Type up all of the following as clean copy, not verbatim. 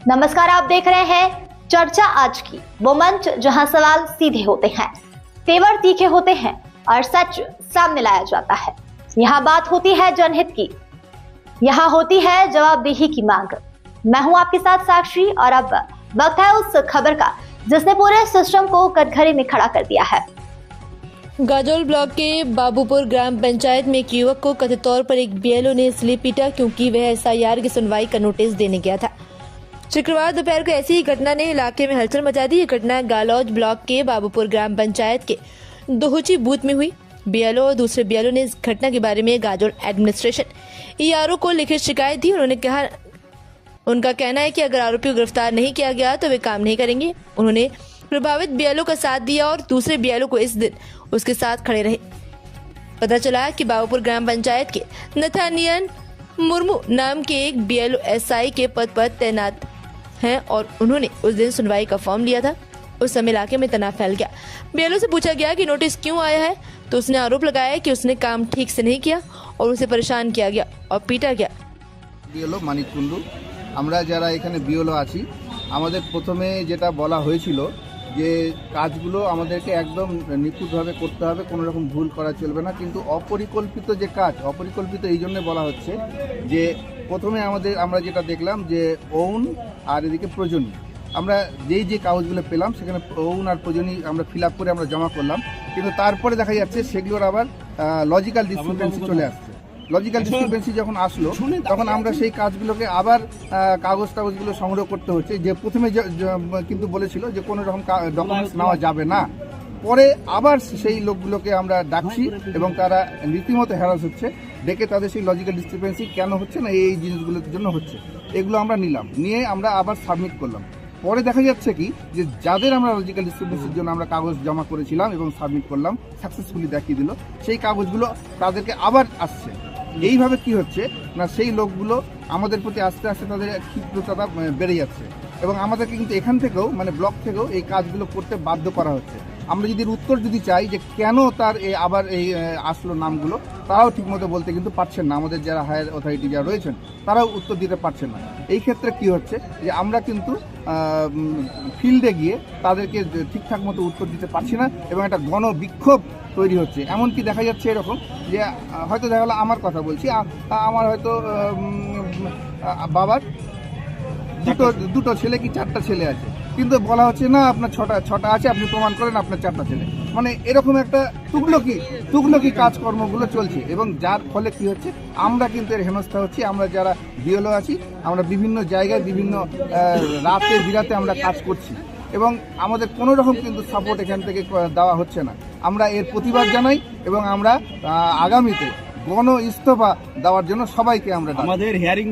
नमस्कार, आप देख रहे हैं चर्चा आज की, वो मंच जहां सवाल सीधे होते हैं, तेवर तीखे होते हैं और सच सामने लाया जाता है। यहाँ बात होती है जनहित की, यहाँ होती है जवाबदेही की मांग। मैं हूं आपके साथ साक्षी और अब वक्त है उस खबर का जिसने पूरे सिस्टम को कटघरे में खड़ा कर दिया है। गाजोल ब्लॉक के बाबूपुर ग्राम पंचायत में एक युवक को कथित तौर पर एक बीएलओ ने इसलिए पीटा क्योंकि वह एसआईआर की सुनवाई का नोटिस देने गया था। शुक्रवार दोपहर को ऐसी ही घटना ने इलाके में हलचल मचा दी। ये घटना गालौज ब्लॉक के बाबूपुर ग्राम पंचायत के दोहुची बूथ में हुई। बीएलओ और दूसरे बीएलओ ने इस घटना के बारे में गाजोल एडमिनिस्ट्रेशन ईआरओ को लिखित शिकायत दी। उनका कहना है कि अगर आरोपी को गिरफ्तार नहीं किया गया तो वे काम नहीं करेंगे। उन्होंने प्रभावित बीएलओ का साथ दिया और दूसरे बीएलओ को इस दिन उसके साथ खड़े रहे। पता चला कि बाबूपुर ग्राम पंचायत के नथानियन मुर्मू नाम के एक बीएलओ एसआई के पद पर तैनात हैं और उन्होंने उस दिन सुनवाई का फॉर्म लिया था। उस समय इलाके में तनाव फैल गया। बीएलओ से पूछा गया कि नोटिस क्यों आया है तो उसने आरोप लगाया कि उसने काम ठीक से नहीं किया और उसे परेशान किया गया और पीटा गया। बीएलओ मानिक कुंडू, আমরা যারা এখানে বিএলও আছি, আমাদের প্রথমে যেটা বলা হয়েছিল যে কাজগুলো আমাদেরকে একদম নিখুঁতভাবে করতে হবে, কোনো রকম ভুল করা চলবে না। কিন্তু অপরিকল্পিত যে কাজ, অপরিকল্পিত এই জন্য বলা হচ্ছে যে প্রথমে আমরা যেটা দেখলাম যে ওন আর এদিকে প্রয়োজনীয়, আমরা যে কাগজগুলো পেলাম সেখানে ওন আর প্রয়োজনীয় আমরা ফিল আপ করে আমরা জমা করলাম। কিন্তু তারপরে দেখা যাচ্ছে সেগুলোর আবার লজিক্যাল ডিসক্রিপেন্সি চলে আসছে। লজিক্যাল ডিসক্রিপেন্সি যখন আসলো তখন আমরা সেই কাজগুলোকে আবার কাগজগুলো সংগ্রহ করতে হচ্ছে। যে প্রথমে কিন্তু বলেছিল যে কোনো রকম ডকুমেন্টস নেওয়া যাবে না, পরে আবার সেই লোকগুলোকে আমরা ডাকছি এবং তারা রীতিমতো হ্যারাস হচ্ছে। ডেকে তাদের সেই লজিক্যাল ডিসক্রিপেন্সি কেন হচ্ছে না, এই জিনিসগুলোর জন্য হচ্ছে, এগুলো আমরা নিয়ে আমরা আবার সাবমিট করলাম। পরে দেখা যাচ্ছে কি যে যাদের আমরা লজিক্যাল ডিসক্রিপেন্সির জন্য আমরা কাগজ জমা করেছিলাম এবং সাবমিট করলাম, সাকসেসফুলি দেখিয়ে দিল, সেই কাগজগুলো তাদেরকে আবার আসছে। এইভাবে কি হচ্ছে না, সেই লোকগুলো আমাদের প্রতি আস্তে আস্তে তাদের ক্ষিপ্রতা বেড়ে যাচ্ছে এবং আমাদেরকে কিন্তু এখান থেকেও ব্লক থেকেও এই কাজগুলো করতে বাধ্য করা হচ্ছে। আমরা যদি উত্তর চাই যে কেন তার আবার আসলো নামগুলো, তারাও ঠিকমতো বলতে কিন্তু পারছেন না। আমাদের যারা হায়ার অথরিটি যারা রয়েছেন তারাও উত্তর দিতে পারছেন না। এই ক্ষেত্রে কি হচ্ছে যে আমরা কিন্তু ফিল্ডে গিয়ে তাদেরকে ঠিকঠাক মতো উত্তর দিতে পারছি না এবং একটা গণবিক্ষোভ তৈরি হচ্ছে। এমনকি দেখা যাচ্ছে এরকম যে হয়তো দেখা গেলো, আমার কথা বলছি, আমার হয়তো বাবার দুটো ছেলে কি 4টা ছেলে আছে, কিন্তু বলা হচ্ছে না আপনার ছটা আছে, আপনি প্রমাণ করেন আপনার 4টা ছেলে। মানে এরকম একটা তুগলকি কাজকর্মগুলো চলছে এবং যার ফলে কি হচ্ছে, আমরা কিন্তু এর হেনস্থা হচ্ছি। আমরা যারা বিএলও আছি, আমরা বিভিন্ন জায়গায় বিভিন্ন রাতে বিরাতে আমরা কাজ করছি এবং আমাদের কোনো রকম কিন্তু সাপোর্ট এখান থেকে দেওয়া হচ্ছে না। আমরা এর প্রতিবাদ জানাই এবং আমরা আগামীতে গণ ইস্তফা দেওয়ার জন্য সবাইকে আমরা আমাদের হিয়ারিং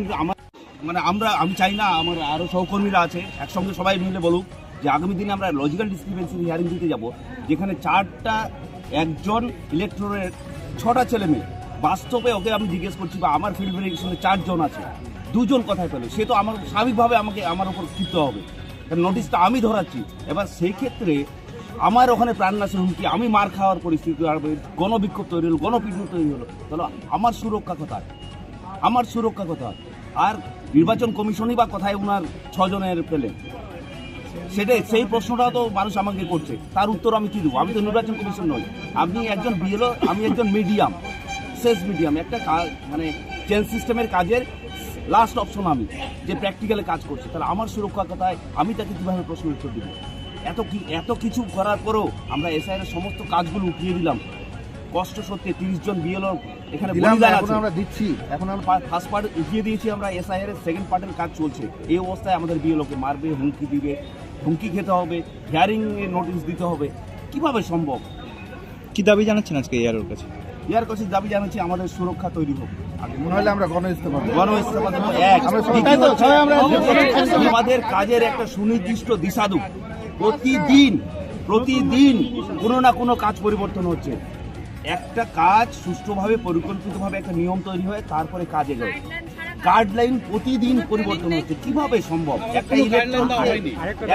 আমি চাই না আমার আরও সহকর্মীরা আছে একসঙ্গে সবাই মিলে বলুক যে আগামী দিনে আমরা লজিক্যাল ডিসক্রিপেন্সি হিয়ারিং দিতে যাব, যেখানে একজন ইলেকট্রনের 6টা ছেলে মেয়ে। বাস্তবে ওকে আমি জিজ্ঞেস করছি বা আমার ফিল্ড ভেরিফিকেশনে 4 জন আছে, 2 জন কথায় পেল, সে তো আমার স্বাভাবিকভাবে আমার উপর ক্ষিপ্ত হবে, কারণ নোটিশটা আমি ধরাচ্ছি। এবার সেই ক্ষেত্রে আমার ওখানে প্রাণনাশের হুমকি, আমি মার খাওয়ার পরিস্থিতি, গণবিক্ষোভ তৈরি হলো, গণপিটুনি তৈরি হলো, তাহলে আমার সুরক্ষা কোথায়? আর নির্বাচন কমিশনই বা কোথায় ওনার 6 জনের পেলেন, সেই প্রশ্নটাও তো মানুষ আমাকে করছে, তার উত্তর আমি কি দেবো? আমি তো নির্বাচন কমিশন নই, আপনি একজন বিএলও, আমি একজন শেষ মিডিয়াম, একটা চেঞ্জ সিস্টেমের কাজের লাস্ট অপশন, আমি যে প্র্যাকটিক্যালে কাজ করছি, তাহলে আমার সুরক্ষা কোথায়? আমি তাকে কীভাবে প্রশ্ন উত্তর দেবো? এত কিছু করার পরেও আমরা এসআইআর সমস্ত কাজগুলো উঠিয়ে দিলাম। কষ্ট সত্যি 30 জন বিএলও এখানে আমরা দিচ্ছি, এখন আমরা ফার্স্ট পার্ট উঠিয়ে দিয়েছি, আমরা এসআইআর এর সেকেন্ড পার্টের কাজ চলছে। এই অবস্থায় আমাদের বিএলওকে মারবে, হুমকি খেতে হবে, হিয়ারিং এর নোটিশ দিতে হবে, কিভাবে সম্ভব? কি দাবি জানাচ্ছেন আজকে ইয়ার কাছে? দাবি জানাচ্ছি আমাদের সুরক্ষা তৈরি হোক, মনে হলে আমরা গণ ইস্তফা দেবো। আমাদের কাজের একটা সুনির্দিষ্ট দিশা দিক। প্রতিদিন কোনো না কোনো কাজ পরিবর্তন হচ্ছে। একটা কাজ সুষ্ঠুভাবে পরিকল্পিতভাবে একটা নিয়ম তৈরি হয়, তারপরে কাজে যায়। গাইডলাইন প্রতিদিন পরিবর্তন হচ্ছে, কিভাবে সম্ভব?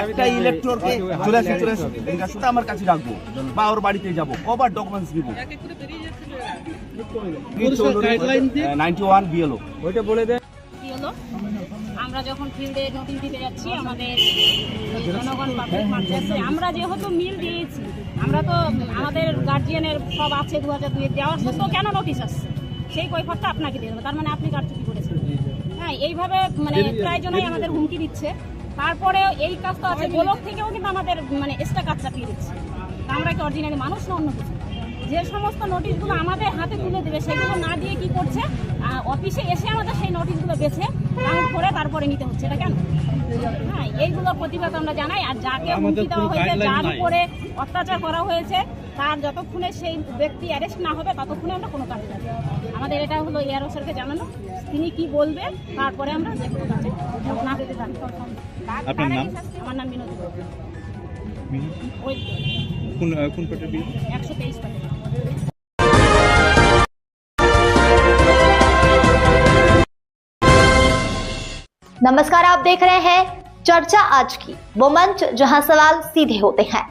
একটা ইলেকট্রনকে চলে আসে আমার কাছে রাখবো বা ওর বাড়িতে যাবো, কবার ডকুমেন্টস দিব? 91 বিএলও ওইটা বলে দেন। হলো আমরা যখন ফিল্ডে নোটিশ দিতে যাচ্ছি আমাদের জনগণ পাবলিক মার্চে আছে, আমরা যেহেতু মিল দিয়েছি, আমরা তো আমাদের গার্জিয়ানের সব আছে 2002 দেওয়ার সত্ত্বেও কেন নোটিশ আসছে সেই কৈফিয়তটা আপনাকে দিয়ে দেবো, তার মানে আপনি কারচুপি করেছেন। হ্যাঁ, এইভাবে মানে প্রায় জনই আমাদের হুমকি দিচ্ছে। তারপরে এই কাজ তো আছে, ব্লক থেকেও কিন্তু আমাদের মানে এক্সট্রা কাজ চাপিয়ে দিচ্ছে। আমরা কি অরিজিনালি মানুষ না অন্য কিছু? যে সমস্ত নোটিশগুলো আমাদের হাতে তুলে দেবে সেগুলো না দিয়ে কি করছে, অফিসে এসে আমাদের সেই নোটিশগুলো বেছে কাউন্ট করে তারপরে নিতে হচ্ছে। এটা কেন? হ্যাঁ, এইগুলোর প্রতিবাদ আমরা জানাই। আর যাকে হুমকি দেওয়া হয়েছে, যার উপরে অত্যাচার করা হয়েছে, তার যতক্ষণে সেই ব্যক্তি অ্যারেস্ট না হবে ততক্ষণে আমরা কোনো কাজে যাবো। আমাদের এটা হলো এআরও স্যারকে জানানো, তিনি কি বলবে তারপরে আমরা যে কোনো কাজে না যেতে জানি। আপনার নাম? আমার নাম বিনোদী। ওই কোন পার্টির বিয়ে? 123 পার্টি। नमस्कार, आप देख रहे हैं चर्चा आज की, वो मंच जहां सवाल सीधे होते हैं,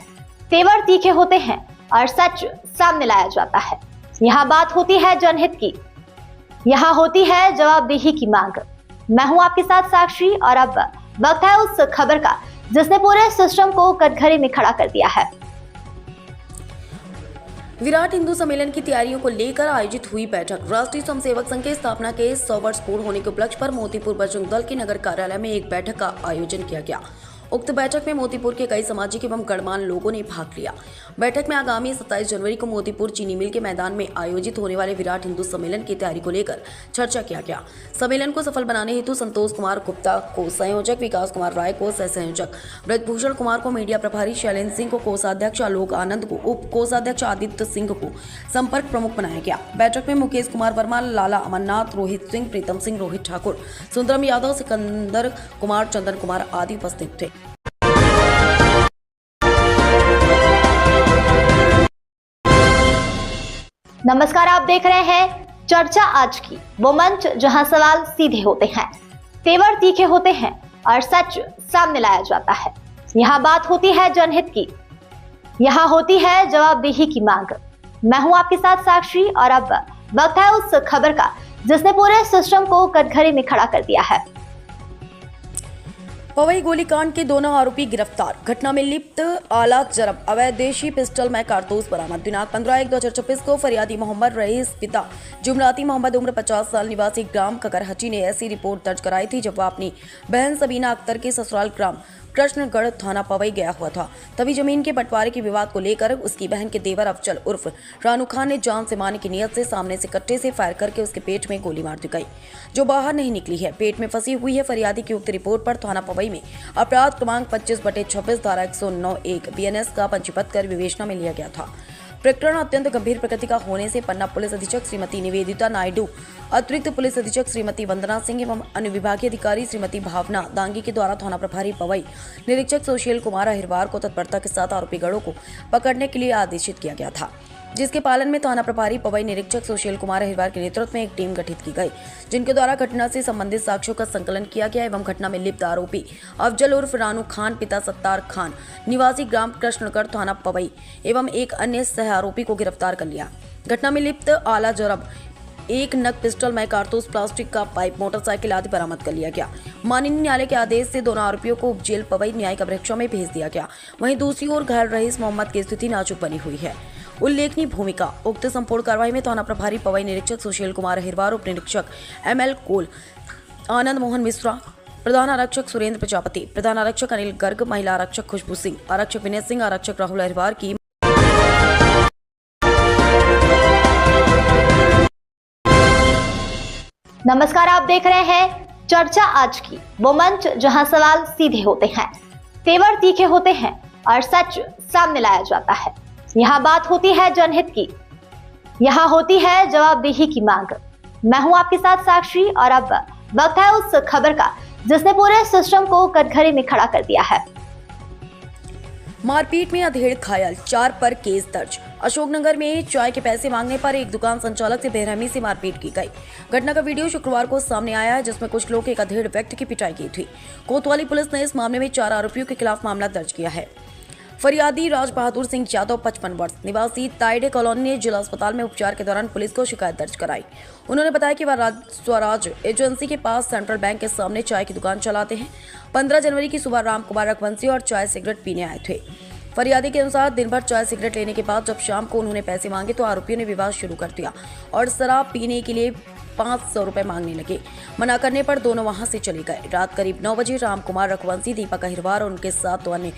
तेवर तीखे होते हैं और सच सामने लाया जाता है। यहाँ बात होती है जनहित की, यहाँ होती है जवाबदेही की मांग। मैं हूं आपके साथ साक्षी और अब वक्त है उस खबर का जिसने पूरे सिस्टम को कटघरे में खड़ा कर दिया है। विराट हिंदू सम्मेलन की तैयारियों को लेकर आयोजित हुई बैठक। राष्ट्रीय स्वयंसेवक संघ की स्थापना के 100 वर्ष पूर्ण होने के उपलक्ष्य पर मोतीपुर बजरंग दल के नगर कार्यालय में एक बैठक का आयोजन किया गया। उक्त बैठक में मोतीपुर के कई सामाजिक एवं गणमान्य लोगों ने भाग लिया। बैठक में आगामी 27 जनवरी को मोतीपुर चीनी मिल के मैदान में आयोजित होने वाले विराट हिंदू सम्मेलन की तैयारी को लेकर चर्चा किया गया। सम्मेलन को सफल बनाने हेतु संतोष कुमार गुप्ता को संयोजक, विकास कुमार राय को सह संयोजक, ब्रजभूषण कुमार को मीडिया प्रभारी, शैलेंद्र सिंह को कोषाध्यक्ष, आलोक आनंद को उप कोषाध्यक्ष, आदित्य सिंह को संपर्क प्रमुख बनाया गया। बैठक में मुकेश कुमार वर्मा, लाला अमरनाथ, रोहित सिंह, प्रीतम सिंह, रोहित ठाकुर, सुंदरम यादव, सिकंदर कुमार, चंदन कुमार आदि उपस्थित थे। नमस्कार, आप देख रहे हैं चर्चा आज की, वो मंच जहां सवाल सीधे होते हैं, तेवर तीखे होते हैं और सच सामने लाया जाता है। यहाँ बात होती है जनहित की, यहाँ होती है जवाबदेही की मांग। मैं हूं आपके साथ साक्षी और अब वक्त है उस खबर का जिसने पूरे सिस्टम को कटघरे में खड़ा कर दिया है। पवई गोलीकांड के दोनों आरोपी गिरफ्तार। घटना में लिप्त आला जरब अवैध देशी पिस्टल में कारतूस बरामद। दिनांक 15/1/2024 को फरियादी मोहम्मद रईस पिता जुमराती मोहम्मद उम्र 50 साल निवासी ग्राम ककरहची ने ऐसी रिपोर्ट दर्ज कराई थी जब वह अपनी बहन सबीना अख्तर के ससुराल ग्राम कृष्णगढ़ थाना पवई गया हुआ था। तभी जमीन के बंटवारे के विवाद को लेकर उसकी बहन के देवर अफजल उर्फ रानू खान ने जान से मारने की नीयत से सामने से कट्टे से फायर करके उसके पेट में गोली मार दी गई, जो बाहर नहीं निकली है, पेट में फंसी हुई है। फरियादी की उक्त रिपोर्ट पर थाना पवई में अपराध क्रमांक 25/26 धारा 109(1) BNS का पंजीबद्ध कर विवेचना में लिया गया था। प्रकरण अत्यंत गंभीर प्रकृति का होने से पन्ना पुलिस अधीक्षक श्रीमती निवेदिता नायडू, अतिरिक्त पुलिस अधीक्षक श्रीमती वंदना सिंह एवं अनुविभागीय अधिकारी श्रीमती भावना दांगी के द्वारा थाना प्रभारी पवई निरीक्षक सुशील कुमार अहिरवार को तत्परता के साथ आरोपी गढ़ों को पकड़ने के लिए आदेशित किया गया था, जिसके पालन में थाना प्रभारी पवई निरीक्षक सुशील कुमार अहिरवार के नेतृत्व में एक टीम गठित की गई, जिनके द्वारा घटना से संबंधित साक्ष्यों का संकलन किया गया एवं घटना में लिप्त आरोपी अफजल उर्फ रानू खान पिता सत्तार खान निवासी ग्राम कृष्णगढ़ थाना पवई एवं एक अन्य सह आरोपी को गिरफ्तार कर लिया। घटना में लिप्त आला जरब 1 नग पिस्टल में कारतूस, प्लास्टिक का पाइप, मोटरसाइकिल आदि बरामद कर लिया गया। माननीय न्यायालय के आदेश से दोनों आरोपियों को उप जेल पवई न्यायिक अभिरक्षा में भेज दिया गया। वहीं दूसरी ओर घायल रईस मोहम्मद की स्थिति नाजुक बनी हुई है। उल्लेखनीय भूमिका उक्त संपूर्ण कार्रवाई में थाना प्रभारी पवई निरीक्षक सुशील कुमार अहिरवार, उप निरीक्षक ML कोल, आनंद मोहन मिश्रा, प्रधान आरक्षक सुरेंद्र प्रजापति, प्रधान आरक्षक अनिल गर्ग, महिला आरक्षक खुशबू सिंह, आरक्षक विनय सिंह, आरक्षक राहुल अहिरवार की नमस्कार, आप देख रहे हैं चर्चा आज की, वो मंच जहां सवाल सीधे होते हैं, तेवर तीखे होते हैं और सच सामने लाया जाता है। यहाँ बात होती है जनहित की, यहाँ होती है जवाबदेही की मांग। मैं हूं आपके साथ साक्षी और अब वक्त है उस खबर का जिसने पूरे सिस्टम को कटघरे में खड़ा कर दिया है। मारपीट में अधेड़ घायल, 4 पर केस दर्ज। अशोकनगर में चाय के पैसे मांगने पर एक दुकान संचालक से बेरहमी से मारपीट की गई। घटना का वीडियो शुक्रवार को सामने आया है, जिसमें कुछ लोग एक अधेड़ व्यक्ति की पिटाई की थी। कोतवाली पुलिस ने इस मामले में 4 आरोपियों के खिलाफ मामला दर्ज किया है। फरियादी राज बहादुर सिंह यादव 55 वर्ष निवासी ताइडे कॉलोनी ने जिला अस्पताल में उपचार के दौरान पुलिस को शिकायत दर्ज कराई। उन्होंने बताया कि वह स्वराज एजेंसी के पास सेंट्रल बैंक के सामने चाय की दुकान चलाते हैं। 15 जनवरी की सुबह राम कुमार रघुवंशी और चाय सिगरेट पीने आए थे। फरियादी के अनुसार दिन भर चाय सिगरेट लेने के बाद जब शाम को उन्होंने पैसे मांगे तो आरोपियों ने विवाद शुरू कर दिया और शराब पीने के लिए 500 रुपए मांगने लगे। मना करने पर दोनों वहां से चले गए। रात करीब 9 बजे राम कुमार रघुवंशी, दीपक अहिरवार और उनके साथ 2 अन्य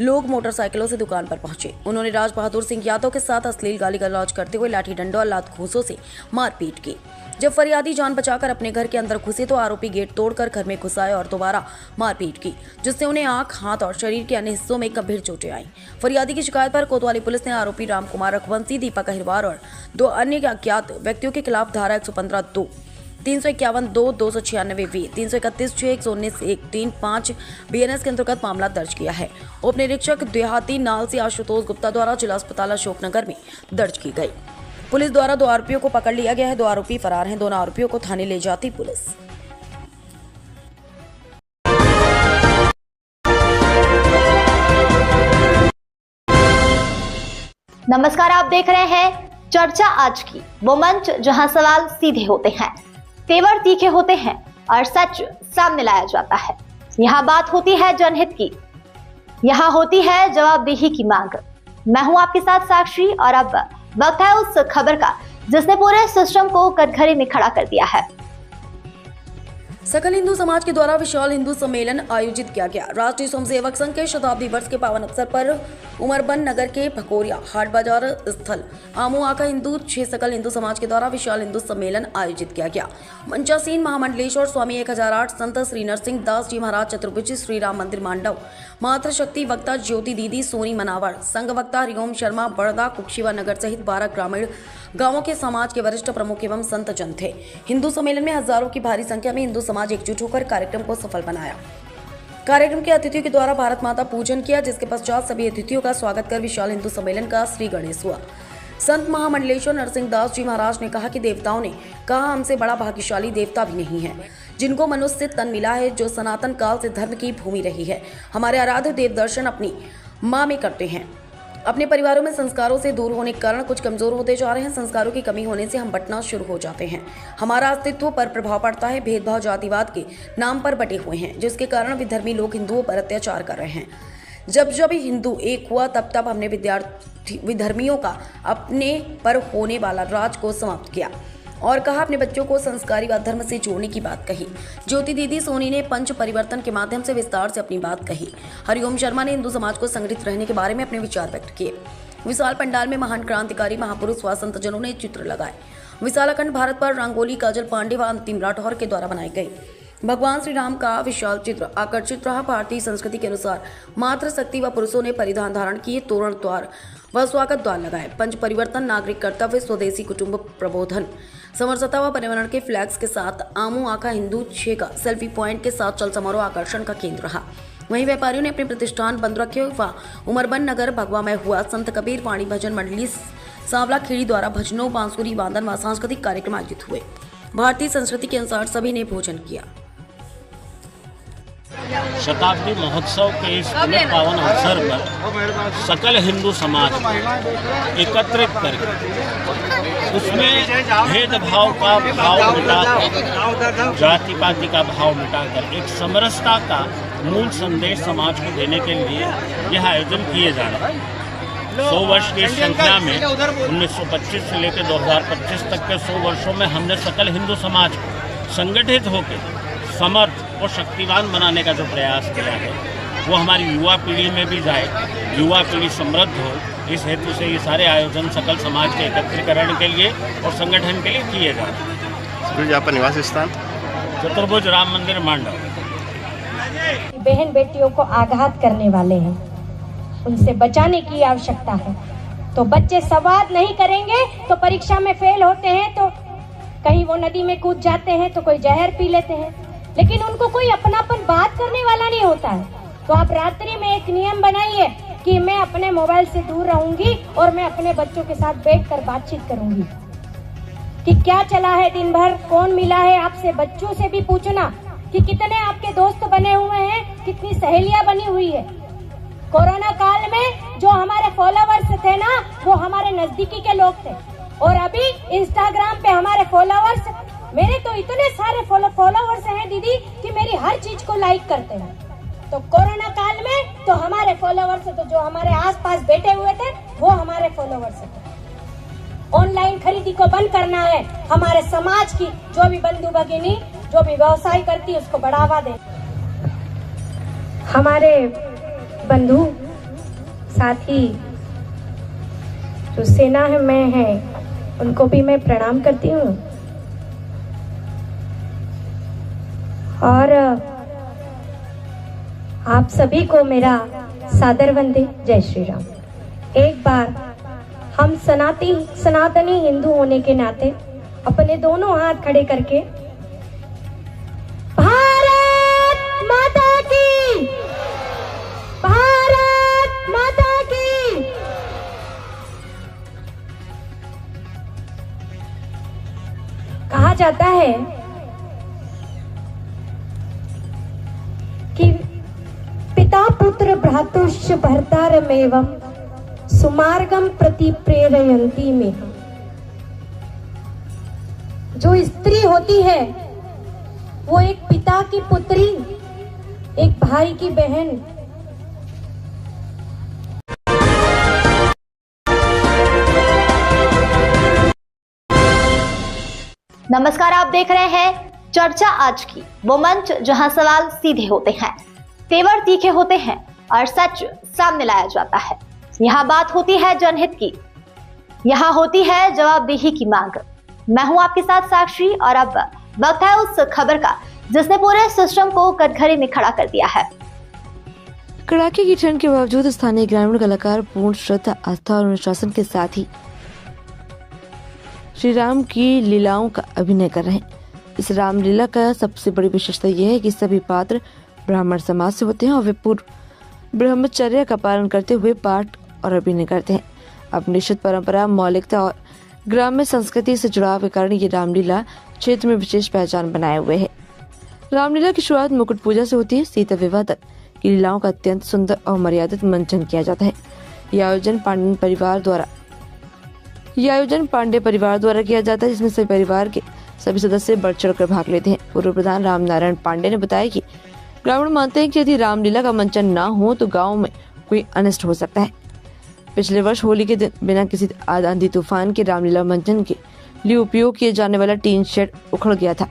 लोग मोटरसाइकिलों से दुकान पर पहुंचे। उन्होंने राज बहादुर सिंह यादव के साथ अश्लील गाली गलौज करते हुए लाठी डंडों और लात घूंसों से मारपीट की। जब फरियादी जान बचाकर अपने घर के अंदर घुसे तो आरोपी गेट तोड़कर घर में घुस आए और दोबारा मारपीट की, जिससे उन्हें आंख, हाथ और शरीर के अन्य हिस्सों में गंभीर चोटें आईं। फरियादी की शिकायत पर कोतवाली पुलिस ने आरोपी राम कुमार रघुवंशी, दीपक अहिरवार और 2 अन्य अज्ञात व्यक्तियों के खिलाफ धारा 115(2), 351(2), 296(वी), 331(6), 119(1), 35 BNS के अंतर्गत मामला दर्ज किया है। उप निरीक्षक देहाती नालसी आशुतोष गुप्ता द्वारा जिला अस्पताल अशोकनगर में दर्ज की गई। पुलिस द्वारा 2 आरोपियों को पकड़ लिया गया है। 2 आरोपी फरार हैं। दोनों आरोपियों को थाने ले जाती पुलिस। नमस्कार, आप देख रहे हैं चर्चा आज की, वो मंच जहां सवाल सीधे होते हैं, तेवर तीखे होते हैं और सच सामने लाया जाता है। यहाँ बात होती है जनहित की, यहाँ होती है जवाबदेही की मांग। मैं हूं आपके साथ साक्षी और अब वक्त है उस खबर का जिसने पूरे सिस्टम को कटघरे में खड़ा कर दिया है। सकल हिंदू समाज के द्वारा विशाल हिंदू सम्मेलन आयोजित किया गया। राष्ट्रीय स्वयंसेवक संघ के शताब्दी वर्ष के पावन अवसर पर उमरबन नगर के भकोरिया हाट बाजार स्थल आमू आका हिंदू 6 सकल हिंदू समाज के द्वारा विशाल हिंदू सम्मेलन आयोजित किया गया। मंचासीन महामंडलेश्वर स्वामी 1008 संत श्री नरसिंह दास जी महाराज चतुर्भुज श्री राम मंदिर मांडव, मातृशक्ति वक्ता ज्योति दीदी सोनी मनावर, संघ वक्ता हरिओम शर्मा बड़दा कुक्षिवा नगर सहित 12 ग्रामीण गांवों के समाज के वरिष्ठ प्रमुख एवं संत जन थे। हिंदू सम्मेलन में हजारों की भारी संख्या में हिंदू समाज एकजुट होकर कार्यक्रम को सफल बनाया। कार्यक्रम के अतिथियों के द्वारा भारत माता पूजन किया, जिसके पश्चात सभी अतिथियों का स्वागत कर विशाल हिंदू सम्मेलन का श्री गणेश हुआ। संत महामंडलेश्वर नरसिंह दास जी महाराज ने कहा कि देवताओं ने कहा हमसे बड़ा भाग्यशाली देवता भी नहीं है, जिनको मनुष्य से तन मिला है, जो सनातन काल से धर्म की भूमि रही है। हमारे आराध्य देव दर्शन अपनी माँ में करते हैं। अपने परिवारों में संस्कारों से दूर होने के कारण कुछ कमजोर होते जा रहे हैं। संस्कारों की कमी होने से हम बंटना शुरू हो जाते हैं। हमारा अस्तित्व पर प्रभाव पड़ता है। भेदभाव जातिवाद के नाम पर बटे हुए हैं, जिसके कारण विधर्मी लोग हिंदुओं पर अत्याचार कर रहे हैं। जब जब हिंदू एक हुआ तब तब हमने विधर्मियों का अपने पर होने वाला राज को समाप्त किया और कहा अपने बच्चों को संस्कारी व धर्म से जोड़ने की बात कही। ज्योति दीदी सोनी ने पंच परिवर्तन के माध्यम से विस्तार से अपनी बात कही। हरिओम शर्मा ने हिंदू समाज को संगठित रहने के बारे में अपने विचार व्यक्त किए। विशाल पंडाल में महान क्रांतिकारी महापुरुष व संत जनों ने चित्र लगाए। विशाल अखंड भारत पर रंगोली काजल पांडे व अंतिम राठौर के द्वारा बनाई गई। भगवान श्री राम का विशाल चित्र आकर्षित रहा। भारतीय संस्कृति के अनुसार मातृशक्ति व पुरुषों ने परिधान धारण किए। तोरण द्वार व स्वागत द्वार लगाए। पंच परिवर्तन, नागरिक कर्तव्य, स्वदेशी कुटुंब प्रबोधन, समरसता व पर्यावरण के फ्लैग्स के साथ आमू आका हिंदू 6 का सेल्फी पॉइंट के साथ चल समारोह आकर्षण का केंद्र रहा। वहीं व्यापारियों ने अपने प्रतिष्ठान बंद रखे व उमरबन नगर भगवा में हुआ संत कबीर वाणी भजन मंडली सांवला खेड़ी द्वारा भजनों, बांसुरी, वादन व सांस्कृतिक कार्यक्रम आयोजित हुए। भारतीय संस्कृति के अनुसार सभी ने भोजन किया। शताब्दी महोत्सव के इस पुण्य पावन अवसर पर सकल हिंदू समाज को एकत्रित करके उसमें भेदभाव का भाव मिटाकर, जाति पाति का भाव मिटाकर एक समरसता का मूल संदेश समाज को देने के लिए यह आयोजन किए जा रहे हैं। 100 वर्ष की संख्या में 1925 से लेकर 2025 तक के 100 वर्षों में हमने सकल हिंदू समाज को संगठित होकर समर्थ और शक्तिवान बनाने का जो प्रयास किया है वो हमारी युवा पीढ़ी में भी जाए, युवा पीढ़ी समृद्ध हो। इस हेतु से ये सारे आयोजन सकल समाज के एकत्रीकरण के लिए और संगठन के लिए किए जा रहे हैं। आपका निवास स्थान चतुर्भुज राम मंदिर मांडव। बहन बेटियों को आघात करने वाले हैं, उनसे बचाने की आवश्यकता है। तो बच्चे संवाद नहीं करेंगे तो परीक्षा में फेल होते हैं, तो कहीं वो नदी में कूद जाते हैं, तो कोई जहर पी लेते हैं, लेकिन उनको कोई अपनापन बात करने वाला नहीं होता है। तो आप रात्रि में एक नियम बनाइए कि मैं अपने मोबाइल से दूर रहूंगी और मैं अपने बच्चों के साथ बैठकर बातचीत करूंगी कि क्या चला है दिन भर, कौन मिला है आपसे। बच्चों से भी पूछना कि कितने आपके दोस्त बने हुए हैं, कितनी सहेलियां बनी हुई है। कोरोना काल में जो हमारे फॉलोवर्स थे ना, वो हमारे नजदीकी के लोग थे, और अभी इंस्टाग्राम पे हमारे फॉलोवर्स, मेरे तो इतने सारे फॉलोवर्स हैं दीदी कि मेरी हर चीज को लाइक करते हैं। तो कोरोना काल में तो हमारे फॉलोवर्स, तो जो हमारे आसपास बैठे हुए थे वो हमारे फॉलोवर्स थे। ऑनलाइन खरीदी को बंद करना है, हमारे समाज की जो भी बंधु भगिनी जो भी व्यवसाय करती है उसको बढ़ावा दे। हमारे बंधु साथी जो सेना में है उनको भी मैं प्रणाम करती हूँ, और आप सभी को मेरा सादर वंदे, जय श्री राम। एक बार हम सनातनी हिंदू होने के नाते अपने दोनों हाथ खड़े करके भारत माता की, भारत माता की। कहा जाता है कि पिता पुत्र भ्रातुश्च भर्तारमेवं सुमार्गम प्रति प्रेरयन्ति में। जो स्त्री होती है वो एक पिता की पुत्री, एक भाई की बहन। नमस्कार, आप देख रहे हैं चर्चा आज की, वो मंच जहां सवाल सीधे होते हैं, तेवर तीखे होते हैं और सच सामने लाया जाता है। यहाँ बात होती है जनहित की, यहाँ होती है जवाबदेही की मांग। मैं हूं आपके साथ साक्षी, और अब वक्त है उस खबर का जिसने पूरे सिस्टम को कटघरे में खड़ा कर दिया है। कड़ाके की ठंड के बावजूद स्थानीय ग्रामीण कलाकार पूर्ण श्रद्धा, आस्था और अनुशासन के साथ ही श्री राम की लीलाओं का अभिनय कर रहे हैं। इस रामलीला का सबसे बड़ी विशेषता यह है कि सभी पात्र ब्राह्मण समाज से होते हैं और वे पूर्व ब्रह्मचर्य का पालन करते हुए पाठ और अभिनय करते हैं। अपनी निश्चित परंपरा, मौलिकता और ग्राम्य संस्कृति से जुड़ाव के कारण ये रामलीला क्षेत्र में विशेष पहचान बनाए हुए है। रामलीला की शुरुआत मुकुट पूजा से होती है। सीता विवाह तक की लीलाओं का अत्यंत सुंदर और मर्यादित मंचन किया जाता है। यह आयोजन पांडे परिवार द्वारा किया जाता है, जिसमें सभी परिवार के सभी सदस्य बढ़ चढ़ कर भाग लेते हैं। पूर्व प्रधान राम नारायण पांडे ने बताया कि ग्रामीण मानते हैं कि यदि रामलीला का मंचन न हो तो गाँव में कोई अनिष्ट हो सकता है। पिछले वर्ष होली के दिन बिना किसी आंधी तूफान के रामलीला मंचन के लिए उपयोग किए जाने वाला टीन शेड उखड़ गया था।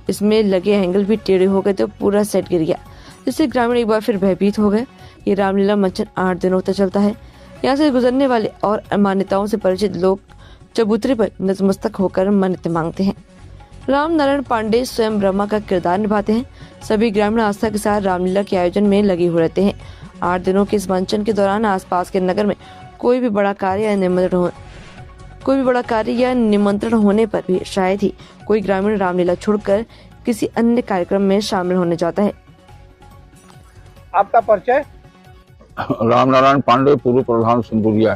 इसमें लगे एंगल भी टेढ़े हो गए तो पूरा सेट गिर गया, जिससे ग्रामीण एक बार फिर भयभीत हो गए। ये रामलीला मंचन 8 दिनों तक चलता है। यहाँ से गुजरने वाले और मान्यताओं से परिचित लोग चबूतरे पर नतमस्तक होकर मन्नत मांगते हैं। राम नारायण पांडे स्वयं ब्रह्मा का किरदार निभाते हैं। सभी ग्रामीण आस्था के साथ रामलीला के आयोजन में लगे हुए रहते हैं। 8 दिनों के इस मंचन के दौरान आसपास के नगर में कोई भी बड़ा कार्य या निमंत्रण होने पर भी शायद ही कोई ग्रामीण रामलीला छोड़कर किसी अन्य कार्यक्रम में शामिल होने जाता है। आपका परिचय? राम नारायण पांडे, पूर्व प्रधान सिंदुरिया।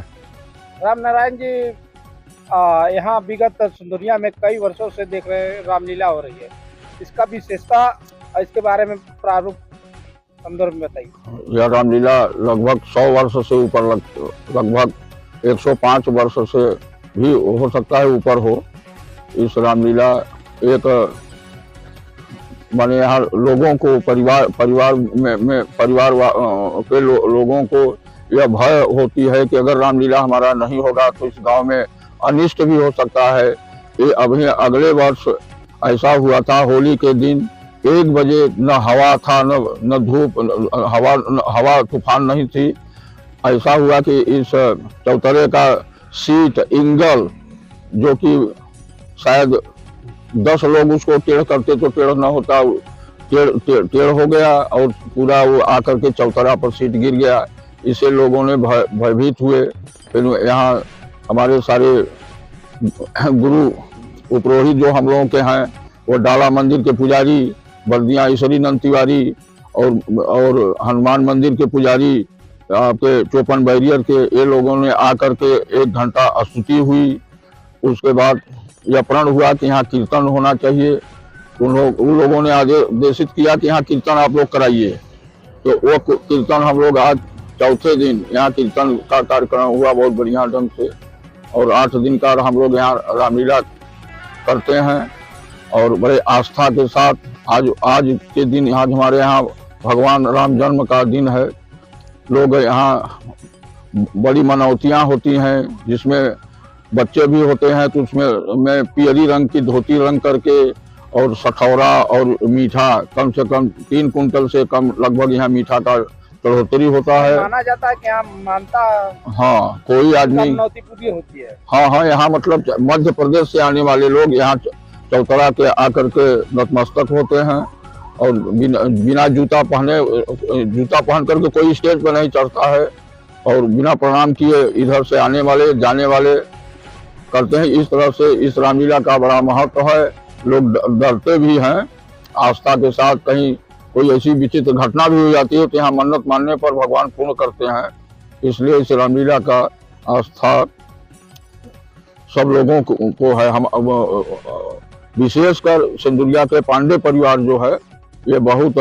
राम नारायण जी, यहाँ विगत सिंदुरिया में कई वर्षों से देख रहे हैं रामलीला हो रही है, इसका विशेषता, इसके बारे में प्रारूप संदर्भ में बताइए। यह रामलीला लगभग 100 वर्ष से ऊपर, लगभग 105 वर्ष से भी हो सकता है ऊपर हो। इस रामलीला एक माने यहाँ लोगों को परिवार के लोगों को यह भय होती है कि अगर रामलीला हमारा नहीं होगा तो इस गांव में अनिष्ट भी हो सकता है। ये अभी अगले वर्ष ऐसा हुआ था, होली के दिन 1 बजे न हवा था न धूप, हवा तूफान नहीं थी। ऐसा हुआ कि इस चौतरे का सीट इंगल, जो कि शायद 10 लोग उसको टेढ़ करते तो टेढ़ न होता, टेढ़ हो गया और पूरा वो आकर के चौतरा पर सीट गिर गया। इससे लोगों ने भयभीत हुए। फिर यहाँ हमारे सारे गुरु उपरोहित जो हम लोगों के हैं, वो डाला मंदिर के पुजारी बर्दियाँ ईश्वरी नंद तिवारी और हनुमान मंदिर के पुजारी आपके चौपन बैरियर के, ये लोगों ने आकर के 1 घंटा स्तुति हुई। उसके बाद यह प्रण हुआ कि यहाँ कीर्तन होना चाहिए। उन लोगों ने आदेशित किया कि यहाँ कीर्तन आप लोग कराइए। तो वो कीर्तन हम लोग आज चौथे दिन यहाँ कीर्तन का कार्यक्रम हुआ बहुत बढ़िया ढंग से, और 8 दिन का हम लोग यहाँ रामलीला करते हैं और बड़े आस्था के साथ। आज के दिन आज हमारे यहाँ भगवान राम जन्म का दिन है। लोग यहाँ बड़ी मनौतियाँ होती हैं, जिसमें बच्चे भी होते हैं, तो उसमें मैं पियरी रंग की धोती रंग करके और सठौरा और मीठा कम से कम 3 कुंटल से कम लगभग यहाँ मीठा का चढ़ोतरी होता है। माना जाता है कि यहाँ मानता, हाँ, कोई आदमी मनौती पूरी होती है। हाँ, यहाँ मतलब मध्य प्रदेश से आने वाले लोग यहाँ चौतरा के आकर के नतमस्तक होते हैं, और बिना जूता पहन करके कोई स्टेज पर नहीं चढ़ता है, और बिना प्रणाम किए इधर से आने वाले जाने वाले करते हैं। इस तरह से इस रामलीला का बड़ा महत्व है। लोग डरते भी हैं आस्था के साथ, कहीं कोई ऐसी विचित्र घटना भी हो जाती है तो यहाँ मन्नत मानने पर भगवान पूर्ण करते हैं। इसलिए इस रामलीला का आस्था सब लोगों को है। हम विशेषकर सिंदुरिया के पांडे परिवार जो है, ये बहुत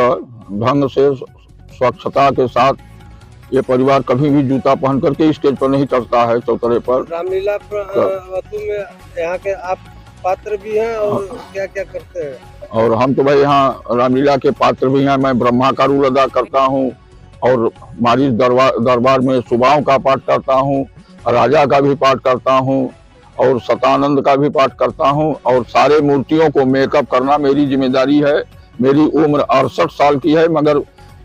ढंग से स्वच्छता के साथ ये परिवार कभी भी जूता पहन करके स्टेज पर नहीं चढ़ता है चौतरे पर। रामलीला वतू में यहाँ के आप पात्र भी हैं और क्या क्या करते हैं? और हम तो भाई यहाँ रामलीला के पात्र भी हैं। मैं ब्रह्मा का रूल अदा करता हूँ, और मारिस दरबार में सुबाओं का पाठ करता हूँ, राजा का भी पाठ करता हूँ, और सतानंद का भी पाठ करता हूँ, और सारे मूर्तियों को मेकअप करना मेरी जिम्मेदारी है। मेरी उम्र 68 साल की है, मगर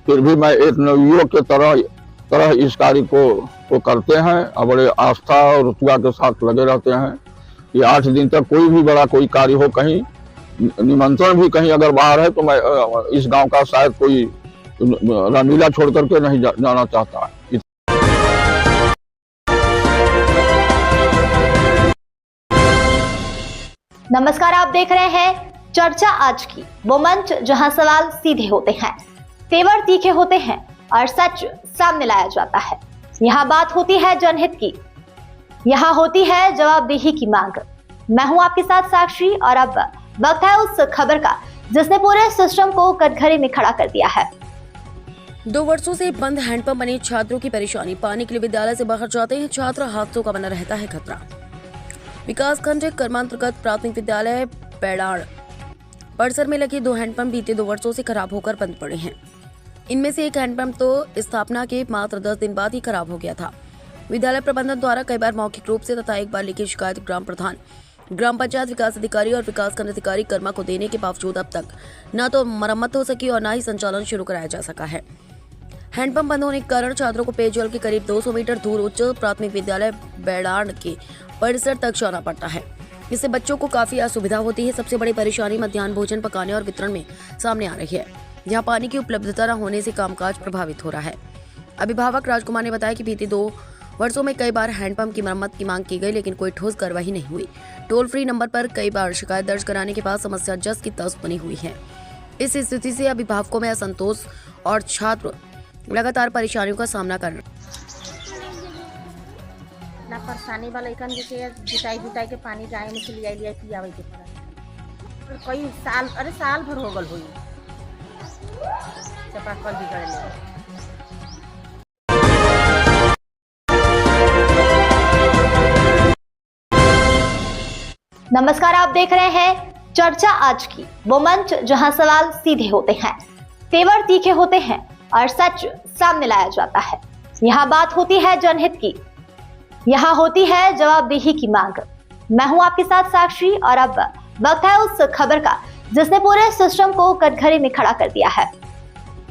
फिर भी मैं एक नवयुवक के तरह इस कार्य को करते हैं, और बड़े आस्था और रुतबा के साथ लगे रहते हैं। ये 8 दिन तक कोई भी बड़ा कोई कार्य हो, कहीं निमंत्रण भी कहीं अगर बाहर है, तो मैं इस गांव का शायद कोई रामलीला छोड़ करके नहीं जाना चाहता। नमस्कार, आप देख रहे हैं चर्चा आज की, वो मंच जहां सवाल सीधे होते हैं, तेवर तीखे होते हैं और सच सामने लाया जाता है। यहाँ बात होती है जनहित की, यहाँ होती है जवाबदेही की मांग। मैं हूं आपके साथ साक्षी, और अब वक्त है उस खबर का जिसने पूरे सिस्टम को कटघरे में खड़ा कर दिया है। 2 वर्षों से बंद हैंडपंप बने छात्रों की परेशानी। पानी के लिए विद्यालय से बाहर जाते हैं छात्र, हादसों का बना रहता है खतरा। विकासखंड कर्मांतर्गत प्राथमिक विद्यालय बेड़ाड़ परिसर में लगे 2 हैंडपंप बीते 2 वर्षों से खराब होकर बंद पड़े हैं। इनमें से एक हैंडपंप तो स्थापना के मात्र 10 दिन बाद ही खराब हो गया था। विद्यालय प्रबंधन द्वारा कई बार मौखिक रूप से तथा एक बार लिखी शिकायत ग्राम प्रधान, ग्राम पंचायत विकास अधिकारी और विकासखंड अधिकारी कर्मा को देने के बावजूद अब तक न तो मरम्मत हो सकी और न ही संचालन शुरू कराया जा सका है। हैंडपंप बंद होने के कारण छात्रों को पेयजल के करीब 200 मीटर दूर उच्च प्राथमिक विद्यालय बेड़ाड़ के परिसर तक जाना पड़ता है। इससे बच्चों को काफी असुविधा होती है। सबसे बड़ी परेशानी मध्याह्न भोजन पकाने और वितरण में सामने आ रही है। यहाँ पानी की उपलब्धता न होने से कामकाज प्रभावित हो रहा है। अभिभावक राजकुमार ने बताया कि बीते 2 वर्षों में कई बार हैंडपंप की मरम्मत की मांग की गई, लेकिन कोई ठोस कार्रवाई नहीं हुई। टोल फ्री नंबर पर कई बार शिकायत दर्ज कराने के बाद समस्या जस की तस बनी हुई है। इस स्थिति से अभिभावकों में असंतोष और छात्र लगातार परेशानियों का सामना कर रहे हैं। ना परेशानी वाला एकन के जुटाई के पानी जाए में से लिया पियावे के पड़े। कई साल, अरे साल भर हो गल हुई चापाकल बिगड़ ले। नमस्कार, आप देख रहे हैं चर्चा आज की, वो मंच जहां सवाल सीधे होते हैं, तेवर तीखे होते हैं और सच सामने लाया जाता है। यहाँ बात होती है जनहित की, यहाँ होती है जवाबदेही की मांग। मैं हूं आपके साथ साक्षी, और अब वक्त है उस खबर का जिसने पूरे सिस्टम को कटघरे में खड़ा कर दिया है।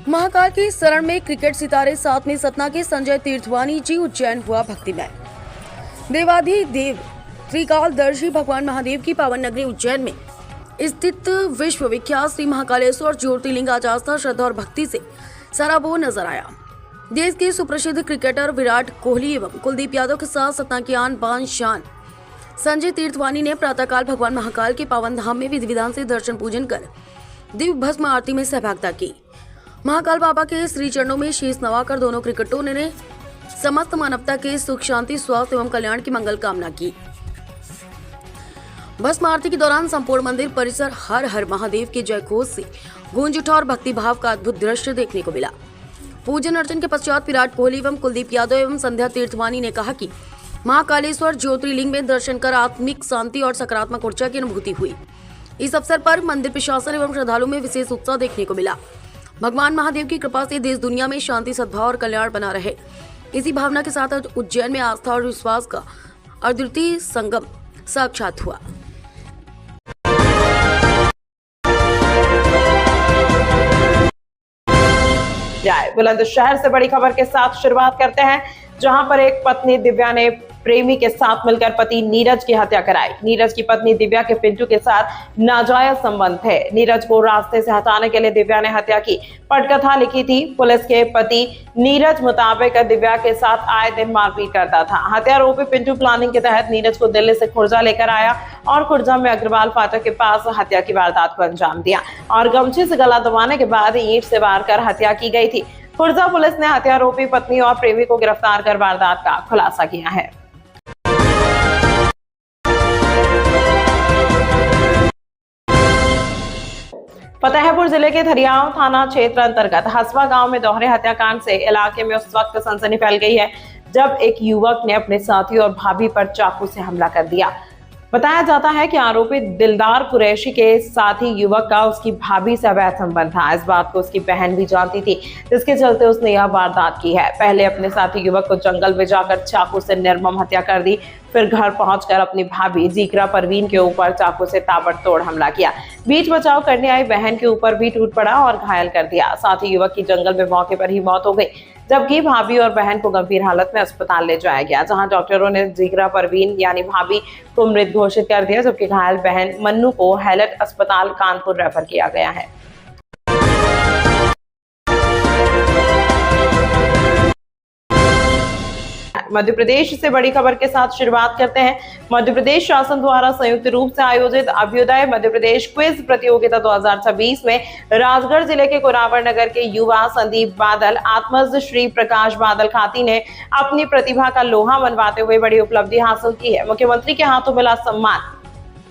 महाकाल के शरण में क्रिकेट सितारे सातवीं सतना के संजय तीर्थवानी जी उज्जैन हुआ भक्तिमय। देवाधिदेव त्रिकालदर्शी भगवान महादेव की पावन नगरी उज्जैन में स्थित विश्व विख्यात श्री महाकालेश्वर ज्योतिर्लिंग आज आस्था, श्रद्धा और भक्ति से सराबोर नजर आया। देश के सुप्रसिद्ध क्रिकेटर विराट कोहली एवं कुलदीप यादव के साथ सतना की आन बान शान संजय तीर्थवानी ने प्रातःकाल भगवान महाकाल के पावन धाम में विधि विधान से दर्शन पूजन कर दिव्य भस्म आरती में सहभागिता की। महाकाल बाबा के श्री चरणों में शीश नवाकर दोनों क्रिकेटरों ने समस्त मानवता के सुख, शांति, स्वास्थ्य एवं कल्याण की मंगल कामना की। भस्म आरती के दौरान संपूर्ण मंदिर परिसर हर हर महादेव के जयघोष से गूंज उठा और भक्ति भाव का अद्भुत दृश्य देखने को मिला। पूजन अर्चन के पश्चात विराट कोहली एवं कुलदीप यादव एवं संध्या तीर्थवानी ने कहा कि महाकालेश्वर ज्योतिर्लिंग में दर्शन कर आत्मिक शांति और सकारात्मक ऊर्जा की अनुभूति हुई। इस अवसर पर मंदिर प्रशासन एवं श्रद्धालुओं में विशेष उत्साह देखने को मिला। भगवान महादेव की कृपा से देश दुनिया में शांति, सद्भाव और कल्याण बना रहे, इसी भावना के साथ उज्जैन में आस्था और विश्वास का अद्वितीय संगम साक्षात हुआ। बुलंदशहर से बड़ी खबर के साथ शुरुआत करते हैं, जहां पर एक पत्नी दिव्या ने प्रेमी के साथ मिलकर पति नीरज की हत्या कराई। नीरज की पत्नी दिव्या के पिंटू के साथ नाजायज संबंध थे। नीरज को रास्ते से हटाने के लिए दिव्या ने हत्या की पटकथा लिखी थी। पुलिस के पति नीरज मुताबिक दिव्या के साथ आए दिन मारपीट करता था। हत्यारोपी पिंटू प्लानिंग के तहत नीरज को दिल्ली से खुर्जा लेकर आया और खुर्जा में अग्रवाल फाटक के पास हत्या की वारदात को अंजाम दिया और गमछे से गला दबाने के बाद ईंट से वार कर हत्या की गई थी। खुर्जा पुलिस ने हत्यारोपी पत्नी और प्रेमी को गिरफ्तार कर वारदात का खुलासा किया है। फतेहपुर जिले के धरियाव थाना क्षेत्र अंतर्गत हसवा गांव में दोहरे हत्याकांड से इलाके में उस वक्त सनसनी फैल गई है जब एक युवक ने अपने साथी और भाभी पर चाकू से हमला कर दिया। बताया जाता है कि आरोपी दिलदार कुरैशी के साथी युवक का उसकी भाभी से अवैध संबंध था। इस बात को उसकी बहन भी जानती थी, जिसके चलते उसने यह वारदात की है। पहले अपने साथी युवक को जंगल में जाकर चाकू से निर्मम हत्या कर दी, फिर घर पहुंचकर अपनी भाभी जीकरा परवीन के ऊपर चाकू से ताबड़तोड़ हमला किया। बीच बचाव करने आई बहन के ऊपर भी टूट पड़ा और घायल कर दिया। साथ ही युवक की जंगल में मौके पर ही मौत हो गई, जबकि भाभी और बहन को गंभीर हालत में अस्पताल ले जाया गया, जहां डॉक्टरों ने जीकरा परवीन यानी भाभी को मृत घोषित कर दिया, जबकि घायल बहन मन्नू को हैलट अस्पताल कानपुर रेफर किया गया है। मध्य प्रदेश से बड़ी खबर के साथ शुरुआत करते हैं। मध्य प्रदेश शासन द्वारा संयुक्त रूप से आयोजित अभ्युदय मध्य प्रदेश क्विज प्रतियोगिता 2026 में राजगढ़ जिले के कुरावर नगर के युवा संदीप बादल आत्मज श्री प्रकाश बादल खाती ने अपनी प्रतिभा का लोहा मनवाते हुए बड़ी उपलब्धि हासिल की है। मुख्यमंत्री के हाथों मिला सम्मान।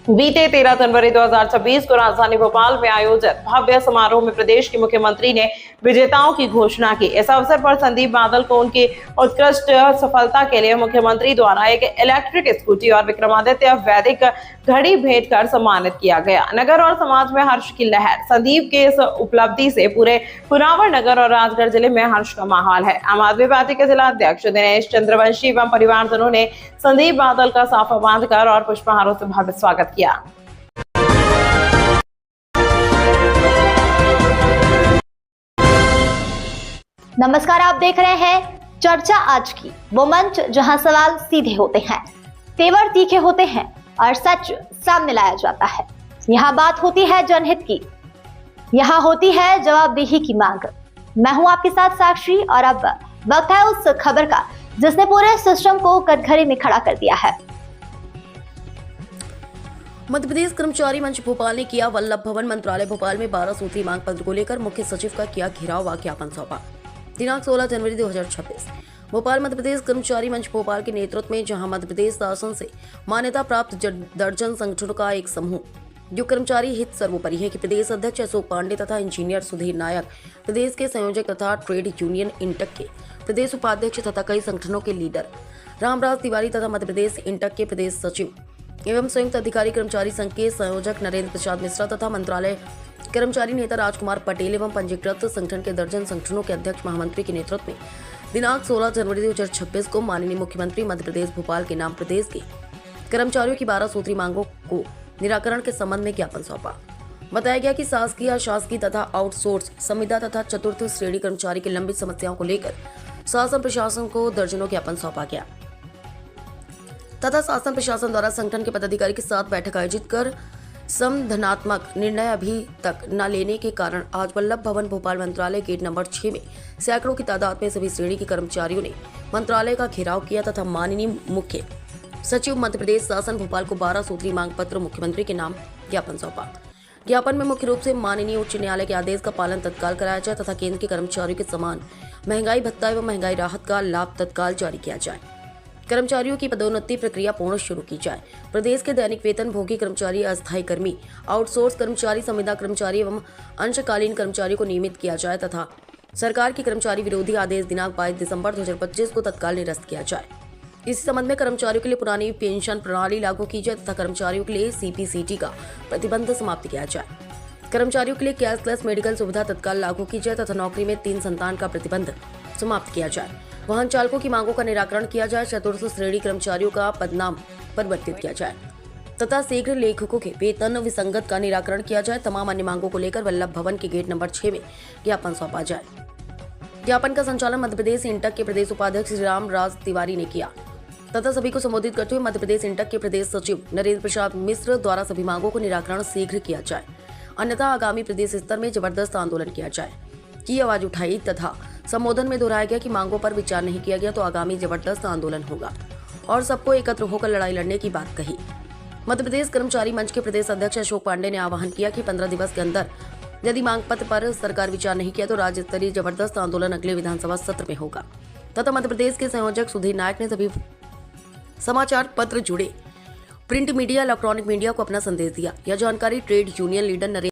बीते 13 जनवरी 2026 को राजधानी भोपाल में आयोजित भव्य समारोह में प्रदेश के मुख्यमंत्री ने विजेताओं की घोषणा की। इस अवसर पर संदीप बादल को उनकी उत्कृष्ट सफलता के लिए मुख्यमंत्री द्वारा एक इलेक्ट्रिक स्कूटी और विक्रमादित्य वैदिक घड़ी भेंट कर सम्मानित किया गया। नगर और समाज में हर्ष की लहर। संदीप के इस उपलब्धि से पूरे कुरावर नगर और राजगढ़ जिले में हर्ष का माहौल है। आम आदमी पार्टी के जिला अध्यक्ष दिनेश चंद्रवंशी एवं परिवारजनों ने संदीप बादल का साफा बांधकर और पुष्पहारों से भव्य स्वागत किया। नमस्कार, आप देख रहे हैं चर्चा आज की, वो मंच जहां सवाल सीधे होते हैं, तेवर तीखे होते हैं और सच सामने लाया जाता है। यहाँ बात होती है जनहित की, यहाँ होती है जवाबदेही की मांग। मैं हूं आपके साथ साक्षी और अब वक्त है उस खबर का जिसने पूरे सिस्टम को कटघरे में खड़ा कर दिया है। मध्य प्रदेश कर्मचारी मंच भोपाल ने किया वल्लभ भवन मंत्रालय भोपाल में 12 सूत्री मांग पत्र को लेकर मुख्य सचिव का किया घेराव व ज्ञापन सौंपा। दिनांक 16 जनवरी 2026 भोपाल मध्य प्रदेश कर्मचारी मंच भोपाल के नेतृत्व में जहां मध्य प्रदेश शासन से मान्यता प्राप्त दर्जन संगठनों का एक समूह जो कर्मचारी हित सर्वोपरि है कि प्रदेश अध्यक्ष अशोक पांडे तथा इंजीनियर सुधीर नायक, प्रदेश के संयोजक तथा ट्रेड यूनियन इंटक के प्रदेश उपाध्यक्ष तथा कई संगठनों के लीडर रामराज तिवारी तथा मध्य प्रदेश इंटक के प्रदेश सचिव एवं संयुक्त अधिकारी कर्मचारी संघ के संयोजक नरेंद्र प्रसाद मिश्रा तथा मंत्रालय कर्मचारी नेता राजकुमार पटेल एवं पंजीकृत संगठन के दर्जन संगठनों के अध्यक्ष महामंत्री के नेतृत्व में दिनांक 16 जनवरी 2026 को माननीय मुख्यमंत्री मध्य प्रदेश भोपाल के नाम प्रदेश के कर्मचारियों की 12 सूत्री मांगों को निराकरण के संबंध में ज्ञापन सौंपा। बताया गया कि शासकीय, अशासकीय तथा आउटसोर्स, संविदा तथा चतुर्थ श्रेणी कर्मचारी की लंबित समस्याओं को लेकर शासन प्रशासन को दर्जनों ज्ञापन सौंपा गया तथा शासन प्रशासन द्वारा संगठन के पदाधिकारी के साथ बैठक आयोजित कर संधानात्मक निर्णय अभी तक न लेने के कारण आज वल्लभ भवन भोपाल मंत्रालय गेट नंबर 6 में सैकड़ों की तादाद में सभी श्रेणी के कर्मचारियों ने मंत्रालय का घेराव किया तथा माननीय मुख्य सचिव मध्य प्रदेश शासन भोपाल को 12 सूत्री मांग पत्र मुख्यमंत्री के नाम ज्ञापन सौंपा। ज्ञापन में मुख्य रूप से माननीय उच्च न्यायालय के आदेश का पालन तत्काल कराया जाए तथा केंद्र के कर्मचारियों के समान महंगाई भत्ता एवं महंगाई राहत का लाभ तत्काल जारी किया जाए। कर्मचारियों की पदोन्नति प्रक्रिया पूर्ण शुरू की जाए। प्रदेश के दैनिक वेतन भोगी कर्मचारी, अस्थायी कर्मी, आउटसोर्स कर्मचारी, संविदा कर्मचारी एवं अंशकालीन कर्मचारी को नियमित किया जाए तथा सरकार की कर्मचारी विरोधी आदेश दिनांक 22 दिसंबर 2025 को तत्काल निरस्त किया जाए। इस संबंध में कर्मचारियों के लिए पुरानी पेंशन प्रणाली लागू की जाए तथा कर्मचारियों के लिए सीपीसीटी का प्रतिबंध समाप्त किया जाए। कर्मचारियों के लिए कैशलेस मेडिकल सुविधा तत्काल लागू की जाए तथा नौकरी में 3 संतान का प्रतिबंध समाप्त किया जाए। वाहन चालकों की मांगों का निराकरण किया जाए। चतुर्थ श्रेणी कर्मचारियों का पदनाम परिवर्तित किया जाए तथा शीघ्र लेखकों के वेतन विसंगत का निराकरण किया जाए। तमाम अन्य मांगों को लेकर वल्लभ भवन के गेट नंबर 6 में ज्ञापन सौंपा जाए। ज्ञापन का संचालन मध्य प्रदेश इंटक के प्रदेश उपाध्यक्ष राम राज तिवारी ने किया तथा सभी को संबोधित करते हुए मध्य प्रदेश इंटक के प्रदेश सचिव नरेंद्र प्रसाद मिश्र द्वारा सभी मांगों को निराकरण शीघ्र किया जाए, अन्यथा आगामी प्रदेश स्तर में जबरदस्त आंदोलन किया जाए की आवाज उठाई तथा संबोधन में दोहराया गया कि मांगों पर विचार नहीं किया गया तो आगामी जबरदस्त आंदोलन होगा और सबको एकत्र होकर लड़ाई लड़ने की बात कही। मध्य प्रदेश कर्मचारी मंच के प्रदेश अध्यक्ष अशोक पांडे ने आह्वान किया कि 15 दिवस के अंदर यदि मांग पत्र पर सरकार विचार नहीं किया तो राज्य स्तरीय जबरदस्त आंदोलन अगले विधानसभा सत्र में होगा तथा मध्य प्रदेश के संयोजक सुधीर नायक ने सभी समाचार पत्र जुड़े प्रिंट मीडिया इलेक्ट्रॉनिक मीडिया को अपना संदेश दिया। यह जानकारी ट्रेड यूनियन लीडर नरेंद्र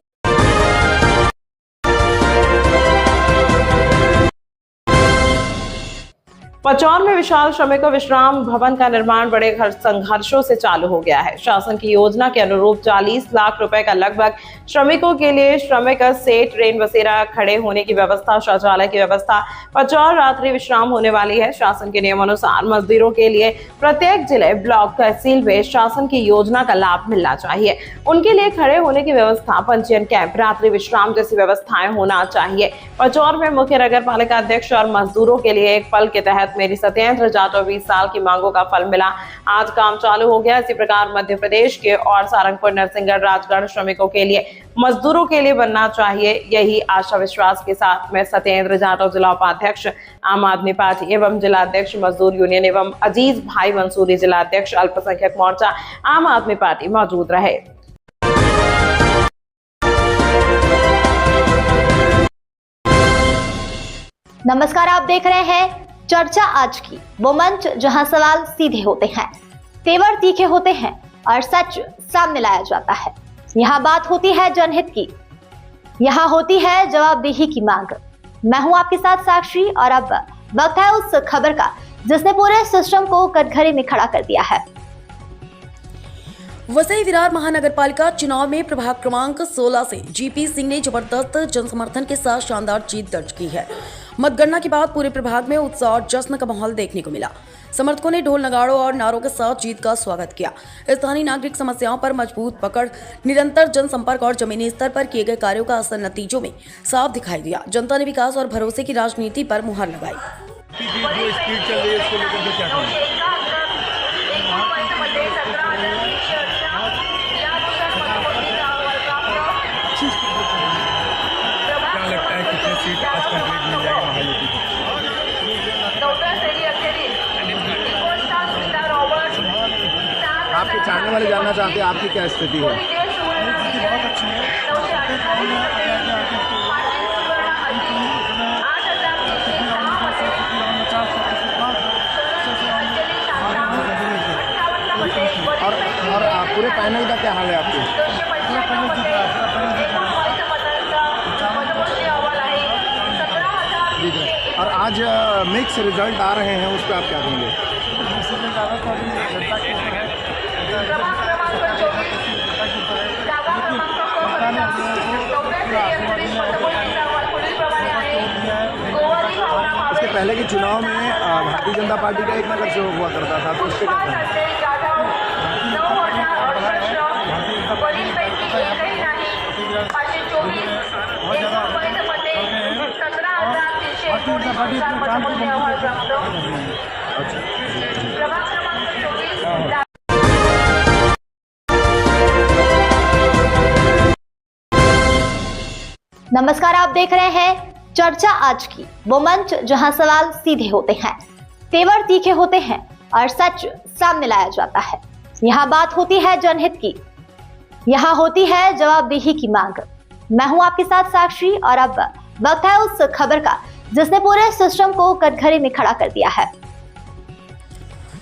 55 में विशाल श्रमिक विश्राम भवन का निर्माण बड़े संघर्षों से चालू हो गया है। शासन की योजना के अनुरूप 40 लाख रुपए का लगभग श्रमिकों के लिए श्रमिक सेट, ट्रेन बसेरा, खड़े होने की व्यवस्था, शौचालय की व्यवस्था, 50 रात्रि विश्राम होने वाली है। शासन के नियमानुसार मजदूरों के लिए प्रत्येक जिले, ब्लॉक, तहसील में शासन की योजना का लाभ मिलना चाहिए। उनके लिए खड़े होने की व्यवस्था, पंजीयन कैंप, रात्रि विश्राम जैसी व्यवस्थाएं होना चाहिए। पचौर में मुख्य नगर पालिका अध्यक्ष और मजदूरों के लिए एक पल के तहत मेरी सत्येंद्र जाटव 20 साल की मांगों का फल मिला, आज काम चालू हो गया। इसी प्रकार मध्य प्रदेश के और सारंगपुर, नरसिंहगढ़, राजगढ़ श्रमिकों के लिए, मजदूरों के लिए बनना चाहिए। यही आशा विश्वास के साथ मैं सत्येंद्र जाटव, जिला उपाध्यक्ष आम आदमी पार्टी एवं जिला अध्यक्ष मजदूर यूनियन एवं अजीज भाई मंसूरी, जिला अध्यक्ष अल्पसंख्यक मोर्चा आम आदमी पार्टी मौजूद रहे। नमस्कार, आप देख रहे हैं चर्चा आज की, वो मंच जहां सवाल सीधे होते हैं, तेवर तीखे होते हैं और सच सामने लाया जाता है। यहाँ बात होती है जनहित की, यहाँ होती है जवाबदेही की मांग। मैं हूं आपके साथ साक्षी और अब वक्त है उस खबर का जिसने पूरे सिस्टम को कटघरे में खड़ा कर दिया है। वसई विरार महानगर पालिका चुनाव में प्रभाग क्रमांक 16 से जीपी सिंह ने जबरदस्त जनसमर्थन के साथ शानदार जीत दर्ज की है। मतगणना के बाद पूरे प्रभाग में उत्साह और जश्न का माहौल देखने को मिला। समर्थकों ने ढोल, नगाड़ों और नारों के साथ जीत का स्वागत किया। स्थानीय नागरिक समस्याओं पर मजबूत पकड़, निरंतर जनसंपर्क और जमीनी स्तर पर किए गए कार्यों का असर नतीजों में साफ दिखाई दिया। जनता ने विकास और भरोसे की राजनीति पर मुहर लगाई। आपके चाहने वाले जानना चाहते हैं आपकी क्या स्थिति है? बहुत अच्छी है। और पूरे पैनल का क्या हाल है आपके? पूरा पैनल जीत रहा है। और आज मिक्स रिजल्ट आ रहे हैं, उस पर आप क्या कहेंगे? इसके पहले के चुनाव में भारतीय जनता पार्टी का एक नगर सेवक हुआ करता था, तो उसके नमस्कार, आप देख रहे हैं चर्चा आज की, वो मंच जहां सवाल सीधे होते हैं, तेवर तीखे होते हैं और सच सामने लाया जाता है। यहाँ बात होती है जनहित की, यहाँ होती है जवाबदेही की मांग। मैं हूं आपके साथ साक्षी और अब वक्त है उस खबर का जिसने पूरे सिस्टम को कटघरे में खड़ा कर दिया है।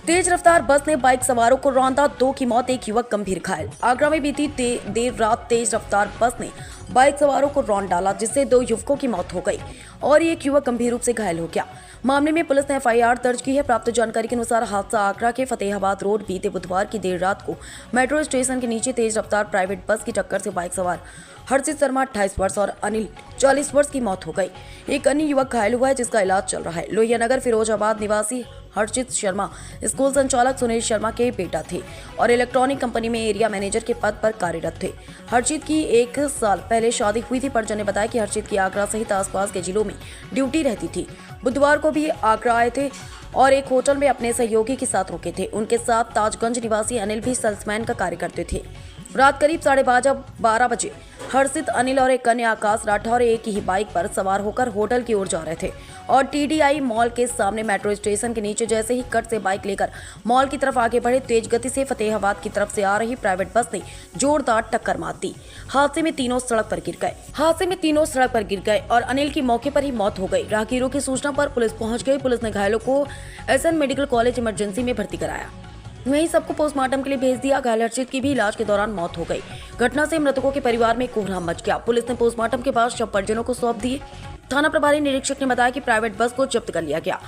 तेज रफ्तार बस ने बाइक सवारों को रौंदा, 2 की मौत, 1 युवक गंभीर घायल। आगरा में बीती देर रात तेज रफ्तार बस ने बाइक सवारों को रौंद डाला, जिससे 2 युवकों की मौत हो गई और 1 युवक गंभीर रूप से घायल हो गया। मामले में पुलिस ने FIR दर्ज की है। प्राप्त जानकारी के अनुसार हादसा आगरा के फतेहाबाद रोड बीते बुधवार की देर रात को मेट्रो स्टेशन के नीचे तेज रफ्तार प्राइवेट बस की टक्कर से बाइक सवार हर्षित शर्मा 28 वर्ष और अनिल 40 वर्ष की मौत हो गई। एक अन्य युवक घायल हुआ है, जिसका इलाज चल रहा है। लोहियानगर फिरोजाबाद निवासी हर्षित शर्मा स्कूल संचालक सुनील शर्मा के बेटा थे और इलेक्ट्रॉनिक कंपनी में एरिया मैनेजर के पद पर कार्यरत थे। हर्षित की 1 साल पहले शादी हुई थी। परिजन ने बताया कि हर्षित की आगरा सहित आसपास के जिलों में ड्यूटी रहती थी। बुधवार को भी आगरा आए थे और एक होटल में अपने सहयोगी के साथ रुके थे। उनके साथ ताजगंज निवासी अनिल भी सेल्समैन का कार्य करते थे। रात करीब 12:30 बजे हर्षित, अनिल और एक अन्य आकाश राठौर एक ही बाइक पर सवार होकर होटल की ओर जा रहे थे और TDI मॉल के सामने मेट्रो स्टेशन के नीचे जैसे ही कट से बाइक लेकर मॉल की तरफ आगे बढ़े, तेज गति से फतेहाबाद की तरफ से आ रही प्राइवेट बस ने जोरदार टक्कर मार दी। हादसे में तीनों सड़क पर गिर गए और अनिल की मौके पर ही मौत हो गई। राहगीरों की सूचना पर पुलिस पहुंच गई। पुलिस ने घायलों को SN मेडिकल कॉलेज इमरजेंसी में भर्ती कराया। वहीं सबको पोस्टमार्टम के लिए भेज दिया। घायल हर्षित की भी इलाज के दौरान मौत हो गई। घटना से मृतकों के परिवार में कोहराम मच गया। पुलिस ने पोस्टमार्टम के बाद शव परिजनों को सौंप दिए। थाना प्रभारी निरीक्षक ने बताया कि प्राइवेट बस को जब्त कर लिया गया,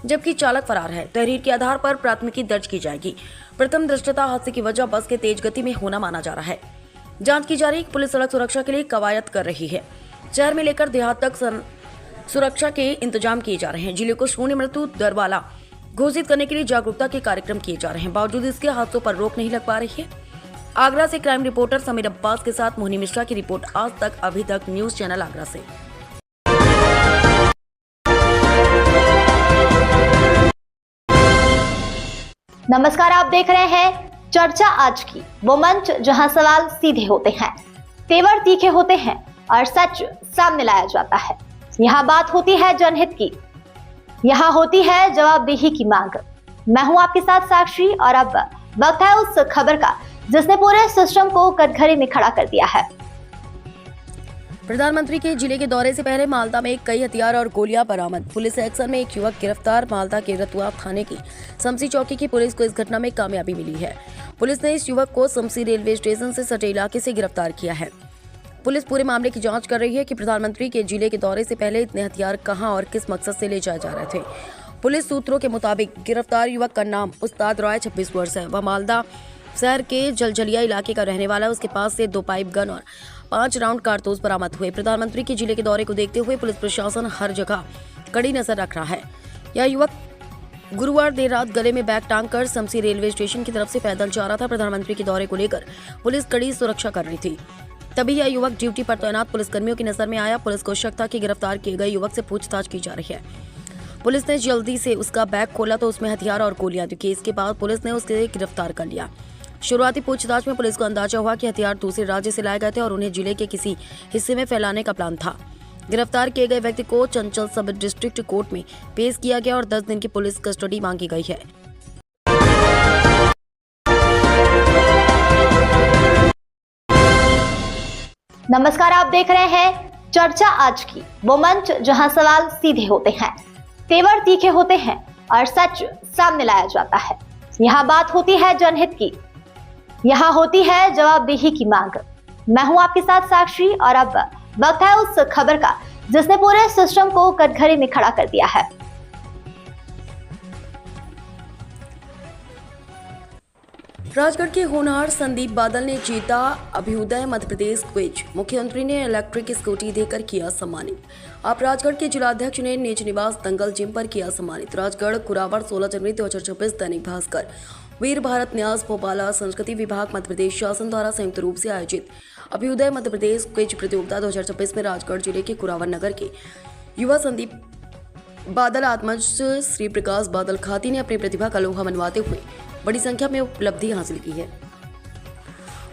जबकि चालक फरार है। तहरीर के आधार पर प्राथमिकी दर्ज की जाएगी। प्रथम दृष्टया हादसे की वजह बस के तेज गति में होना माना जा रहा है। जांच की जा रही। पुलिस सड़क सुरक्षा के लिए कवायद कर रही है। शहर में लेकर देहात तक सुरक्षा के इंतजाम किए जा रहे हैं। जिले को शून्य मृत्यु दर वाला घोषित करने के लिए जागरूकता के कार्यक्रम किए जा रहे हैं। बावजूद इसके हादसों पर रोक नहीं लग पा रही है। आगरा से क्राइम रिपोर्टर समीर अब्बास के साथ मोहिनी मिश्रा की रिपोर्ट। आज तक अभी तक न्यूज चैनल आगरा से। नमस्कार, आप देख रहे हैं चर्चा आज की, वो मंच जहां सवाल सीधे होते हैं, तेवर तीखे होते हैं और सच सामने लाया जाता है। यहाँ बात होती है जनहित की, यहाँ होती है जवाबदेही की मांग। मैं हूं आपके साथ साक्षी और अब वक्त है उस खबर का जिसने पूरे सिस्टम को कटघरे में खड़ा कर दिया है। प्रधानमंत्री के जिले के दौरे से पहले मालदा में कई हथियार और गोलियां बरामद। पुलिस एक्शन में एक युवक गिरफ्तार। मालदा के रतुआ थाने की समसी चौकी की पुलिस को इस घटना में कामयाबी मिली है। पुलिस ने इस युवक को समसी रेलवे स्टेशन से सटे इलाके से गिरफ्तार किया है। पुलिस पूरे मामले की जांच कर रही है कि प्रधानमंत्री के जिले के दौरे से पहले इतने हथियार कहां और किस मकसद से ले जाए जा रहे थे। पुलिस सूत्रों के मुताबिक गिरफ्तार युवक का नाम उस्ताद राय 26 वर्ष है। वह मालदा शहर के जलजलिया इलाके का रहने वाला है। उसके पास से 2 पाइप गन और 5 राउंड कारतूस बरामद हुए। प्रधानमंत्री के जिले के दौरे को देखते हुए पुलिस प्रशासन हर जगह कड़ी नजर रख रहा है। यह युवक गुरुवार देर रात गले में बैग टांगकर समसी रेलवे स्टेशन की तरफ से पैदल जा रहा था। प्रधानमंत्री के दौरे को लेकर पुलिस कड़ी सुरक्षा कर रही थी। तभी यह युवक ड्यूटी पर तैनात पुलिसकर्मियों की नजर में आया। पुलिस को शक था कि गिरफ्तार किए गए युवक से पूछताछ की जा रही है। पुलिस ने जल्दी से उसका बैग खोला तो उसमें हथियार और गोलियां दिखी। इसके बाद पुलिस ने उसे गिरफ्तार कर लिया। शुरुआती पूछताछ में पुलिस को अंदाजा हुआ कि हथियार दूसरे राज्य से लाए गए थे और उन्हें जिले के किसी हिस्से में फैलाने का प्लान था। गिरफ्तार किए गए व्यक्ति को चंचल सब डिस्ट्रिक्ट कोर्ट में पेश किया गया और 10 दिन की पुलिस कस्टडी मांगी गई है। नमस्कार, आप देख रहे हैं चर्चा आज की, वो मंच जहां सवाल सीधे होते हैं, तेवर तीखे होते हैं और सच सामने लाया जाता है। यहाँ बात होती है जनहित की, यहाँ होती है जवाबदेही की मांग। मैं हूं आपके साथ साक्षी और अब वक्त है उस खबर का जिसने पूरे सिस्टम को कटघरे में खड़ा कर दिया है। राजगढ़ के होनहार संदीप बादल ने जीता अभ्युदय मध्य प्रदेश क्विज। मुख्यमंत्री ने इलेक्ट्रिक स्कूटी देकर किया सम्मानित। आप राजगढ़ के जिलाध्यक्ष ने निज निवास दंगल जिम पर किया सम्मानित। राजगढ़ कुरावर 16 जनवरी 2024। दैनिक भास्कर। वीर भारत न्यास भोपाला संस्कृति विभाग मध्य प्रदेश शासन द्वारा संयुक्त रूप से आयोजित अभ्युदय मध्य प्रदेश क्विज प्रतियोगिता 2026 में राजगढ़ जिले के कुरावर नगर के युवा संदीप बादल आत्मज श्री प्रकाश बादल खाती ने अपनी प्रतिभा का लोहा मनवाते हुए बड़ी संख्या में उपलब्धि हासिल की है।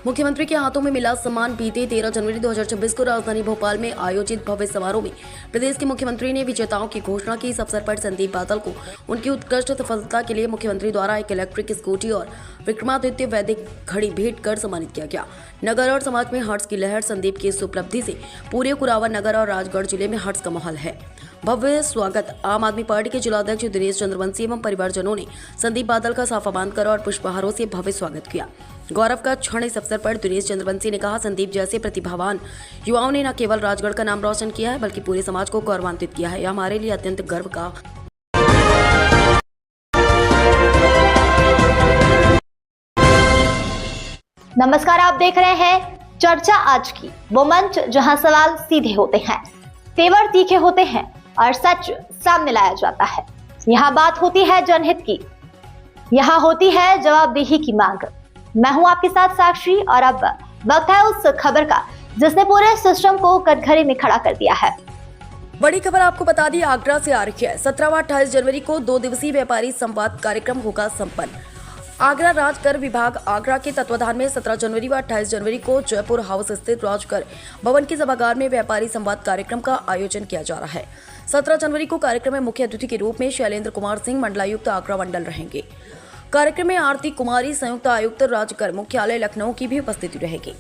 मुख्यमंत्री के हाथों में मिला सम्मान। बीते 13 जनवरी 2026 को राजधानी भोपाल में आयोजित भव्य समारोह में प्रदेश के मुख्यमंत्री ने विजेताओं की घोषणा की। इस अवसर पर संदीप बादल को उनकी उत्कृष्ट सफलता के लिए मुख्यमंत्री द्वारा एक इलेक्ट्रिक स्कूटी और विक्रमादित्य वैदिक घड़ी भेंट कर सम्मानित किया गया। नगर और समाज में हर्ष की लहर। संदीप की इस उपलब्धि से पूरे कुरावर नगर और राजगढ़ जिले में हर्ष का माहौल है। भव्य स्वागत आम आदमी पार्टी के जिलाध्यक्ष दिनेश चंद्रवंशी एवं परिवारजनों ने संदीप बादल का साफा बांधकर और पुष्पहारों से भव्य स्वागत किया। गौरव का क्षण इस अवसर पर दिनेश चंद्रवंशी ने कहा, संदीप जैसे प्रतिभावान युवाओं ने न केवल राजगढ़ का नाम रोशन किया है बल्कि पूरे समाज को गौरवान्वित किया है। यह हमारे लिए अत्यंत गर्व का नमस्कार, आप देख रहे हैं चर्चा आज की, वो मंच जहां सवाल सीधे होते हैं, तेवर तीखे होते हैं और सच सामने लाया जाता है। यहाँ बात होती है जनहित की, यहाँ होती है जवाबदेही की मांग। मैं हूं आपके साथ साक्षी और अब वक्त है उस खबर का जिसने पूरे सिस्टम को कटघरे में खड़ा कर दिया है। बड़ी खबर आपको बता दी, आगरा से आ रही है। 17 व 28 जनवरी को 2 दिवसीय व्यापारी संवाद कार्यक्रम होगा संपन्न। आगरा राजकर विभाग आगरा के तत्वाधान में 17 जनवरी व 28 जनवरी को जयपुर हाउस स्थित राजकर भवन के सभागार में व्यापारी संवाद कार्यक्रम का आयोजन किया जा रहा है। 17 जनवरी को कार्यक्रम में मुख्य अतिथि के रूप में शैलेंद्र कुमार सिंह मंडलायुक्त आगरा मंडल रहेंगे। कार्यक्रम में आरती कुमारी संयुक्त आयुक्त राजकर मुख्यालय लखनऊ की भी उपस्थिति रहेगी।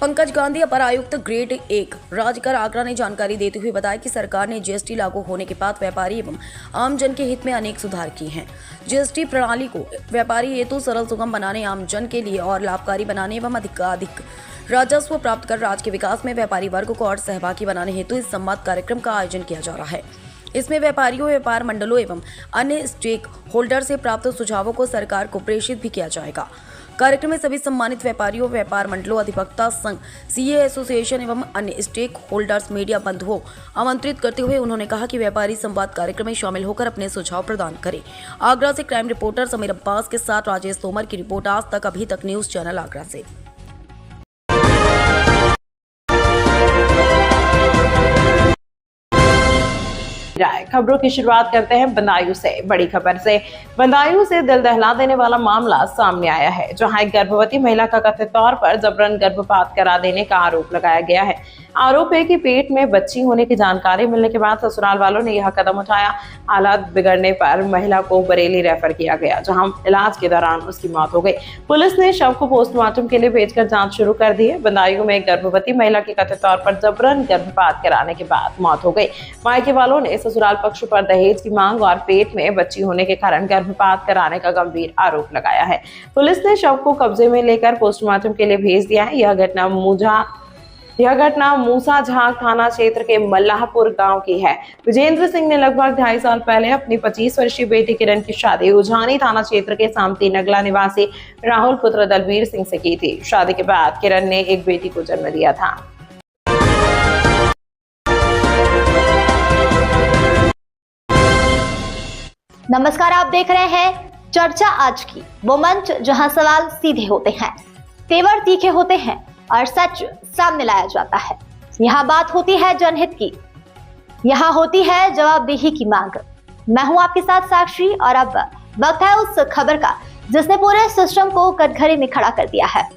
पंकज गांधी अपर आयुक्त ग्रेड 1 राजकर आगरा ने जानकारी देते हुए बताया कि सरकार ने जीएसटी लागू होने के बाद व्यापारी एवं आम जन के हित में अनेक सुधार किए हैं। जीएसटी प्रणाली को व्यापारी हेतु सरल सुगम बनाने, आम जन के लिए और लाभकारी बनाने एवं अधिकाधिक राजस्व प्राप्त कर राज्य के विकास में व्यापारी वर्ग को और सहभागी बनाने हेतु इस संवाद कार्यक्रम का आयोजन किया जा रहा है। इसमें व्यापारियों, व्यापार मंडलों एवं अन्य स्टेक होल्डर से प्राप्त सुझावों को सरकार को प्रेषित भी किया जाएगा। कार्यक्रम में सभी सम्मानित व्यापारियों, व्यापार मंडलों, अधिवक्ता संघ, सीए एसोसिएशन एवं अन्य स्टेक होल्डर्स, मीडिया बंधुओं आमंत्रित करते हुए उन्होंने कहा कि व्यापारी संवाद कार्यक्रम में शामिल होकर अपने सुझाव प्रदान करें। आगरा से क्राइम रिपोर्टर समीर अब्बास के साथ राजेश तोमर की रिपोर्ट आज तक अभी तक न्यूज चैनल आगरा से। खबरों की शुरुआत करते हैं बदायूं से। बड़ी खबर से बदायूं से दिल दहला देने वाला मामला सामने आया है, जहां एक गर्भवती महिला का कथित तौर पर जबरन गर्भपात करा देने का आरोप लगाया गया है। आरोप है कि पेट में बच्ची होने की जानकारी मिलने के बाद ससुराल वालों ने यह कदम उठाया। हालात बिगड़ने पर महिला को बरेली रेफर किया गया, जहां इलाज के दौरान उसकी मौत हो गई। पुलिस ने शव को पोस्टमार्टम के लिए भेजकर जांच शुरू कर दी है। बदायूं में एक गर्भवती महिला की कथित तौर पर जबरन गर्भपात कराने के बाद मौत हो गई। मायके वालों ने ससुराल पक्ष पर दहेज की मांग और पेट में बच्ची होने के कारण गर्भपात कराने का गंभीर आरोप लगाया है। पुलिस ने शव को कब्जे में लेकर पोस्टमार्टम के लिए भेज दिया है। यह घटना मूसा झाग थाना क्षेत्र के मल्लाहपुर गांव की है। विजेंद्र सिंह ने लगभग 2.5 साल पहले अपनी 25 वर्षीय बेटी किरण की शादी उझानी थाना क्षेत्र के सामती नगला निवासी राहुल पुत्र दलवीर सिंह से की थी। शादी के बाद किरण ने एक बेटी को जन्म दिया था। नमस्कार, आप देख रहे हैं चर्चा आज की, वो मंच जहां सवाल सीधे होते हैं, तेवर तीखे होते हैं और सच सामने लाया जाता है। यहाँ बात होती है जनहित की, यहाँ होती है जवाबदेही की मांग। मैं हूं आपके साथ साक्षी और अब वक्त है उस खबर का जिसने पूरे सिस्टम को कटघरे में खड़ा कर दिया है।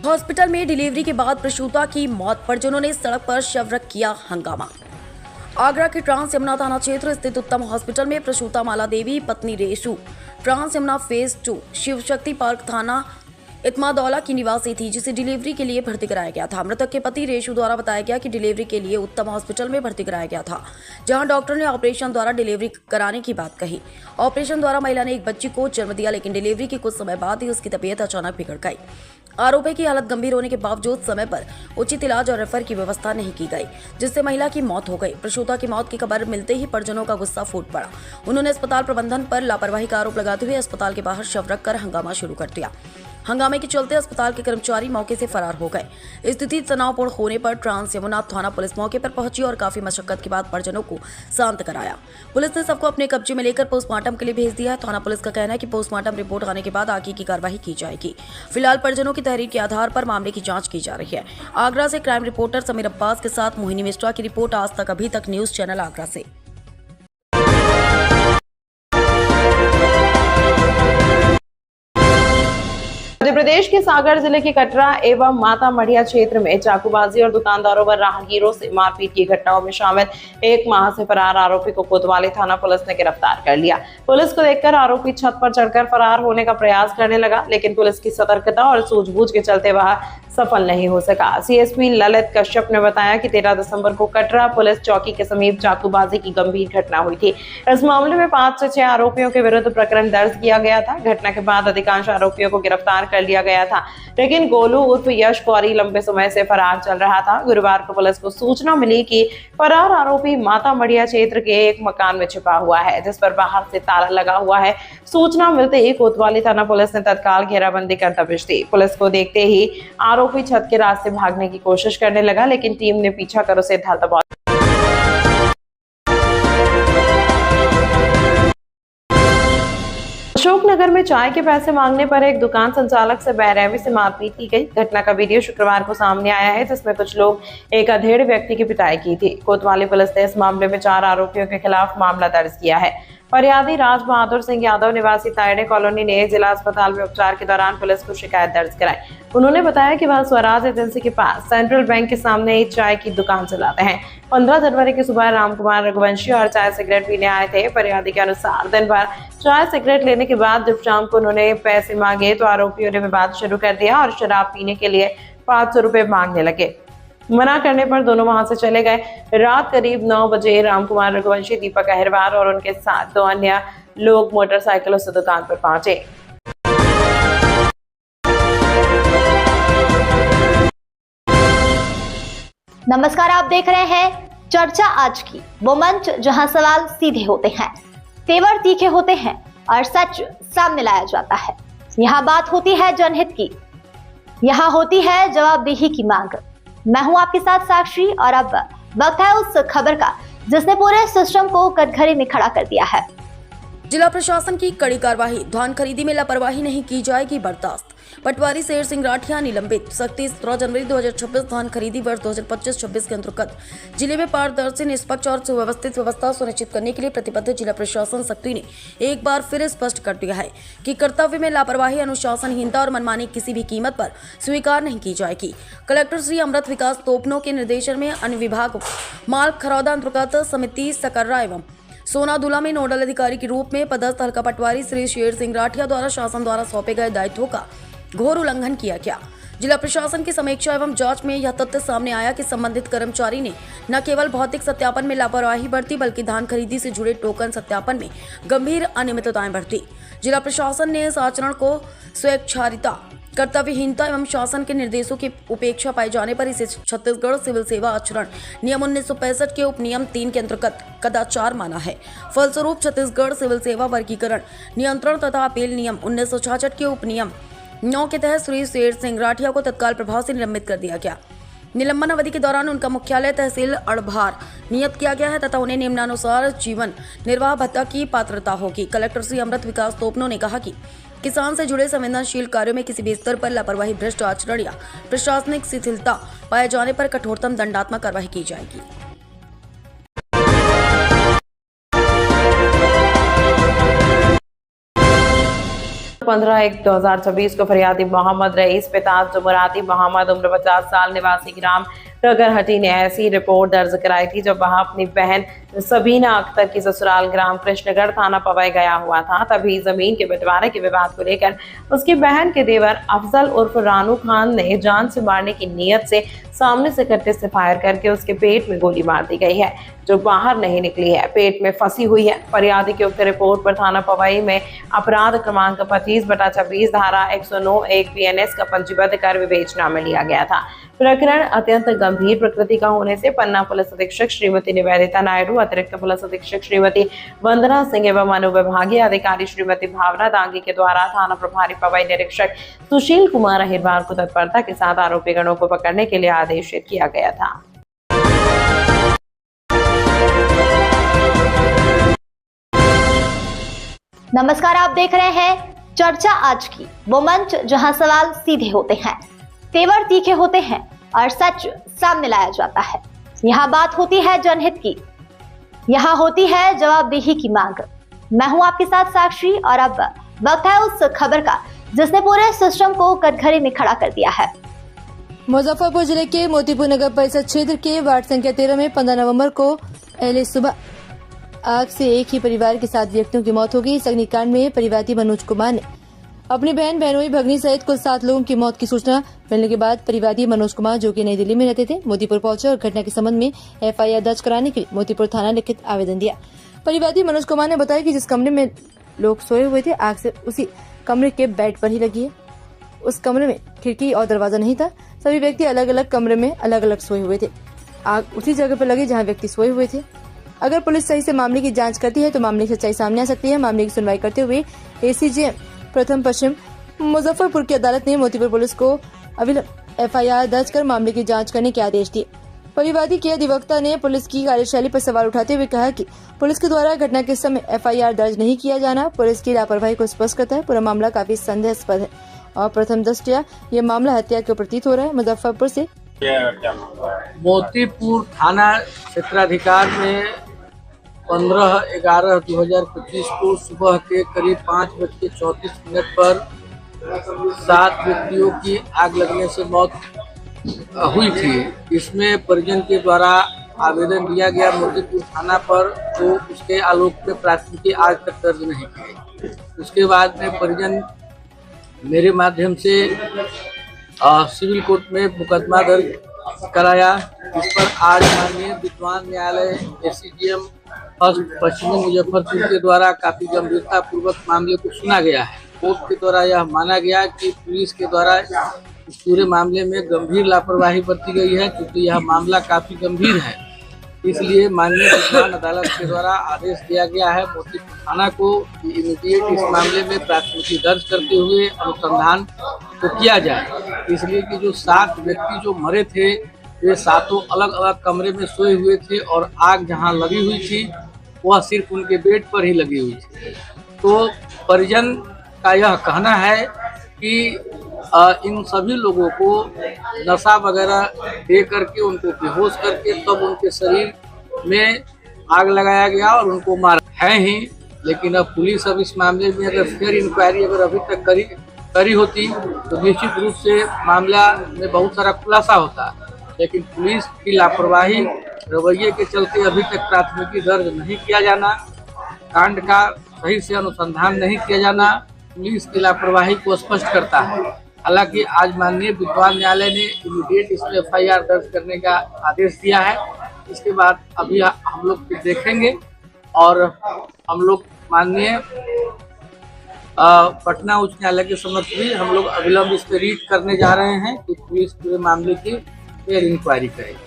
हॉस्पिटल में डिलीवरी के बाद प्रसूता की मौत पर जिन्होंने सड़क पर शव रख किया हंगामा। आगरा के ट्रांस यमुना थाना क्षेत्र स्थित उत्तम हॉस्पिटल में प्रसूता माला देवी पत्नी Reshu trans Yamuna phase 2 Shiv Shakti park थाना इत्मादौला की निवासी थी, जिसे डिलीवरी के लिए भर्ती कराया गया था। मृतक के पति रेशु द्वारा बताया गया कि डिलीवरी के लिए उत्तम हॉस्पिटल में भर्ती कराया गया था, जहां डॉक्टर ने ऑपरेशन द्वारा डिलीवरी कराने की बात कही। ऑपरेशन द्वारा महिला ने एक बच्ची को जन्म दिया, लेकिन डिलीवरी के कुछ समय बाद ही उसकी तबीयत अचानक बिगड़ गई। आरोप है कि हालत गंभीर होने के बावजूद समय पर उचित इलाज और रेफर की व्यवस्था नहीं की गई, जिससे महिला की मौत हो गई। प्रसूता की मौत की खबर मिलते ही परिजनों का गुस्सा फूट पड़ा। उन्होंने अस्पताल प्रबंधन पर लापरवाही का आरोप लगाते हुए अस्पताल के बाहर शव रखकर हंगामा शुरू कर दिया। हंगामे के चलते अस्पताल के कर्मचारी मौके से फरार हो गए। स्थिति तनावपूर्ण होने पर ट्रांस यमुना थाना पुलिस मौके पर पहुंची और काफी मशक्कत के बाद परिजनों को शांत कराया। पुलिस ने सबको अपने कब्जे में लेकर पोस्टमार्टम के लिए भेज दिया है। थाना पुलिस का कहना है कि पोस्टमार्टम रिपोर्ट आने के बाद आगे की कार्रवाई की जाएगी। फिलहाल परिजनों की तहरीर के आधार पर मामले की जांच की जा रही है। आगरा से क्राइम रिपोर्टर समीर अब्बास के साथ मोहिनी मिश्रा की रिपोर्ट आज तक अभी तक न्यूज चैनल आगरा से। मध्य प्रदेश के सागर जिले के कटरा एवं माता मढ़िया क्षेत्र में चाकूबाजी और दुकानदारों व राहगीरों से मारपीट की घटनाओं में शामिल 1 माह से फरार आरोपी को कोतवाली थाना पुलिस ने गिरफ्तार कर लिया। पुलिस को देखकर आरोपी छत पर चढ़कर फरार होने का प्रयास करने लगा, लेकिन पुलिस की सतर्कता और सूझबूझ के चलते वह सफल नहीं हो सका। सीएसपी ललित कश्यप ने बताया कि 13 दिसंबर को कटरा पुलिस चौकी के समीप चाकूबाजी की गंभीर घटना हुई थी। इस मामले में 5 से 6 आरोपियों के विरुद्ध प्रकरण दर्ज किया गया था। घटना के बाद अधिकांश आरोपियों को गिरफ्तार कर लिया गया था, लेकिन गोलू उर्फ यश कौरी लंबे समय से फरार चल रहा था। गुरुवार को पुलिस को सूचना मिली कि फरार आरोपी माता मढ़िया क्षेत्र के एक मकान में छिपा हुआ है, जिस पर बाहर से ताला लगा हुआ है। सूचना मिलते ही कोतवाली थाना पुलिस ने तत्काल घेराबंदी कर दबिश दी। पुलिस को देखते ही आरोपी छत के रास्ते भागने की कोशिश करने लगा, लेकिन टीम ने पीछा कर उसे धर दबोचा। अशोकनगर में चाय के पैसे मांगने पर एक दुकान संचालक से बेरहमी से मारपीट की गई। घटना का वीडियो शुक्रवार को सामने आया है, जिसमें कुछ लोग एक अधेड़ व्यक्ति की पिटाई की थी। कोतवाली पुलिस ने इस मामले में 4 आरोपियों के खिलाफ मामला दर्ज किया है। फरियादी राज बहादुर सिंह यादव निवासी तायडे कॉलोनी ने जिला अस्पताल में उपचार के दौरान पुलिस को शिकायत दर्ज कराई। उन्होंने बताया कि वह स्वराज एजेंसी के पास सेंट्रल बैंक के सामने एक चाय की दुकान चलाते हैं। 15 जनवरी की सुबह रामकुमार रघुवंशी और चाय सिगरेट पीने आए थे। फरियादी के अनुसार दिन भर चाय सिगरेट लेने के बाद जब शाम को उन्होंने पैसे मांगे तो आरोपियों ने विवाद शुरू कर दिया और शराब पीने के लिए 500 रुपए मांगने लगे। मना करने पर दोनों वहां से चले गए। रात करीब 9 बजे रामकुमार रघुवंशी, दीपक अहिरवार और उनके साथ 2 अन्य लोग मोटरसाइकिलों से दुकान पर पहुंचे। नमस्कार, आप देख रहे हैं चर्चा आज की, वो मंच जहां सवाल सीधे होते हैं, तेवर तीखे होते हैं और सच सामने लाया जाता है। यहाँ बात होती है जनहित की, यहाँ होती है जवाबदेही की मांग। मैं हूं आपके साथ साक्षी और अब वक्त है उस खबर का जिसने पूरे सिस्टम को कटघरे में खड़ा कर दिया है। जिला प्रशासन की कड़ी कार्रवाई, धान खरीदी में लापरवाही नहीं की जाएगी बर्दाश्त। पटवारी शेर सिंह राठिया निलंबित। सख्ती 17 जनवरी 2026 धान खरीदी वर्ष 2025-26 के अंतर्गत जिले में पारदर्शी, निष्पक्ष और सुव्यवस्थित व्यवस्था सुनिश्चित करने के लिए प्रतिबद्ध जिला प्रशासन सख्ती ने एक बार फिर स्पष्ट कर दिया है कि कर्तव्य में लापरवाही, अनुशासनहीनता और मनमानी किसी भी कीमत पर स्वीकार नहीं की जाएगी। कलेक्टर श्री अमृत विकास तोपनो के निर्देशन में अन्य विभाग माल खरौदा अंतर्गत समिति सकर्रा एवं सोनादुला में नोडल अधिकारी के रूप में पदस्थ हल्का पटवारी श्री शेर सिंह राठिया द्वारा शासन द्वारा सौंपे गए दायित्वों का घोर उल्लंघन किया गया। जिला प्रशासन की समीक्षा एवं जांच में यह तथ्य सामने आया कि संबंधित कर्मचारी ने न केवल भौतिक सत्यापन में लापरवाही बरती, बल्कि धान खरीदी से जुड़े टोकन सत्यापन में गंभीर अनियमितताएं बरती। जिला प्रशासन ने इस आचरण को स्वेच्छाचारिता, कर्तव्यहीनता एवं शासन के निर्देशों की उपेक्षा पाए जाने पर इसे छत्तीसगढ़ सिविल सेवा आचरण नियम 1965 के उपनियम 3 के अंतर्गत कदाचार माना है। फलस्वरूप छत्तीसगढ़ सिविल सेवा वर्गीकरण, नियंत्रण तथा अपील नियम 1966 के उपनियम 9 के तहत श्री शेर सिंह राठिया को तत्काल प्रभाव से निलंबित कर दिया गया। निलंबन अवधि के दौरान उनका मुख्यालय तहसील अड़भार नियत किया गया है तथा उन्हें निम्नानुसार जीवन निर्वाह भत्ता की पात्रता होगी। कलेक्टर श्री अमृत विकास तोपनो ने कहा कि किसान से जुड़े संवेदनशील कार्यों में किसी भी स्तर पर लापरवाही, भ्रष्ट आचरण या प्रशासनिक शिथिलता पाए जाने पर कठोरतम दंडात्मक कार्रवाई की जाएगी। पंद्रह 1/2026 को फरियादी मोहम्मद रईस पिता जुमराती मोहम्मद उम्र 50 साल निवासी ग्राम टगरहटी ने ऐसी रिपोर्ट दर्ज कराई थी जब वह अपनी बहन सबीना अख्तर की ससुराल ग्राम कृष्णगढ़ थाना पवई गया हुआ था। तभी जमीन के बंटवारे के विवाद को लेकर उसकी बहन के देवर अफजल उर्फ रानू खान ने जान से मारने की नीयत से सामने से कट्टे से फायर करके उसके पेट में गोली मार दी गई है, जो बाहर नहीं निकली है, पेट में फंसी हुई है। फरियादी की उक्त रिपोर्ट पर थाना पवई में अपराध क्रमांक 25/26 धारा 109(1) PNS का पंजीबद्ध कर विवेचना में लिया गया था। प्रकरण अत्यंत गंभीर प्रकृति का होने से पन्ना पुलिस अधीक्षक श्रीमती निवेदिता नायडू, अतिरिक्त पुलिस अधीक्षक श्रीमती वंदना सिंह एवं अनुविभागीय अधिकारी श्रीमती भावना दांगी के द्वारा थाना प्रभारी पवई निरीक्षक सुशील कुमार अहिरवार को तत्परता के साथ आरोपी गणों को पकड़ने के लिए आदेशित किया गया था। नमस्कार, आप देख रहे हैं चर्चा आज की, वो मंच जहां सवाल सीधे होते हैं, तेवर तीखे होते हैं और सच सामने लाया जाता है। यहाँ बात होती है जनहित की, यहाँ होती है जवाबदेही की मांग। मैं हूं आपके साथ साक्षी और अब वक्त है उस खबर का जिसने पूरे सिस्टम को कटघरे में खड़ा कर दिया है। मुजफ्फरपुर जिले के मोतीपुर नगर परिषद क्षेत्र के वार्ड संख्या 13 में 15 नवंबर को पहले सुबह आग से एक ही परिवार के 7 व्यक्तियों की मौत हो गई। इस अग्निकांड में परिवादी मनोज कुमार ने अपनी बहन बहनोई भगनी सहित कुल 7 लोगों की मौत की सूचना मिलने के बाद परिवादी मनोज कुमार, जो कि नई दिल्ली में रहते थे, मोतीपुर पहुंचे और घटना के संबंध में FIR दर्ज कराने के लिए मोतीपुर थाना लिखित आवेदन दिया। परिवादी मनोज कुमार ने बताया कि जिस कमरे में लोग सोए हुए थे, आग से उसी कमरे के बेड पर ही लगी है। उस कमरे में खिड़की और दरवाजा नहीं था। सभी व्यक्ति अलग अलग कमरे में अलग अलग सोए हुए थे। आग उसी जगह पर लगी जहां व्यक्ति सोए हुए थे। अगर पुलिस सही से मामले की जांच करती है तो मामले की सच्चाई सामने आ सकती है। मामले की सुनवाई करते हुए ACJM प्रथम पश्चिम मुजफ्फरपुर की अदालत ने मोतीपुर पुलिस को अविलंब FIR दर्ज कर मामले की जांच करने के आदेश दिए। परिवादी के अधिवक्ता ने पुलिस की कार्यशैली पर सवाल उठाते हुए कहा कि पुलिस के द्वारा घटना के समय FIR दर्ज नहीं किया जाना पुलिस की लापरवाही को स्पष्ट करता है। पूरा मामला काफी संदेहास्पद है और प्रथम दृष्टया ये मामला हत्या के प्रतीत हो रहा है। मुजफ्फरपुर से मोतीपुर थाना क्षेत्राधिकार में 15/11/2025 को सुबह के करीब 5:34 पर 7 व्यक्तियों की आग लगने से मौत हुई थी। इसमें परिजन के द्वारा आवेदन दिया गया मोतीपुर थाना पर, तो उसके आलोक में प्राथमिकी आज तक दर्ज नहीं की। उसके बाद में परिजन मेरे माध्यम से सिविल कोर्ट में मुकदमा दर्ज कराया, जिस पर आज माननीय विद्वान न्यायालय ACJM पश्चिमी मुजफ्फरपुर के द्वारा काफी गंभीरता पूर्वक मामले को सुना गया है। कोर्ट के द्वारा यह माना गया कि पुलिस के द्वारा इस पूरे मामले में गंभीर लापरवाही बरती गई है, क्योंकि यह मामला काफी गंभीर है। इसलिए माननीय विद्वान अदालत के द्वारा आदेश दिया गया है मोतीपुर थाना को कि इमीडिएट इस मामले में प्राथमिकी दर्ज करते हुए अनुसंधान को किया जाए। इसलिए कि जो 7 व्यक्ति जो मरे थे, वे 7 अलग अलग कमरे में सोए हुए थे और आग जहां लगी हुई थी वह सिर्फ उनके बेड पर ही लगी हुई थी। तो परिजन का यह कहना है कि इन सभी लोगों को नशा वगैरह दे करके उनको बेहोश करके तब उनके शरीर में आग लगाया गया और उनको मारा है ही। लेकिन अब पुलिस अब इस मामले में अगर फिर इंक्वायरी अगर अभी तक करी होती तो निश्चित रूप से मामला में बहुत सारा खुलासा होता, लेकिन पुलिस की लापरवाही रवैये के चलते अभी तक प्राथमिकी दर्ज नहीं किया जाना, कांड का सही से अनुसंधान नहीं किया जाना पुलिस की लापरवाही को स्पष्ट करता है। हालांकि आज माननीय विद्वान न्यायालय ने इमीडिएट इसमें FIR दर्ज करने का आदेश दिया है। इसके बाद अभी हम लोग देखेंगे और हम लोग माननीय पटना उच्च न्यायालय के समक्ष भी हम लोग अविलंब इस पर रीट करने जा रहे हैं कि पुलिस पूरे मामले की फिर इंक्वायरी करेगी।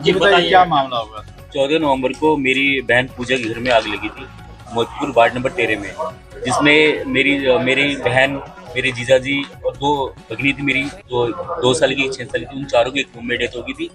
जी बताइए क्या मामला होगा? 14 नवंबर को मेरी बहन पूजा के घर में आग लगी थी मोतीपुर वार्ड नंबर 13 में, जिसमें मेरी बहन, मेरे जीजाजी और 2 भगिनी थी मेरी, जो 2 साल की 6 साल की, उन चारों की एक रूम में डेथ हो गई थी।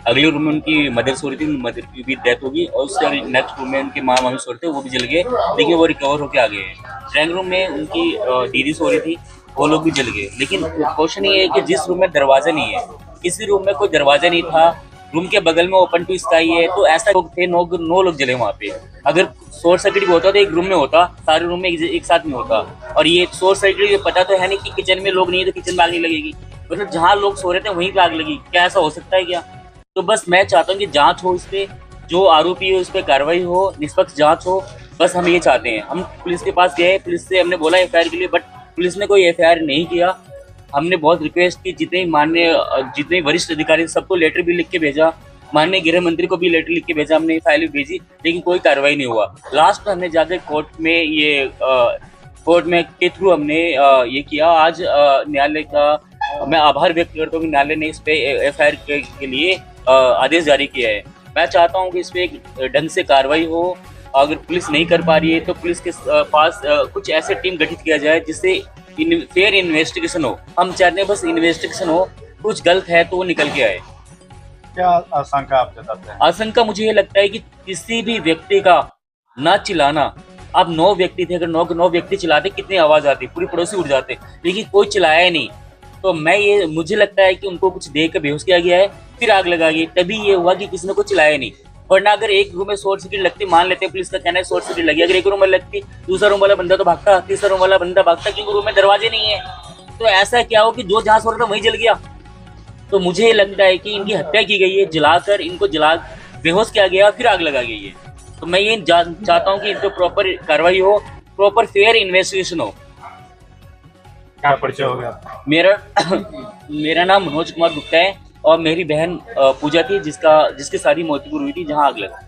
अगले रूम में उनकी मदर सो रही थी, मदर की भी डेथ होगी और उससे नेक्स्ट रूम में उनके माँ मामी सो रहे थे, वो भी जल गए, लेकिन वो रिकवर होकर आ गए हैं। ड्राइंग रूम में उनकी दीदी सो रही थी, वो लोग भी जल गए। लेकिन क्वेश्चन ये है कि जिस रूम में दरवाजा नहीं है, किसी रूम में कोई दरवाजा नहीं था, रूम के बगल में ओपन टू स्काई है, तो ऐसा लोग थे 9 लोग जले वहाँ पे। अगर शॉर्ट सर्किट भी होता तो एक रूम में होता, सारे रूम में एक साथ में होता। और ये शॉर्ट सर्किट पता तो है नहीं कि किचन में लोग नहीं है तो किचन में आग नहीं लगेगी, मतलब जहाँ लोग सो रहे थे वहीं पे आग लगी। क्या ऐसा हो सकता है क्या? तो बस मैं चाहता हूँ कि जांच हो, इस पे जो आरोपी है उस पर कार्रवाई हो, निष्पक्ष जांच हो, बस हम ये चाहते हैं। हम पुलिस के पास गए, पुलिस से हमने बोला FIR के लिए, बट पुलिस ने कोई FIR नहीं किया। हमने बहुत रिक्वेस्ट की, जितने वरिष्ठ अधिकारी सबको लेटर भी लिख के भेजा, माननीय गृह मंत्री को भी लेटर लिख के भेजा, हमने फाइल भी भेजी, लेकिन कोई कार्रवाई नहीं हुआ। लास्ट में हमने जाकर कोर्ट में के थ्रू हमने ये किया। आज न्यायालय का मैं आभार व्यक्त करता हूँ कि न्यायालय ने इस पे FIR के लिए आदेश जारी किया है। मैं चाहता हूँ कि इस पे एक ढंग से कार्रवाई हो। अगर पुलिस नहीं कर पा रही है तो पुलिस के पास कुछ ऐसे टीम गठित किया जाए जिससे फेयर इन्वेस्टिगेशन हो। हम चाहते हैं बस इन्वेस्टिगेशन हो, कुछ गलत है तो वो निकल के आए। क्या आशंका आप जताते हैं? आशंका मुझे ये लगता है कि किसी भी व्यक्ति का ना चिल्लाना, अब 9 व्यक्ति थे, अगर 9 व्यक्ति चिल्लाते कितनी आवाज आती, पूरी पड़ोसी उठ जाते, लेकिन कोई चिल्लाया ही नहीं। तो मुझे लगता है कि उनको कुछ देकर बेहोश किया गया है, फिर आग लगा गई, तभी ये हुआ कि किसी ने कुछ चिल्लाया नहीं। वरना अगर एक रूम में शॉर्ट सर्किट लगती, मान लेते हैं पुलिस का कहना है शॉर्ट सर्किट लगी, अगर एक रूम में लगती, दूसरा रूम वाला बंदा तो भागता, तीसरा रूम वाला बंदा भागता, क्योंकि रूम में दरवाजे नहीं है। तो ऐसा क्या हो कि जो जहाँ सो रहा था वहीं जल गया। तो मुझे लगता है कि इनकी हत्या की गई है, जलाकर इनको बेहोश किया गया, फिर आग लगा गई है। तो मैं ये चाहता हूँ कि इन पर प्रॉपर कार्रवाई हो, प्रॉपर फेयर इन्वेस्टिगेशन हो। क्या परिचय हो गया? मेरा नाम मनोज कुमार गुप्ता है और मेरी बहन पूजा थी जिसकी शादी मोतीपुर हुई थी जहां आग लगा।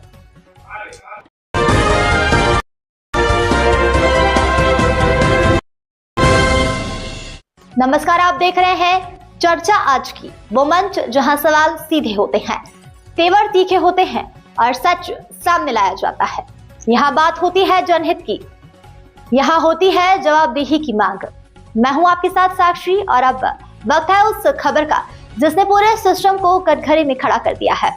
नमस्कार, आप देख रहे हैं चर्चा आज की, वो मंच जहां सवाल सीधे होते हैं, तेवर तीखे होते हैं और सच सामने लाया जाता है। यहाँ बात होती है जनहित की, यहाँ होती है जवाबदेही की मांग। मैं हूं आपके साथ साक्षी और अब वक्त है उस खबर का जिसने पूरे सिस्टम को कटघरे में खड़ा कर दिया है।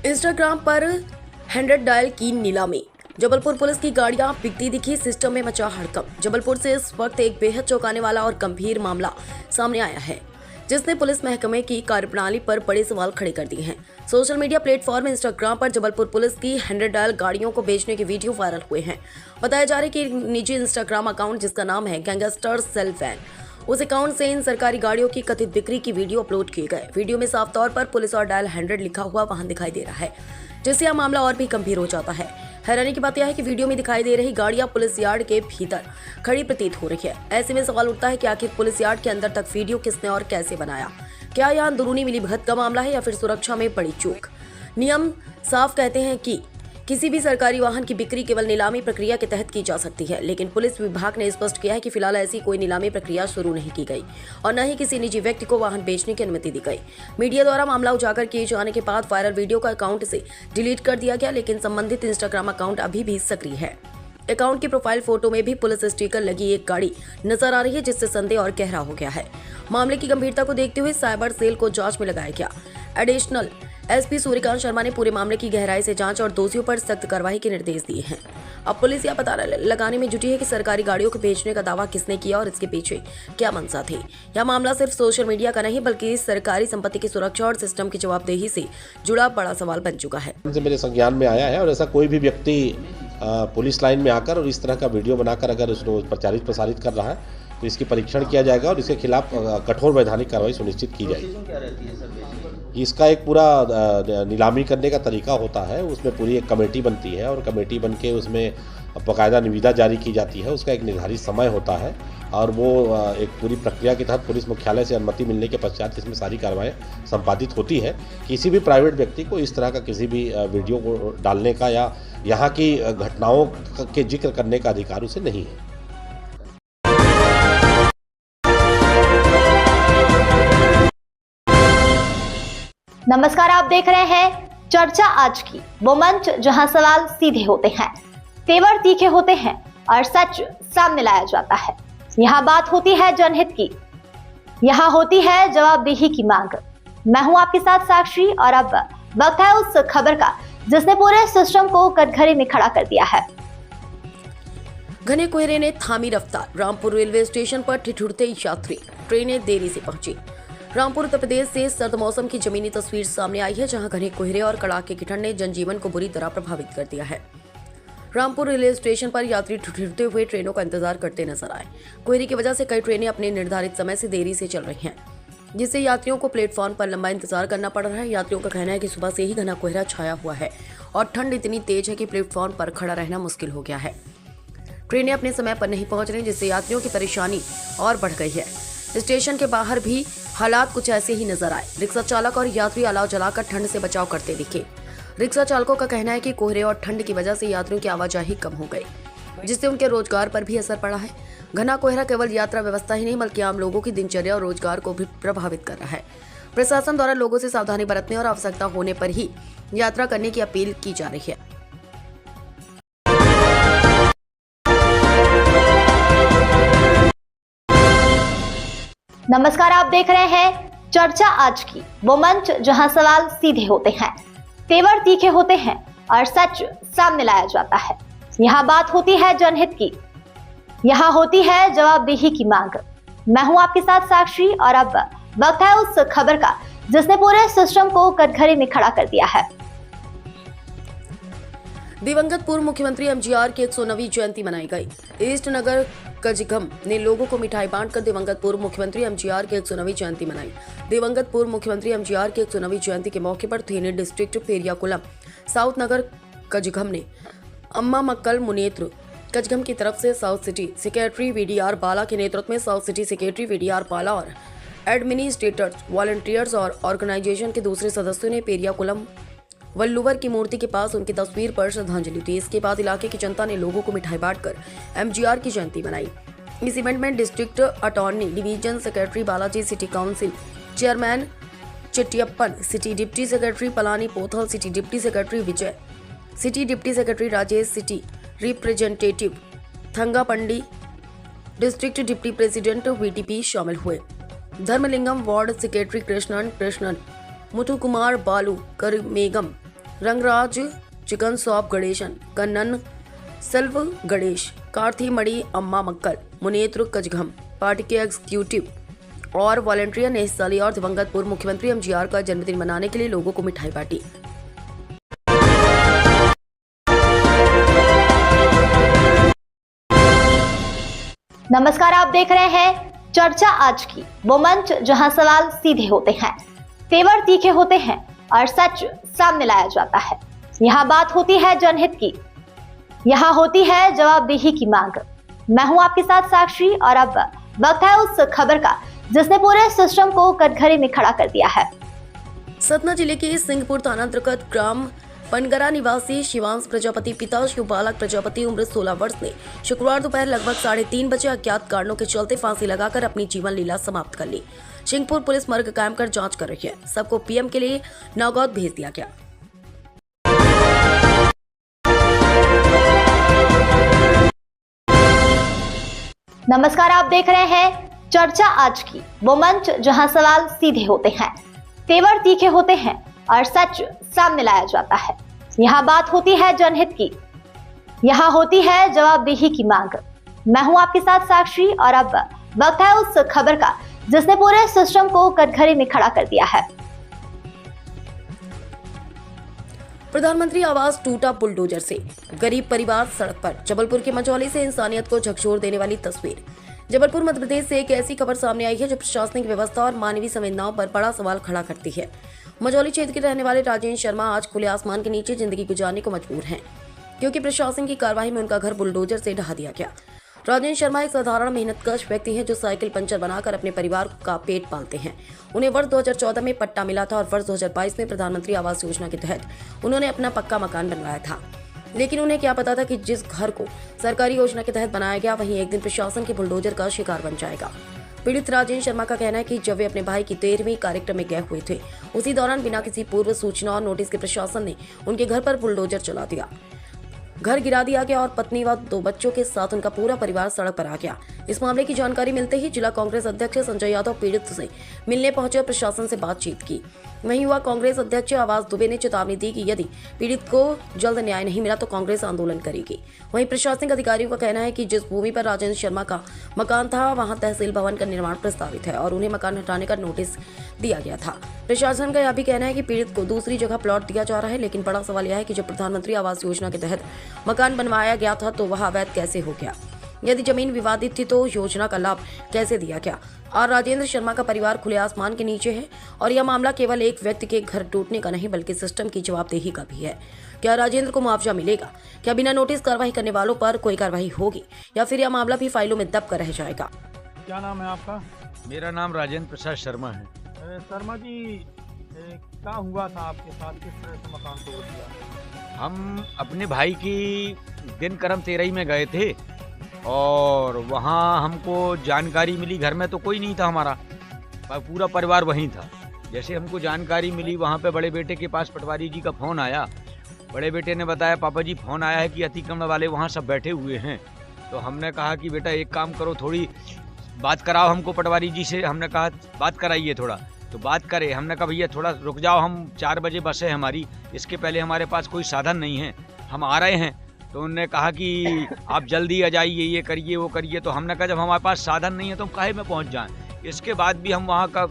इंस्टाग्राम पर 100 डायल की नीलामी, जबलपुर पुलिस की गाड़ियां बिकती दिखी, सिस्टम में मचा हड़कंप। जबलपुर से इस वक्त एक बेहद चौंकाने वाला और गंभीर मामला सामने आया है जिसने पुलिस महकमे की कार्यप्रणाली पर बड़े सवाल खड़े कर दिए हैं। सोशल मीडिया प्लेटफॉर्म इंस्टाग्राम पर जबलपुर पुलिस की 100 डायल गाड़ियों को बेचने के वीडियो वायरल हुए हैं। बताया जा रहा है कि एक निजी इंस्टाग्राम अकाउंट जिसका नाम है गैंगस्टर सेल्फ वैन, उस अकाउंट से इन सरकारी गाड़ियों की कथित बिक्री की वीडियो अपलोड किए गए। वीडियो में साफ तौर पर पुलिस और डायल 100 लिखा हुआ वाहन दिखाई दे रहा है, जिससे यह मामला और भी गंभीर हो जाता है। हैरानी की बात यह है कि वीडियो में दिखाई दे रही गाड़ियां पुलिस यार्ड के भीतर खड़ी प्रतीत हो रही है। ऐसे में सवाल उठता है कि आखिर पुलिस यार्ड के अंदर तक वीडियो किसने और कैसे बनाया? क्या यह अंदरूनी मिलीभगत का मामला है या फिर सुरक्षा में बड़ी चूक? नियम साफ कहते हैं कि किसी भी सरकारी वाहन की बिक्री केवल नीलामी प्रक्रिया के तहत की जा सकती है, लेकिन पुलिस विभाग ने स्पष्ट किया है कि फिलहाल ऐसी कोई नीलामी प्रक्रिया शुरू नहीं की गई और न ही किसी निजी व्यक्ति को वाहन बेचने की अनुमति दी गई। मीडिया द्वारा मामला उजागर किए जाने के बाद वायरल वीडियो का अकाउंट से डिलीट कर दिया गया, लेकिन संबंधित इंस्टाग्राम अकाउंट अभी भी सक्रिय है। अकाउंट की प्रोफाइल फोटो में भी पुलिस स्टिकर लगी एक गाड़ी नजर आ रही है, जिससे संदेह और गहरा हो गया है। मामले की गंभीरता को देखते हुए साइबर सेल को जांच में लगाया गया। एडिशनल एसपी सूर्यकांत शर्मा ने पूरे मामले की गहराई से जांच और दोषियों पर सख्त कार्रवाई के निर्देश दिए हैं। अब पुलिस यह पता लगाने में जुटी है कि सरकारी गाड़ियों को बेचने का दावा किसने किया और इसके पीछे क्या मंशा थी। यह मामला सिर्फ सोशल मीडिया का नहीं बल्कि सरकारी संपत्ति की सुरक्षा और सिस्टम की जवाबदेही से जुड़ा बड़ा सवाल बन चुका है। मेरे संज्ञान में आया है और ऐसा कोई भी व्यक्ति पुलिस लाइन में आकर और इस तरह का वीडियो बनाकर अगर उसको प्रचारित प्रसारित कर रहा है तो इसकी परीक्षण किया जाएगा और इसके खिलाफ कठोर वैधानिक कार्रवाई सुनिश्चित की जाएगी। इसका एक पूरा नीलामी करने का तरीका होता है, उसमें पूरी एक कमेटी बनती है और कमेटी बन के उसमें बाकायदा निविदा जारी की जाती है। उसका एक निर्धारित समय होता है और वो एक पूरी प्रक्रिया के तहत पुलिस मुख्यालय से अनुमति मिलने के पश्चात इसमें सारी कार्रवाई संपादित होती है। किसी भी प्राइवेट व्यक्ति को इस तरह का किसी भी वीडियो को डालने का या यहाँ की घटनाओं के जिक्र करने का अधिकार उसे नहीं है। नमस्कार, आप देख रहे हैं चर्चा आज की, वो मंच जहां सवाल सीधे होते हैं, तेवर तीखे होते हैं और सच सामने लाया जाता है। यहाँ बात होती है जनहित की, यहाँ होती है जवाबदेही की मांग। मैं हूं आपके साथ साक्षी और अब वक्त है उस खबर का जिसने पूरे सिस्टम को कटघरे में खड़ा कर दिया है। घने कोहरे ने थामी रफ्तार, रामपुर रेलवे स्टेशन पर ठिठुरते यात्री, ट्रेनें देरी से पहुंची। रामपुर उत्तर प्रदेश से सर्द मौसम की जमीनी तस्वीर सामने आई है, जहां घने कोहरे और कड़ाके की ठंड ने जनजीवन को बुरी तरह प्रभावित कर दिया है। रामपुर रेलवे स्टेशन पर यात्री ठिठुरते हुए ट्रेनों का इंतजार करते नजर आए। कोहरे की वजह से कई ट्रेनें अपने निर्धारित समय से देरी से चल रही हैं, जिससे यात्रियों को प्लेटफॉर्म पर लंबा इंतजार करना पड़ रहा है। यात्रियों का कहना है कि सुबह से ही घना कोहरा छाया हुआ है और ठंड इतनी तेज है कि प्लेटफॉर्म पर खड़ा रहना मुश्किल हो गया है। ट्रेनें अपने समय पर नहीं पहुंच रही, जिससे यात्रियों की परेशानी और बढ़ गई है। स्टेशन के बाहर भी हालात कुछ ऐसे ही नजर आए। रिक्शा चालक और यात्री अलाव जलाकर ठंड से बचाव करते दिखे। रिक्शा चालकों का कहना है कि कोहरे और ठंड की वजह से यात्रियों की आवाजाही कम हो गई, जिससे उनके रोजगार पर भी असर पड़ा है। घना कोहरा केवल यात्रा व्यवस्था ही नहीं बल्कि आम लोगों की दिनचर्या और रोजगार को भी प्रभावित कर रहा है। प्रशासन द्वारा लोगों से सावधानी बरतने और आवश्यकता होने पर ही यात्रा करने की अपील की जा रही है। नमस्कार, आप देख रहे हैं चर्चा आज की, वो मंच जहां सवाल सीधे होते हैं, तेवर तीखे होते हैं और सच सामने लाया जाता है। यहाँ बात होती है जनहित की, यहाँ होती है जवाबदेही की मांग। मैं हूं आपके साथ साक्षी और अब वक्त है उस खबर का जिसने पूरे सिस्टम को कटघरे में खड़ा कर दिया है। दिवंगत पूर्व मुख्यमंत्री एमजीआर की 109वीं जयंती मनाई गई। ईस्ट नगर कजगम ने लोगों को मिठाई बांटकर दिवंगत पूर्व मुख्यमंत्री एमजीआर की 109वीं जयंती मनाई। दिवंगत पूर्व मुख्यमंत्री एमजीआर की 109वीं जयंती के मौके पर थेनी डिस्ट्रिक्ट पेरियाकुलम साउथ नगर कजगम ने अम्मा मक्कल मुनेत्र कचघम की तरफ से साउथ सिटी सेक्रेटरी वीडीआर बाला के नेतृत्व में साउथ सिटी सेक्रेटरी वीडीआर बाला और एडमिनिस्ट्रेटर्स, वॉलंटियर्स और ऑर्गेनाइजेशन के दूसरे सदस्यों ने पेरियाकुलम वल्लुवर की मूर्ति के पास उनकी तस्वीर पर श्रद्धांजलि दी। इसके बाद इलाके की जनता ने लोगों को मिठाई बांटकर एमजीआर की जयंती मनाई। इस इवेंट में district attorney division secretary Balaji, city council chairman Chittiyappan, city deputy secretary Palani Pothal, city deputy secretary Vijay, city deputy secretary Rajesh, city representative Thangapandi, district deputy president VTP शामिल हुए। Dharmalingam ward secretary Krishnan, Muthu Kumar Balu, Karmegam, Rangaraj, chicken shop Ganesan, Kannan, Selva Ganesh, Karthi Mani, Amma Makkal, Munnetra Kazhagam, party के एग्जीक्यूटिव और वॉलंटियर ने हिस्सा लिया और दिवंगत पूर्व मुख्यमंत्री एमजीआर का जन्मदिन मनाने के लिए लोगों को मिठाई बांटी। नमस्कार, आप देख रहे हैं चर्चा आज की, वो मंच जहां सवाल सीधे होते हैं, तेवर तीखे होते हैं और सच सामने लाया जाता है। यहाँ बात होती है जनहित की, यहाँ होती है जवाबदेही की मांग। मैं हूं आपके साथ साक्षी और अब वक्त है उस खबर का जिसने पूरे सिस्टम को कटघरे में खड़ा कर दिया है। सतना जिले के सिंहपुर थाना अंतर्गत ग्राम पनगरा निवासी शिवांश प्रजापति पिता शिवबालक प्रजापति उम्र 16 वर्ष ने शुक्रवार दोपहर लगभग 3:30 बजे अज्ञात कारणों के चलते फांसी लगाकर अपनी जीवन लीला समाप्त कर ली। सिंहपुर पुलिस मर्ग कायम कर जांच कर रही है। सबको पीएम के लिए नागौद भेज दिया गया। नमस्कार, आप देख रहे हैं चर्चा आज की, वो मंच जहां सवाल सीधे होते हैं, तेवर तीखे होते हैं और सच सामने लाया जाता है। यहाँ बात होती है जनहित की, यहाँ होती है जवाबदेही की मांग। मैं हूं आपके साथ साक्षी और अब वक्त है उस खबर का जिसने पूरे सिस्टम को कटघरे में खड़ा कर दिया है। प्रधानमंत्री आवास टूटा बुलडोजर से, गरीब परिवार सड़क पर। जबलपुर के मझौली से इंसानियत को झकझोर देने वाली तस्वीर। जबलपुर मध्य प्रदेश से एक ऐसी खबर सामने आई है जो प्रशासनिक व्यवस्था और मानवीय संवेदनाओं पर बड़ा सवाल खड़ा करती है। मझौली क्षेत्र के रहने वाले राजेंद्र शर्मा आज खुले आसमान के नीचे जिंदगी गुजारने को मजबूर हैं, क्योंकि प्रशासन की कार्रवाई में उनका घर बुलडोजर से ढहा दिया गया। राजेंद्र शर्मा एक साधारण मेहनतकश व्यक्ति हैं जो साइकिल पंचर बनाकर अपने परिवार का पेट पालते हैं। उन्हें वर्ष 2014 में पट्टा मिला था और वर्ष 2022 में प्रधानमंत्री आवास योजना के तहत उन्होंने अपना पक्का मकान बनवाया था। लेकिन उन्हें क्या पता था कि जिस घर को सरकारी योजना के तहत बनाया गया वहीं एक दिन प्रशासन के बुलडोजर का शिकार बन जाएगा। पीड़ित राजेंद्र शर्मा का कहना है कि जब वे अपने भाई की 13वीं कार्यक्रम में गए हुए थे, उसी दौरान बिना किसी पूर्व सूचना और नोटिस के प्रशासन ने उनके घर पर बुलडोजर चला दिया। घर गिरा दिया गया और पत्नी व 2 बच्चों के साथ उनका पूरा परिवार सड़क पर आ गया। इस मामले की जानकारी मिलते ही जिला कांग्रेस अध्यक्ष संजय यादव पीड़ित से मिलने पहुंचे और प्रशासन से बातचीत की। वहीं युवा कांग्रेस अध्यक्ष आवास दुबे ने चेतावनी दी कि यदि पीड़ित को जल्द न्याय नहीं मिला तो कांग्रेस आंदोलन करेगी। वहीं प्रशासनिक अधिकारियों का कहना है कि जिस भूमि पर राजेंद्र शर्मा का मकान था वहां तहसील भवन का निर्माण प्रस्तावित है और उन्हें मकान हटाने का नोटिस दिया गया था। प्रशासन का यह भी कहना है कि पीड़ित को दूसरी जगह प्लॉट दिया जा रहा है, लेकिन बड़ा सवाल यह है कि जब प्रधानमंत्री आवास योजना के तहत मकान बनवाया गया था तो वह अवैध कैसे हो गया? यदि जमीन विवादित थी तो योजना का लाभ कैसे दिया गया? और राजेंद्र शर्मा का परिवार खुले आसमान के नीचे है और यह मामला केवल एक व्यक्ति के घर टूटने का नहीं बल्कि सिस्टम की जवाबदेही का भी है। क्या राजेंद्र को मुआवजा मिलेगा? क्या बिना नोटिस कार्रवाई करने वालों पर कोई कार्रवाई होगी या फिर यह मामला भी फाइलों में दब कर रह जाएगा? क्या नाम है आपका? मेरा नाम राजेंद्र प्रसाद शर्मा है। शर्मा जी, क्या हुआ था आपके साथ, किस तरह से मकान तोड़ दिया? हम अपने भाई की दिनकर्म 13 में गए थे और वहाँ हमको जानकारी मिली, घर में तो कोई नहीं था हमारा, पूरा परिवार वहीं था। जैसे हमको जानकारी मिली वहाँ पे बड़े बेटे के पास पटवारी जी का फ़ोन आया। बड़े बेटे ने बताया पापा जी फ़ोन आया है कि अतिक्रमण वाले वहाँ सब बैठे हुए हैं। तो हमने कहा कि बेटा एक काम करो, थोड़ी बात कराओ हमको पटवारी जी से। हमने कहा बात कराइए थोड़ा, तो बात करे। हमने कहा भैया थोड़ा रुक जाओ, हम 4 बजे बस है हमारी, इसके पहले हमारे पास कोई साधन नहीं है, हम आ रहे हैं। तो उन्होंने कहा कि आप जल्दी आ जाइए, ये करिए वो करिए। तो हमने कहा जब हमारे पास साधन नहीं है तो हम काहे में पहुंच जाएं। इसके बाद भी हम वहाँ का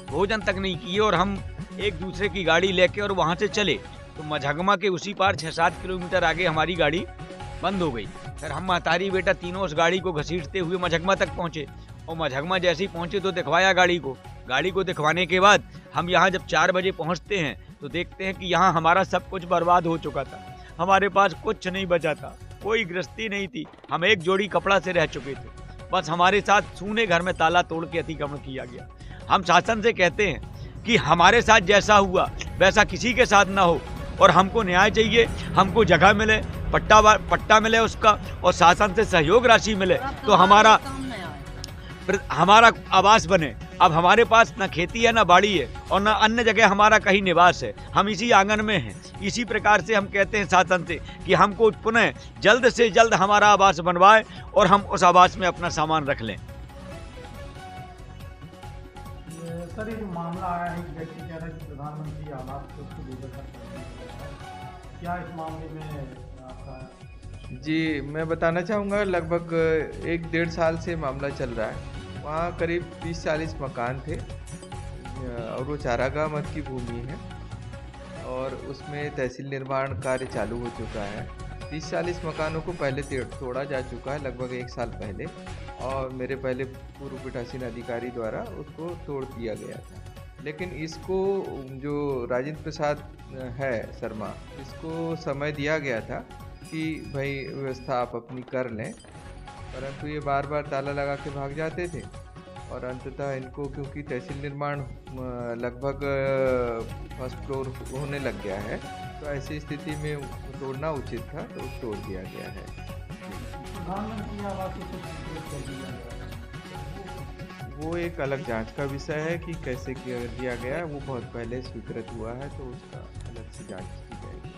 भोजन तक नहीं किए और हम एक दूसरे की गाड़ी लेके और वहाँ से चले। तो मझगमा के उसी पार 6-7 किलोमीटर आगे हमारी गाड़ी बंद हो गई। फिर हम महतारी बेटा तीनों उस गाड़ी को घसीटते हुए मझगमा तक पहुँचे और मझगमा जैसे ही पहुँचे तो दिखवाया गाड़ी को दिखवाने के बाद हम यहाँ जब 4 बजे पहुँचते हैं तो देखते हैं कि यहाँ हमारा सब कुछ बर्बाद हो चुका था, हमारे पास कुछ नहीं बचा था। कोई गृहस्थी नहीं थी। हम एक जोड़ी कपड़ा से रह चुके थे। बस हमारे साथ सूने घर में ताला तोड़ के अतिक्रमण किया गया। हम शासन से कहते हैं कि हमारे साथ जैसा हुआ वैसा किसी के साथ ना हो और हमको न्याय चाहिए, हमको जगह मिले, पट्टा मिले उसका, और शासन से सहयोग राशि मिले तो हमारा आवास बने। अब हमारे पास न खेती है, न बाड़ी है और न अन्य जगह हमारा कहीं निवास है। हम इसी आंगन में हैं। इसी प्रकार से हम कहते हैं शासन से कि हमको पुनः जल्द से जल्द हमारा आवास बनवाए और हम उस आवास में अपना सामान रख लें। सर, ये जो मामला आया है, व्यक्ति कह रहा है कि प्रधानमंत्री आवास को उसको बेदखल कर दिया, क्या इस मामले में आपका? जी, मैं बताना चाहूँगा, लगभग 1-1.5 साल से मामला चल रहा है। वहाँ करीब 30-40 मकान थे और वो चारागाह मत की भूमि है और उसमें तहसील निर्माण कार्य चालू हो चुका है। 30-40 मकानों को पहले तोड़ा जा चुका है लगभग 1 साल पहले, और मेरे पहले पूर्व पीठासीन अधिकारी द्वारा उसको तोड़ दिया गया था। लेकिन इसको जो राजेंद्र प्रसाद है शर्मा, इसको समय दिया गया था कि भाई व्यवस्था आप अपनी कर लें, परंतु ये बार बार ताला लगा के भाग जाते थे और अंततः इनको, क्योंकि तहसील निर्माण लगभग फर्स्ट फ्लोर होने लग गया है, तो ऐसी स्थिति में तोड़ना उचित था, तो तोड़ दिया गया है। वो एक अलग जांच का विषय है कि कैसे किया गया है, वो बहुत पहले स्वीकृत हुआ है, तो उसका अलग से जांच की जाएगी।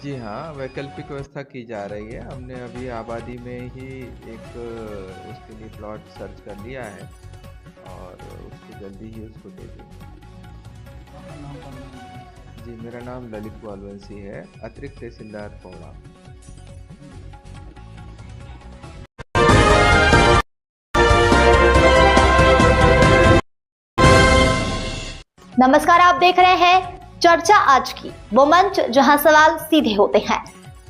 जी हाँ, वैकल्पिक व्यवस्था की जा रही है। हमने अभी आबादी में ही एक उसके लिए प्लॉट सर्च कर लिया है और उसको जल्दी ही उसको दे देंगे। जी, मेरा नाम ललित वालवंशी है, अतिरिक्त तहसीलदार पौड़ा। नमस्कार, आप देख रहे हैं चर्चा आज की, वो मंच जहां सवाल सीधे होते हैं,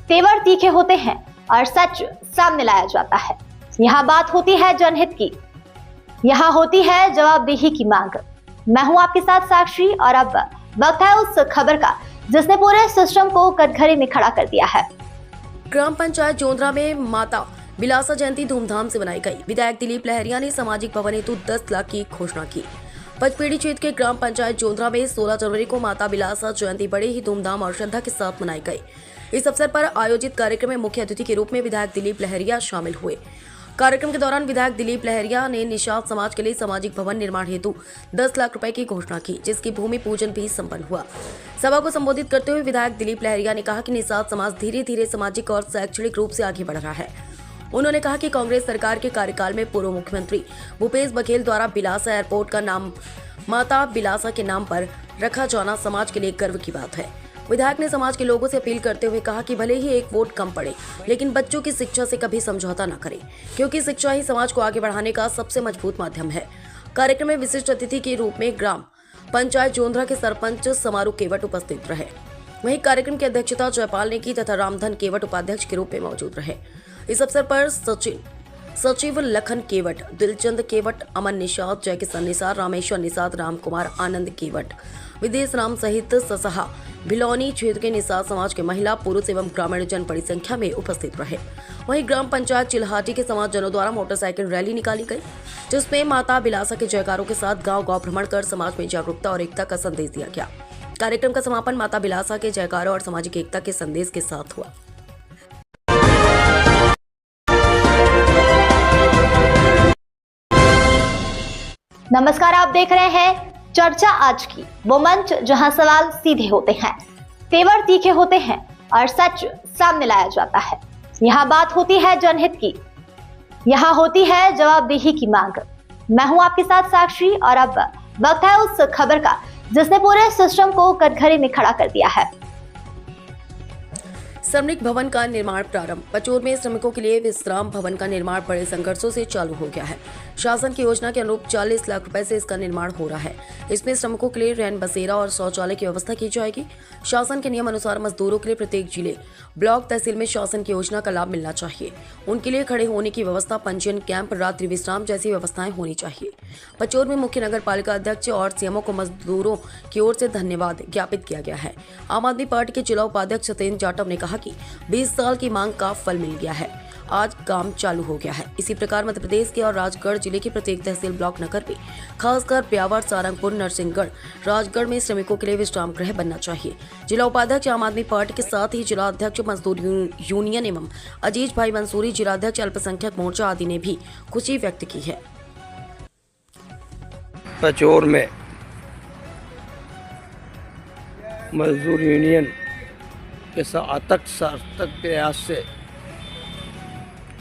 तेवर तीखे होते हैं और सच सामने लाया जाता है। यहाँ बात होती है जनहित की, यहाँ होती है जवाबदेही की मांग। मैं हूं आपके साथ साक्षी और अब वक्त है उस खबर का जिसने पूरे सिस्टम को कटघरे में खड़ा कर दिया है। ग्राम पंचायत जोंधरा में माता बिलासा जयंती धूमधाम से मनाई गई। विधायक दिलीप लहरिया ने सामाजिक भवन हेतु 10 लाख की घोषणा की। पचपेड़ी क्षेत्र के ग्राम पंचायत जोंधरा में 16 जनवरी को माता बिलासा जयंती बड़े ही धूमधाम और श्रद्धा के साथ मनाई गई। इस अवसर पर आयोजित कार्यक्रम में मुख्य अतिथि के रूप में विधायक दिलीप लहरिया शामिल हुए। कार्यक्रम के दौरान विधायक दिलीप लहरिया ने निषाद समाज के लिए सामाजिक भवन निर्माण हेतु 10 लाख रुपए की घोषणा की, जिसकी भूमि पूजन भी संपन्न हुआ। सभा को संबोधित करते हुए विधायक दिलीप लहरिया ने कहा कि निषाद समाज धीरे धीरे सामाजिक और शैक्षणिक रूप से आगे बढ़ रहा है। उन्होंने कहा कि कांग्रेस सरकार के कार्यकाल में पूर्व मुख्यमंत्री भूपेश बघेल द्वारा बिलासा एयरपोर्ट का नाम माता बिलासा के नाम पर रखा जाना समाज के लिए गर्व की बात है। विधायक ने समाज के लोगों से अपील करते हुए कहा कि भले ही एक वोट कम पड़े, लेकिन बच्चों की शिक्षा से कभी समझौता न करें, क्योंकि शिक्षा ही समाज को आगे बढ़ाने का सबसे मजबूत माध्यम है। कार्यक्रम में विशिष्ट अतिथि के रूप में ग्राम पंचायत जोंधरा के सरपंच समारू केवट उपस्थित रहे। वहीं कार्यक्रम की अध्यक्षता जयपाल ने की तथा रामधन केवट उपाध्यक्ष के रूप में मौजूद रहे। इस अवसर पर सचिव लखन केवट, दिलचंद केवट, अमन निषाद, जयकिशन निषाद, रामेश्वर निषाद, राम कुमार, आनंद केवट, विदेश राम सहित ससहा भिलौनी क्षेत्र के निषाद समाज के महिला, पुरुष एवं ग्रामीण जन बड़ी संख्या में उपस्थित रहे। वहीं ग्राम पंचायत चिल्हाटी के समाज जनों द्वारा मोटरसाइकिल रैली निकाली गई, जिसमें माता बिलासा के जयकारों के साथ गांव-गांव भ्रमण कर समाज में जागरूकता और एकता का संदेश दिया गया। कार्यक्रम का समापन माता बिलासा के जयकारों और सामाजिक एकता के संदेश के साथ हुआ। नमस्कार, आप देख रहे हैं चर्चा आज की, वो मंच जहां सवाल सीधे होते हैं, तेवर तीखे होते हैं और सच सामने लाया जाता है। यहाँ बात होती है जनहित की, यहाँ होती है जवाबदेही की मांग। मैं हूं आपके साथ साक्षी और अब वक्त है उस खबर का जिसने पूरे सिस्टम को कटघरे में खड़ा कर दिया है। श्रमिक भवन का निर्माण प्रारंभ। पचोर में श्रमिकों के लिए विश्राम भवन का निर्माण बड़े संघर्षों से चालू हो गया है। शासन की योजना के अनुरूप 40 लाख रुपए से इसका निर्माण हो रहा है। इसमें श्रमिकों के लिए रैन बसेरा और शौचालय की व्यवस्था की जाएगी। शासन के नियम अनुसार मजदूरों के लिए प्रत्येक जिले, ब्लॉक, तहसील में शासन की योजना का लाभ मिलना चाहिए। उनके लिए खड़े होने की व्यवस्था, पंजीयन कैंप, रात्रि विश्राम जैसी व्यवस्थाएं होनी चाहिए। पचोर में मुख्य नगर पालिका अध्यक्ष और सीएमओ को मजदूरों की ओर से धन्यवाद ज्ञापित किया गया है। आम आदमी पार्टी के जिला उपाध्यक्ष सत्येंद्र जाटव ने कहा कहा कि 20 साल की मांग का फल मिल गया है, आज काम चालू हो गया है। इसी प्रकार मध्य प्रदेश के और राजगढ़ जिले के प्रत्येक तहसील ब्लॉक नगर में खासकर ब्यावर, सारंगपुर, नरसिंहगढ़, राजगढ़ में श्रमिकों के लिए विश्राम गृह बनना चाहिए। जिला उपाध्यक्ष आम आदमी पार्टी के साथ ही जिला अध्यक्ष मजदूर यूनियन एवं अजीज भाई मंसूरी, जिला अध्यक्ष अल्पसंख्यक मोर्चा आदि ने भी खुशी व्यक्त की है। पचोर में मजदूर यूनियन के अथक सार्थक प्रयास से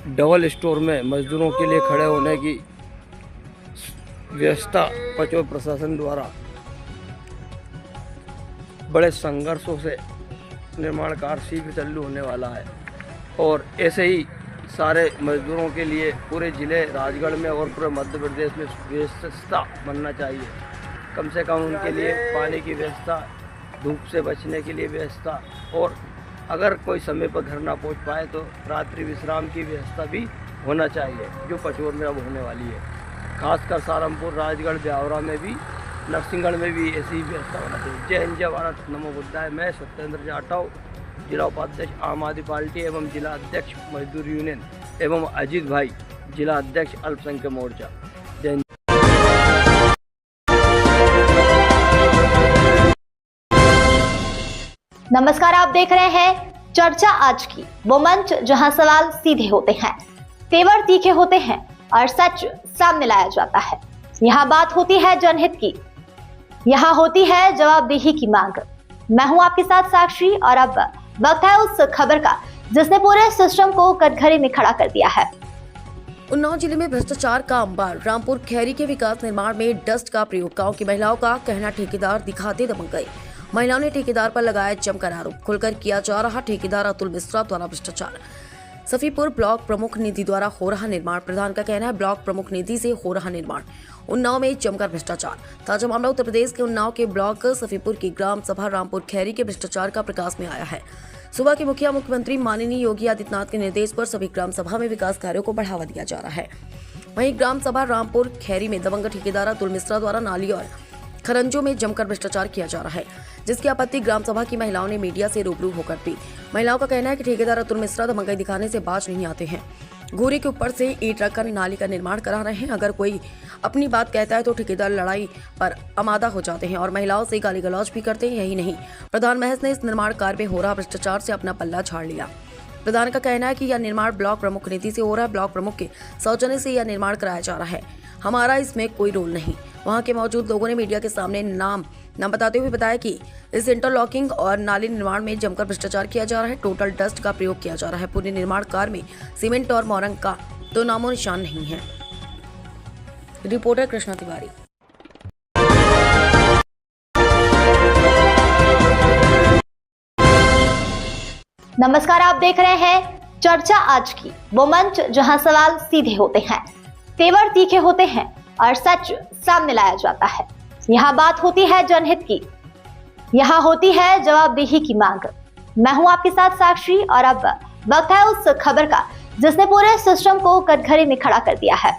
डबल स्टोर में मजदूरों के लिए खड़े होने की व्यवस्था पचोर प्रशासन द्वारा बड़े संघर्षों से निर्माण कार्य शीघ्र चालू होने वाला है और ऐसे ही सारे मजदूरों के लिए पूरे जिले राजगढ़ में और पूरे मध्य प्रदेश में व्यवस्था बनना चाहिए। कम से कम उनके लिए पानी की व्यवस्था, धूप से बचने के लिए व्यवस्था और अगर कोई समय पर घर ना पहुंच पाए तो रात्रि विश्राम की व्यवस्था भी होना चाहिए, जो पचोर में अब होने वाली है। खासकर सहारनपुर, राजगढ़, ब्यावरा में भी, नरसिंहगढ़ में भी ऐसी व्यवस्था होना चाहिए। जय हिंद, जय भारत, नमो बुद्धाय। मैं सत्येंद्र जाटव, जिला उपाध्यक्ष आम आदमी पार्टी एवं जिला अध्यक्ष मजदूर यूनियन एवं अजीत भाई, जिला अध्यक्ष अल्पसंख्यक मोर्चा। जय हिंद। नमस्कार, आप देख रहे हैं चर्चा आज की, वो मंच जहां सवाल सीधे होते हैं, तेवर तीखे होते हैं और सच सामने लाया जाता है। यहाँ बात होती है जनहित की, यहाँ होती है जवाबदेही की मांग। मैं हूं आपके साथ साक्षी और अब वक्त है उस खबर का जिसने पूरे सिस्टम को कटघरे में खड़ा कर दिया है। उन्नाव जिले में भ्रष्टाचार का अंबार, रामपुर खैरी के विकास निर्माण में डस्ट का प्रयोग। गाँव की महिलाओं का कहना ठेकेदार दिखाते दबंग गए। महिलाओं ने ठेकेदार पर लगाया जमकर आरोप, खुलकर किया जा रहा ठेकेदार अतुल मिश्रा द्वारा भ्रष्टाचार। सफीपुर ब्लॉक प्रमुख निधि द्वारा हो रहा निर्माण, प्रधान का कहना है ब्लॉक प्रमुख निधि से हो रहा निर्माण। उन्नाव में जमकर भ्रष्टाचार। ताजा मामला उत्तर प्रदेश के उन्नाव के ब्लॉक सफीपुर की ग्राम सभा रामपुर खैरी के भ्रष्टाचार का प्रकाश में आया है। सुबह के मुखिया मुख्यमंत्री माननीय योगी आदित्यनाथ के निर्देश पर सभी ग्राम सभा में विकास कार्यों को बढ़ावा दिया जा रहा है। वहीं ग्राम सभा रामपुर खैरी में दबंग ठेकेदार अतुल मिश्रा द्वारा नाली और खरंजों में जमकर भ्रष्टाचार किया जा रहा है, जिसकी आपत्ति ग्राम सभा की महिलाओं ने मीडिया से रूबरू होकर दी। महिलाओं का कहना है कि ठेकेदार अतुल मिश्रा दबंगई दिखाने से बाज नहीं आते हैं। घूरी के ऊपर से ईंट रखकर नाली का निर्माण करा रहे हैं। अगर कोई अपनी बात कहता है तो ठेकेदार लड़ाई पर आमादा हो जाते हैं और महिलाओं से गाली गलौज भी करते हैं। यही नहीं, प्रधान महज ने इस निर्माण कार्य में हो रहा भ्रष्टाचार से अपना पल्ला झाड़ लिया। प्रधान का कहना है कि यह निर्माण ब्लॉक प्रमुख नीति से हो रहा है। ब्लॉक प्रमुख के सौजन्य से यह निर्माण कराया जा रहा है, हमारा इसमें कोई रोल नहीं। वहां के मौजूद लोगों ने मीडिया के सामने नाम बताते हुए बताया कि इस इंटरलॉकिंग और नाली निर्माण में जमकर भ्रष्टाचार किया जा रहा है। टोटल डस्ट का प्रयोग किया जा रहा है। पूरे निर्माण कार्य में सीमेंट और मोरंग का तो नामो निशान नहीं है। रिपोर्टर कृष्णा तिवारी। नमस्कार, आप देख रहे हैं चर्चा आज की, वो मंच जहां सवाल सीधे होते हैं, तेवर तीखे होते हैं और सच सामने लाया जाता है। यहाँ बात होती है जनहित की, यहाँ होती है जवाबदेही की मांग। मैं हूं आपके साथ साक्षी और अब वक्त है उस खबर का जिसने पूरे सिस्टम को कटघरे में खड़ा कर दिया है।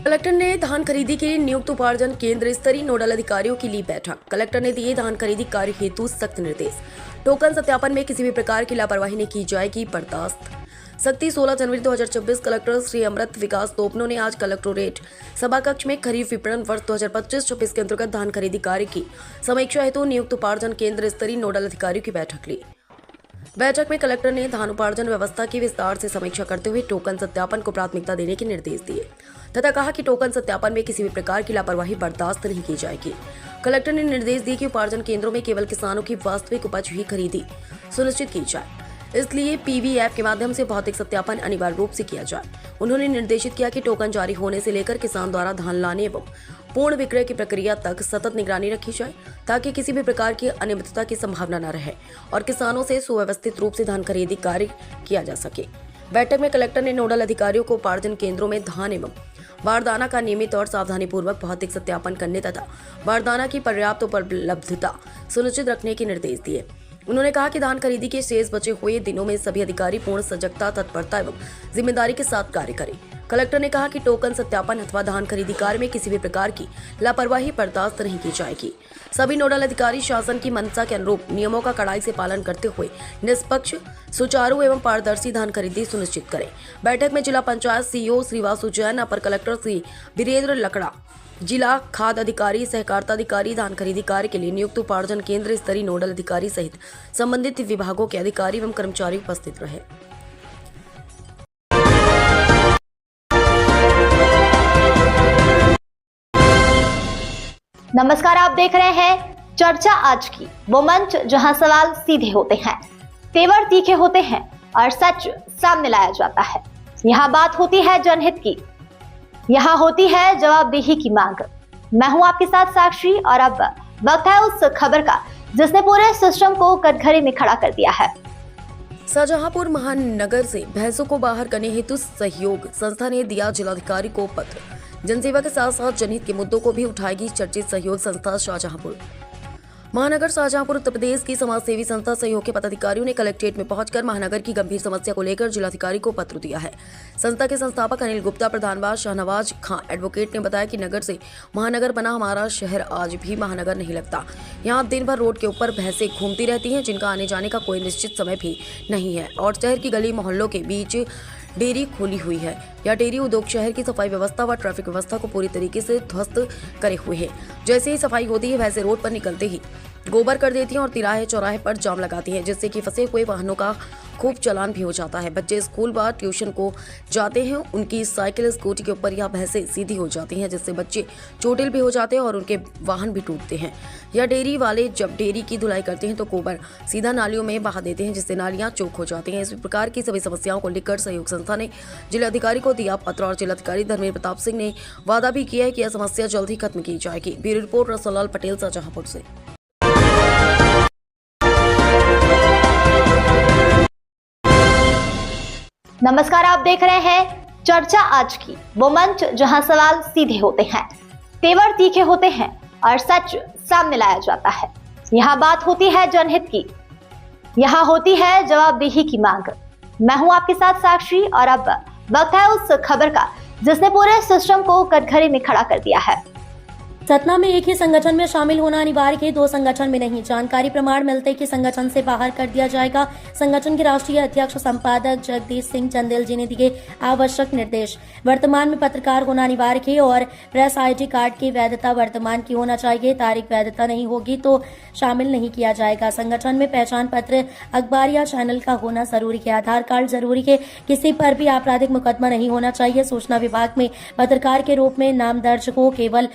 कलेक्टर ने धान खरीदी के लिए नियुक्त उपार्जन केंद्र स्तरीय नोडल अधिकारियों की ली बैठक। कलेक्टर ने दिए धान खरीदी कार्य हेतु सख्त निर्देश। टोकन सत्यापन में किसी भी प्रकार की लापरवाही नहीं की जाएगी बर्दाश्त। सख्ती 16 जनवरी 2024। कलेक्टर श्री अमृत विकास तोपनो ने आज कलेक्टोरेट सभा कक्ष में खरीफ विपणन वर्ष 2025-26 के अंतर्गत धान खरीदी कार्य की समीक्षा हेतु नियुक्त उपार्जन केंद्र स्तरीय नोडल अधिकारियों की बैठक ली। बैठक में कलेक्टर ने धान उपार्जन व्यवस्था की विस्तार से समीक्षा करते हुए टोकन सत्यापन को प्राथमिकता देने के निर्देश दिए तथा कहा कि टोकन सत्यापन में किसी भी प्रकार की लापरवाही बर्दाश्त नहीं की जाएगी। कलेक्टर ने निर्देश दिए कि उपार्जन केंद्रों में केवल किसानों की वास्तविक उपज ही खरीदी सुनिश्चित की जाए, इसलिए पीवी ऐप के माध्यम से भौतिक सत्यापन अनिवार्य रूप से किया जाए। उन्होंने निर्देशित किया कि टोकन जारी होने से लेकर किसान द्वारा धान लाने एवं पूर्ण विक्रय की प्रक्रिया तक सतत निगरानी रखी जाए ताकि किसी भी प्रकार की अनियमितता की संभावना न रहे और किसानों से सुव्यवस्थित रूप से धान खरीदी कार्य किया जा सके। बैठक में कलेक्टर ने नोडल अधिकारियों को उपार्जन केंद्रों में धान एवं बारदाना का नियमित और सावधानीपूर्वक भौतिक सत्यापन करने तथा बारदाना की पर्याप्त उपलब्धता सुनिश्चित रखने के निर्देश दिए। उन्होंने कहा कि धान खरीदी के शेष बचे हुए दिनों में सभी अधिकारी पूर्ण सजगता, तत्परता एवं जिम्मेदारी के साथ कार्य करें। कलेक्टर ने कहा कि टोकन सत्यापन अथवा धान खरीदी कार्य में किसी भी प्रकार की लापरवाही बर्दाश्त नहीं की जाएगी। सभी नोडल अधिकारी शासन की मंशा के अनुरूप नियमों का कड़ाई से पालन करते हुए निष्पक्ष, सुचारू एवं पारदर्शी धान खरीदी सुनिश्चित करें। बैठक में जिला पंचायत सीईओ श्री वासु जैन, अपर कलेक्टर श्री वीरेंद्र लकड़ा, जिला खाद्य अधिकारी, सहकारिता अधिकारी, धान खरीदी कार्य के लिए नियुक्त उपार्जन केंद्र स्तरीय नोडल अधिकारी सहित संबंधित विभागों के अधिकारी एवं कर्मचारी उपस्थित रहे। नमस्कार, आप देख रहे हैं चर्चा आज की, वो मंच जहां सवाल सीधे होते हैं, तेवर तीखे होते हैं और सच सामने लाया जाता है। यहाँ बात होती है जनहित की, यहाँ होती है जवाबदेही की मांग। मैं हूं आपके साथ साक्षी और अब वक्त है उस खबर का जिसने पूरे सिस्टम को कटघरे में खड़ा कर दिया है। शाहजहांपुर महानगर से भैंसों को बाहर करने हेतु सहयोग संस्था ने दिया जिलाधिकारी को पत्र। जनसेवा के साथ साथ जनहित के मुद्दों को भी उठाएगी चर्चित सहयोग संस्था शाहजहांपुर। महानगर शाहजहांपुर उत्तर प्रदेश की समाज सेवी संस्था सहयोग के पदाधिकारियों ने कलेक्ट्रेट में पहुंचकर महानगर की गंभीर समस्या को लेकर जिलाधिकारी को पत्र दिया है। संस्था के संस्थापक अनिल गुप्ता, प्रधानवास शाहनवाज खां एडवोकेट ने बताया कि नगर से महानगर बना हमारा शहर आज भी महानगर नहीं लगता। यहाँ दिन भर रोड के ऊपर भैंसें घूमती रहती हैं जिनका आने जाने का कोई निश्चित समय भी नहीं है और शहर की गली मोहल्लों के बीच डेयरी खोली हुई है। यह डेयरी उद्योग शहर की सफाई व्यवस्था व ट्रैफिक व्यवस्था को पूरी तरीके से ध्वस्त करे हुए है। जैसे ही सफाई होती है वैसे रोड पर निकलते ही गोबर कर देती हैं और तिराहे चौराहे पर जाम लगाती हैं, जिससे कि फंसे हुए वाहनों का खूब चलान भी हो जाता है। बच्चे स्कूल व ट्यूशन को जाते हैं, उनकी साइकिल स्कूटी के ऊपर यह भैंसें सीधी हो जाती हैं, जिससे बच्चे चोटिल भी हो जाते हैं और उनके वाहन भी टूटते हैं। यह डेयरी वाले जब डेयरी की धुलाई करते हैं तो गोबर सीधा नालियों में बहा देते हैं, जिससे नालियां चौक हो जाती हैं। इस प्रकार की सभी समस्याओं को लेकर सहयोग संस्था ने जिलाधिकारी को दिया पत्र और जिलाधिकारी धर्मेंद्र प्रताप सिंह ने वादा भी किया है कि यह समस्या जल्द ही खत्म की जाएगी। ब्यूरो रिपोर्ट रसलाल पटेल, शाहजहांपुर से। नमस्कार, आप देख रहे हैं चर्चा आज की, वो मंच जहां सवाल सीधे होते हैं, तेवर तीखे होते हैं और सच सामने लाया जाता है। यहाँ बात होती है जनहित की, यहाँ होती है जवाबदेही की मांग। मैं हूं आपके साथ साक्षी और अब वक्त है उस खबर का जिसने पूरे सिस्टम को कटघरे में खड़ा कर दिया है। सतना में एक ही संगठन में शामिल होना अनिवार्य है, दो संगठन में नहीं। जानकारी प्रमाण मिलते कि संगठन से बाहर कर दिया जाएगा। संगठन के राष्ट्रीय अध्यक्ष संपादक जगदीश सिंह चंदेल जी ने दिए आवश्यक निर्देश। वर्तमान में पत्रकार होना अनिवार्य है और प्रेस आईडी कार्ड की वैधता वर्तमान की होना चाहिए। तारीख वैधता नहीं होगी तो शामिल नहीं किया जाएगा। संगठन में पहचान पत्र, अखबार या चैनल का होना जरूरी है। आधार कार्ड जरूरी है। किसी पर भी आपराधिक मुकदमा नहीं होना चाहिए। सूचना विभाग में पत्रकार के रूप में नाम दर्ज हो। केवल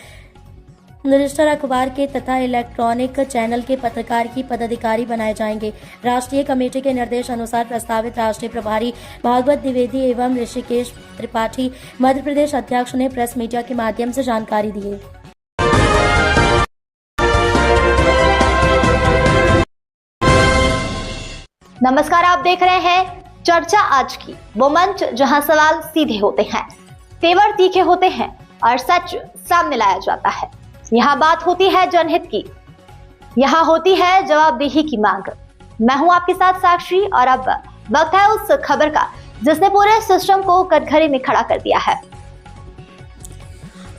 रजिस्टर अखबार के तथा इलेक्ट्रॉनिक चैनल के पत्रकार ही पदाधिकारी बनाए जाएंगे। राष्ट्रीय कमेटी के निर्देश अनुसार प्रस्तावित राष्ट्रीय प्रभारी भागवत द्विवेदी एवं ऋषिकेश त्रिपाठी मध्य प्रदेश अध्यक्ष ने प्रेस मीडिया के माध्यम से जानकारी दी। नमस्कार, आप देख रहे हैं चर्चा आज की, वो मंच जहां सवाल सीधे होते हैं, तेवर तीखे होते हैं और सच सामने लाया जाता है। यहाँ बात होती है जनहित की, यहाँ होती है जवाबदेही की मांग। मैं हूं आपके साथ साक्षी और अब वक्त है उस खबर का जिसने पूरे सिस्टम को कटघरे में खड़ा कर दिया है।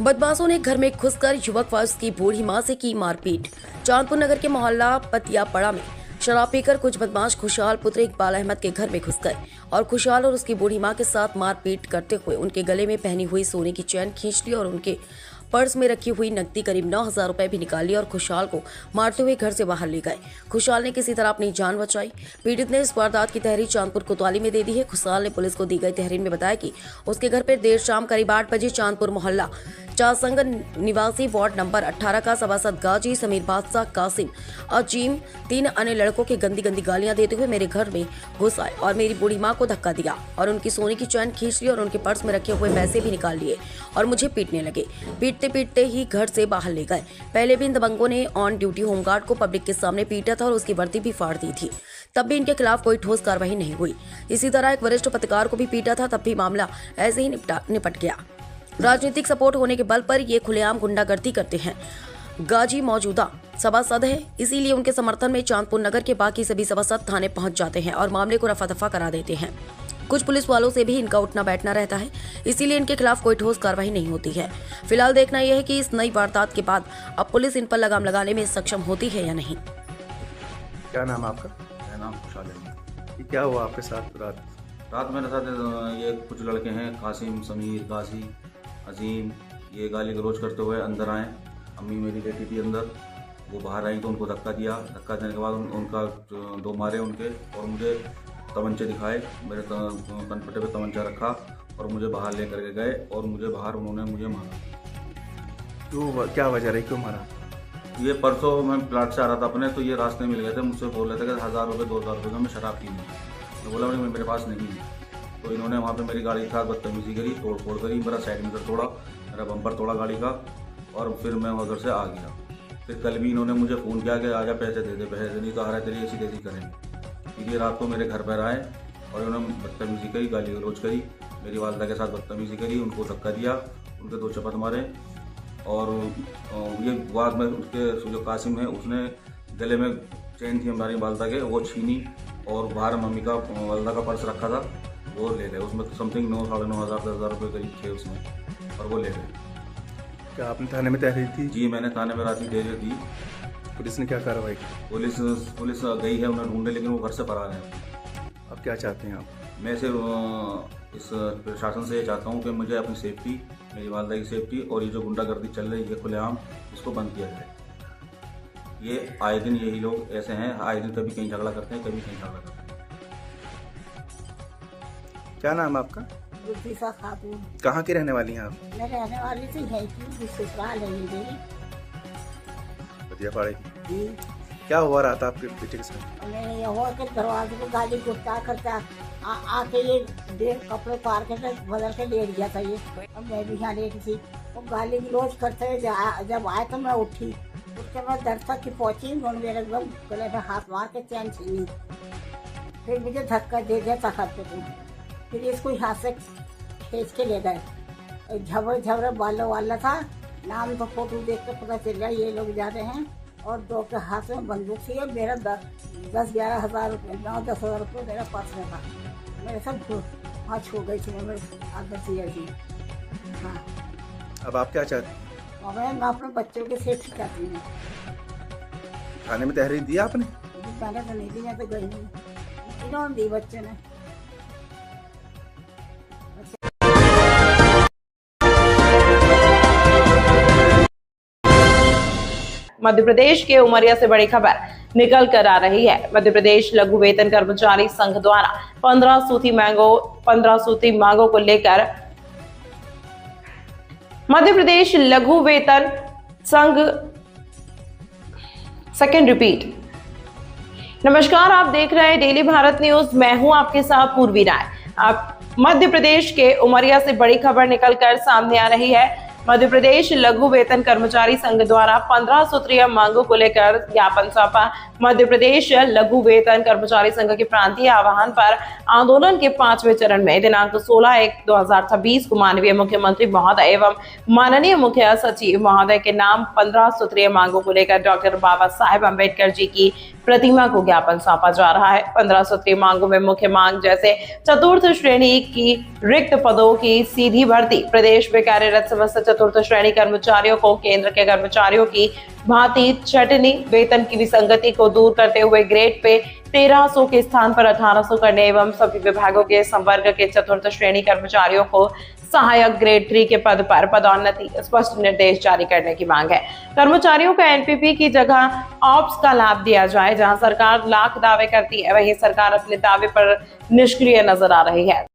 बदमाशों ने घर में घुसकर युवक व उसकी बूढ़ी मां से की मारपीट। चांदपुर नगर के मोहल्ला पतियापड़ा में शराब पीकर कुछ बदमाश खुशहाल पुत्र इकबाल अहमद के घर में घुस गए और खुशहाल और उसकी बूढ़ी मां के साथ मारपीट करते हुए उनके गले में पहनी हुई सोने की चेन खींच ली और उनके पर्स में रखी हुई नकदी करीब 9,000 रुपए भी निकाल ली और खुशहाल को मारते हुए घर से बाहर ले गए। खुशहाल ने किसी तरह अपनी जान बचाई। पीड़ित ने इस वारदात की तहरीर चांदपुर कोतवाली में दे दी है। खुशहाल ने पुलिस को दी गई तहरीर में बताया कि उसके घर पर देर शाम करीब 8 बजे चांदपुर मोहल्ला चासंग निवासी वार्ड नंबर 18 का सभासद गाजी, समीर बादशाह, कासिम, अजीम 3 अन्य लड़कों के गंदी गंदी गालियां देते हुए मेरे घर में घुस आए और मेरी बूढ़ी मां को धक्का दिया और उनकी सोने की चैन खींच ली और उनके पर्स में रखे हुए पैसे भी निकाल लिए और मुझे पीटने लगे। पीटते पीटते ही घर से बाहर ले गए। पहले भी इन दबंगों ने ऑन ड्यूटी होमगार्ड को पब्लिक के सामने पीटा था और उसकी वर्दी भी फाड़ दी थी, तब भी इनके खिलाफ कोई ठोस कार्रवाई नहीं हुई। इसी तरह एक वरिष्ठ पत्रकार को भी पीटा था, तब भी मामला ऐसे ही निपट गया। राजनीतिक सपोर्ट होने के बल पर ये खुलेआम गुंडागर्दी करते हैं। गाजी मौजूदा सभासद है, इसीलिए उनके समर्थन में चांदपुर नगर के बाकी सभी सभासद थाने पहुंच जाते हैं और मामले को रफा दफा करा देते हैं। कुछ पुलिस वालों से भी इनका उठना बैठना रहता है, इसीलिए इनके खिलाफ कोई ठोस कार्रवाई नहीं होती है। फिलहाल देखना यह है कि इस नई वारदात के बाद अब पुलिस इन पर लगाम लगाने में सक्षम होती है या नहीं। क्या नाम आपका? मेरा नाम खुशहाल है। क्या हुआ आपके साथ रात मेरे साथ ये कुछ लड़के हैं, कासिम, समीर, गाजी, अजीम, ये गाली गलौज करते हुए अंदर आए। अम्मी मेरी लेटी थी अंदर, वो बाहर आई तो उनको धक्का दिया। धक्का देने के बाद उनका 2 मारे उनके और मुझे तमंचे दिखाए। मेरे कनपटे पे तमंचा रखा और मुझे बाहर ले करके गए और मुझे बाहर उन्होंने मुझे मारा। तो क्या वजह रही, क्यों मारा? ये परसों मैं प्लाट से आ रहा था अपने, तो ये रास्ते मिल गए थे, मुझसे बोल रहे थे कि 1000 रुपये 2000 रुपये में शराब पीनी है। मैं बोला मेरे पास नहीं है। तो इन्होंने वहाँ पे मेरी गाड़ी के साथ बदतमीजी करी, तोड़ फोड़ करी, मेरा साइड मिरर तोड़ा, मेरा बम्पर तोड़ा गाड़ी का, और फिर मैं उधर से आ गया। फिर कल भी इन्होंने मुझे फ़ोन किया कि आजा पैसे दे दे, पैसे नहीं तो आ रहा है तेरी ऐसी तैसी करेंगे। फिर ये रात को मेरे घर पर आए और इन्होंने बदतमीजी करी, गाली गलौज करी, मेरी वालदा के साथ बदतमीजी करी, उनको धक्का दिया, उनके 2 चपत मारे। और ये बाद में उसके जो कासिम है उसने गले में चेन थी हमारी वालदा के, वो छीनी और बाहर मम्मी का वालदा का पर्स रखा था वो ले गए। उसमें समथिंग 9 साढ़े 9 हज़ार 10,000 रुपये करीब थे उसमें, और वो ले गए। क्या आपने थाने में तहरीर दी? जी मैंने थाने में रात तहरीर दी। पुलिस ने क्या कार्रवाई की? पुलिस गई है, उन्हें ढूंढे, लेकिन वो घर से फरार है। अब क्या चाहते हैं आप? मैं सिर्फ इस प्रशासन से ये चाहता हूँ कि मुझे अपनी सेफ्टी, मेरी वालदा की सेफ्टी और ये जो गुंडागर्दी चल रही है खुलेआम, इसको बंद किया जाए। ये आए दिन यही लोग ऐसे हैं, आए दिन कभी कहीं झगड़ा करते हैं, कभी कहीं झगड़ा करते हैं। क्या नाम आपका? बुद्धिसा खातून। कहाँ की रहने वाली हैं आप? मैं रहने वाली थी है कि ससुराल है मेरी बदियापाड़े की। क्या हुआ रात आपके बेटे के साथ? मैंने ये हुआ कि दरवाजे को गाली गुस्सा करता आके ये देर कपड़े पार के बदल के ले लिया था ये। अब मैं भी यहाँ लेटी थी, वो गाली गलौज करते हुए जब आए तो मैं उठी, उसके बाद दर तक की पहुँची, उन्होंने मेरे एकदम गले में हाथ मार के चैन छीनी, फिर मुझे धक्का दे दिया तखत पे। फिर इसको यहाँ से खींच के ले गए। झबरे बालों वाला था, नाम तो फोटो देख के पता चल गया ये लोग जा रहे हैं, और 2 के हाथ में बंदूक थी। और मेरा 10-11 हज़ार रुपये 9-10 हज़ार रुपये मेरा पर्स में था। मेरे सब हाथ छू गई थी, मेरे आदत थी ऐसी। हाँ, अब आप क्या चाहते हैं? मैं अपने बच्चों की सेफ्टी चाहती हूँ। थाने में तहरीर दी आपने? मैंने तो नहीं दी, मैं तो गई नहीं, इन्होंने दी बच्चे ने। मध्य प्रदेश के उमरिया से बड़ी खबर निकल कर आ रही है। मध्य प्रदेश लघु वेतन कर्मचारी संघ द्वारा 15 सूत्री मांगों को लेकर मध्य प्रदेश लघु वेतन संघ सेकेंड रिपीट। नमस्कार, आप देख रहे हैं डेली भारत न्यूज, मैं हूं आपके साथ पूर्वी राय। आप मध्य प्रदेश के उमरिया से बड़ी खबर निकलकर सामने आ रही है। मध्य प्रदेश लघु वेतन कर्मचारी संघ द्वारा 15 सूत्रीय मांगों को लेकर ज्ञापन सौंपा। मध्य प्रदेश लघु वेतन कर्मचारी संघ के प्रांतीय आह्वान पर आंदोलन के 5वें चरण में दिनांक 16/1/2026 को माननीय मुख्यमंत्री महोदय एवं माननीय मुख्य सचिव महोदय के नाम 15 सूत्रीय मांगों को लेकर डॉक्टर बाबा साहेब अम्बेडकर जी की प्रतिमा को ज्ञापन सौंपा जा रहा है। 15 सूत्रीय मांगों में मुख्य मांग जैसे चतुर्थ श्रेणी की रिक्त पदों की सीधी भर्ती, प्रदेश में कार्यरत समस्त चतुर्थ श्रेणी कर्मचारियों को केंद्र के कर्मचारियों की भांति छटनी वेतन की विसंगति को दूर करते हुए ग्रेड पे 1300 के स्थान पर 1800 करने एवं सभी विभागों के संवर्ग के चतुर्थ श्रेणी कर्मचारियों को सहायक ग्रेड 3 के पद पर पदोन्नति स्पष्ट निर्देश जारी करने की मांग है। कर्मचारियों को एनपीपी की जगह ऑप्स का लाभ दिया जाए। जहां सरकार लाख दावे करती है, वहीं सरकार अपने दावे पर निष्क्रिय नजर आ रही है।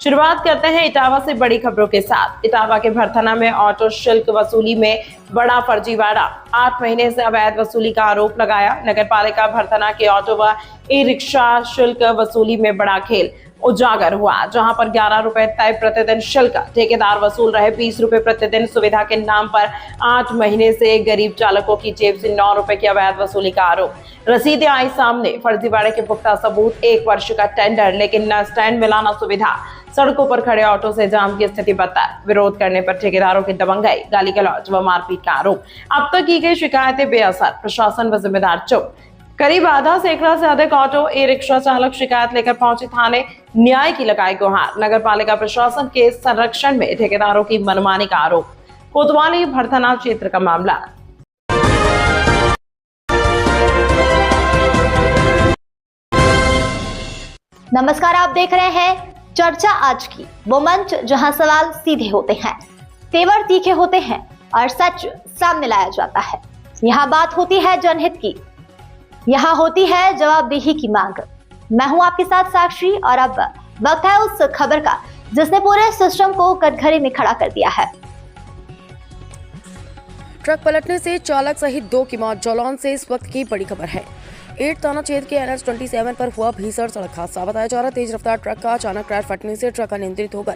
शुरुआत करते हैं इटावा से बड़ी खबरों के साथ। इटावा के भरथना में ऑटो शुल्क वसूली में बड़ा फर्जीवाड़ा, 8 महीने से अवैध वसूली का आरोप लगाया। नगर पालिका भरथना के ऑटो व ई रिक्शा शुल्क वसूली में बड़ा खेल, उजागर हुआ, जहां पर 11 रुपए तय प्रतिदिन शुल्क, ठेकेदार वसूल रहे 20 रुपए प्रतिदिन सुविधा के नाम पर 8 महीने से गरीब चालकों की जेब से 9 रुपए की अवैध वसूली का आरोप। रसीदें आई सामने, फर्जीवाड़े के पुख्ता सबूत, 1 वर्ष का टेंडर लेकिन न स्टैंड मिला न सुविधा, सड़कों पर खड़े ऑटो से जाम की स्थिति बदतर, विरोध करने पर ठेकेदारों की दबंगई, गाली गलौज व मारपीट का आरोप। अब तक की गई शिकायतें बेअसर, प्रशासन व जिम्मेदार चुप। करीब आधा सैकड़ा से अधिक ऑटो ई रिक्शा चालक शिकायत लेकर पहुंचे थाने, न्याय की लगाई गुहार। नगर पालिका प्रशासन के संरक्षण में ठेकेदारों की मनमानी का आरोप। कोतवाली भरथना क्षेत्र का मामला। नमस्कार, आप देख रहे हैं चर्चा आज की, वो मंच जहां सवाल सीधे होते हैं, तेवर तीखे होते हैं और सच सामने लाया जाता है। यहाँ बात होती है जनहित की, यहाँ होती है जवाबदेही की मांग। मैं हूं आपके साथ साक्षी और अब वक्त है उस खबर का जिसने पूरे सिस्टम को कटघरे में खड़ा कर दिया है। ट्रक पलटने से चालक सहित 2 की मौत, जालौन से इस वक्त की बड़ी खबर है। 8 थाना क्षेत्र के NH 27 पर हुआ भीषण सड़क हादसा। बताया जा रहा तेज रफ्तार ट्रक का अचानक टायर फटने से ट्रक अनियंत्रित होकर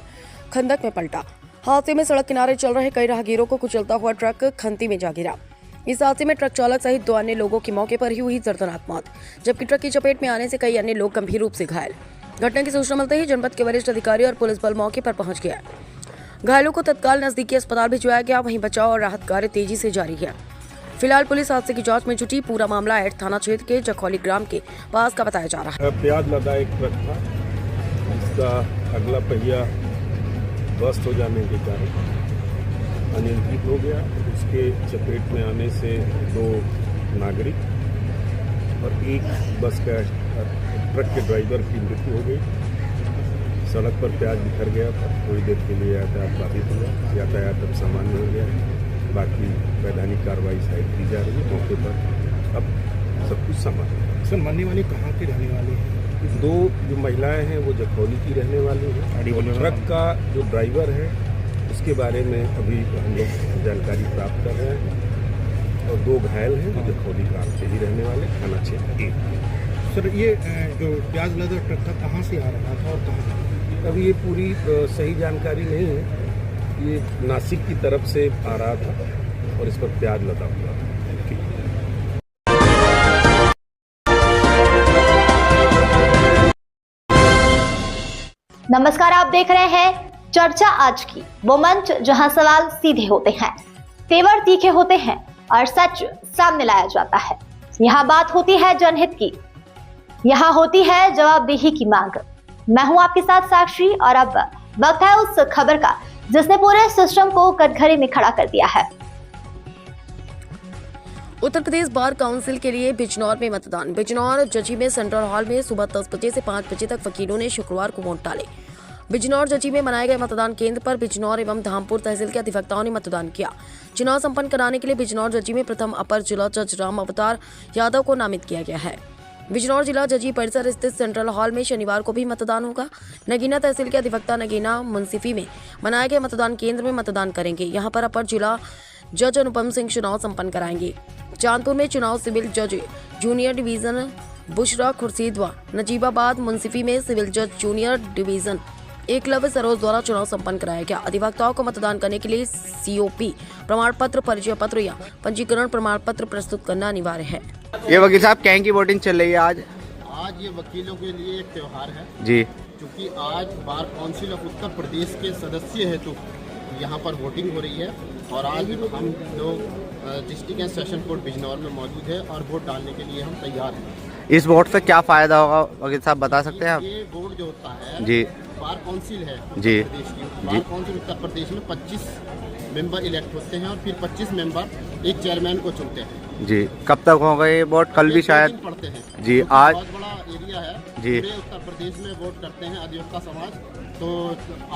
खंदक में पलटा। हादसे में सड़क किनारे चल रहे कई राहगीरों को कुचलता हुआ ट्रक खंती में जा गिरा। इस हादसे में ट्रक चालक सहित 2 अन्य लोगों की मौके पर ही हुई दर्दनाक मौत, जबकि ट्रक की चपेट में आने से कई अन्य लोग गंभीर रूप से घायल। घटना की सूचना मिलते ही जनपद के वरिष्ठ अधिकारी और पुलिस बल मौके पर पहुंच गया। घायलों को तत्काल नजदीकी अस्पताल भिजवाया गया, वहीं बचाव और राहत कार्य तेजी से जारी है। फिलहाल पुलिस हादसे की जांच में जुटी। पूरा मामला 8 थाना क्षेत्र के जखौली ग्राम के पास का बताया जा रहा है। प्याज लदा एक ट्रक था, इसका अगला पहिया बस्ट हो जाने के कारण अनियंत्रित हो गया। उसके चपेट में आने से 2 नागरिक और 1 बस का ट्रक के ड्राइवर की मृत्यु हो गई। सड़क पर प्याज बिखर गया था, थोड़ी देर के लिए यातायात बाधित हुआ, यातायात अब सामान्य हो गया। बाकी वैधानिक कार्रवाई शायद की जा रही है, मौके पर अब सब कुछ सामान्य। सर, मरने वाले कहाँ के रहने वाले हैं? 2 जो महिलाएं हैं वो जखौली की रहने वाली हैं। ट्रक का जो ड्राइवर है उसके बारे में अभी हम लोग जानकारी प्राप्त कर रहे हैं और 2 घायल हैं जो जखौली ग्राम से ही रहने वाले, थाना क्षेत्र 1। सर, ये जो प्याज लदा ट्रक था कहाँ से आ रहा था और कहाँ? अभी ये पूरी सही जानकारी नहीं है। ये नासिक की तरफ से आ रहा था और इस पर प्याज लदा हुआ था। नमस्कार, आप देख रहे हैं चर्चा आज की, वो मंच जहां सवाल सीधे होते हैं, तेवर तीखे होते हैं और सच सामने लाया जाता है। यहाँ बात होती है जनहित की, यहाँ होती है जवाबदेही की मांग। मैं हूं आपके साथ साक्षी और अब वक्त है उस खबर का जिसने पूरे सिस्टम को कटघरे में खड़ा कर दिया है। उत्तर प्रदेश बार काउंसिल के लिए बिजनौर में मतदान। बिजनौर जजी में सेंट्रल हॉल में सुबह 10 बजे से 5 बजे तक वकीलों ने शुक्रवार को वोट डाले। बिजनौर जजी में बनाए गए मतदान केंद्र पर बिजनौर एवं धामपुर तहसील के अधिवक्ताओं ने मतदान किया। चुनाव संपन्न कराने के लिए बिजनौर जजी में प्रथम अपर जिला जज राम अवतार यादव को नामित किया गया है। बिजनौर जिला जजी परिसर स्थित सेंट्रल हॉल में शनिवार को भी मतदान होगा। नगीना तहसील के अधिवक्ता नगीना मुंसिफी में बनाए गए मतदान केंद्र में मतदान करेंगे। यहाँ पर अपर जिला जज अनुपम सिंह चुनाव संपन्न कराएंगे। चांदपुर में चुनाव सिविल जज जूनियर डिवीजन बुशरा खुर्शीद व नजीबाबाद मुंसिफी में सिविल जज जूनियर डिवीजन एकलव्य सरोज द्वारा चुनाव संपन्न कराया गया। अधिवक्ताओं को मतदान करने के लिए COP प्रमाण पत्र, परिचय पत्र या पंजीकरण प्रमाण पत्र प्रस्तुत करना अनिवार्य है। ये वकील साहब क्या की वोटिंग चल रही है आज ये वकीलों के लिए एक त्यौहार है जी, क्योंकि आज bar council of Uttar Pradesh के सदस्य है तो यहाँ पर वोटिंग हो रही है और आज हम लोग district and session court Bijnor में मौजूद है और वोट डालने के लिए हम तैयार हैं। इस वोट से क्या फायदा होगा वकील साहब बता सकते हैं आप? ये वोट जो होता है जी, बार काउंसिल है जी, बार काउंसिल उत्तर प्रदेश में 25 मेंबर इलेक्ट होते हैं और फिर 25 मेंबर एक चेयरमैन को चुनते हैं जी। कब तक होगा ये वोट? कल भी शायद पढ़ते हैं जी। आज बहुत बड़ा एरिया है जी, पूरे उत्तर प्रदेश में वोट करते हैं अधिवक्ता समाज, तो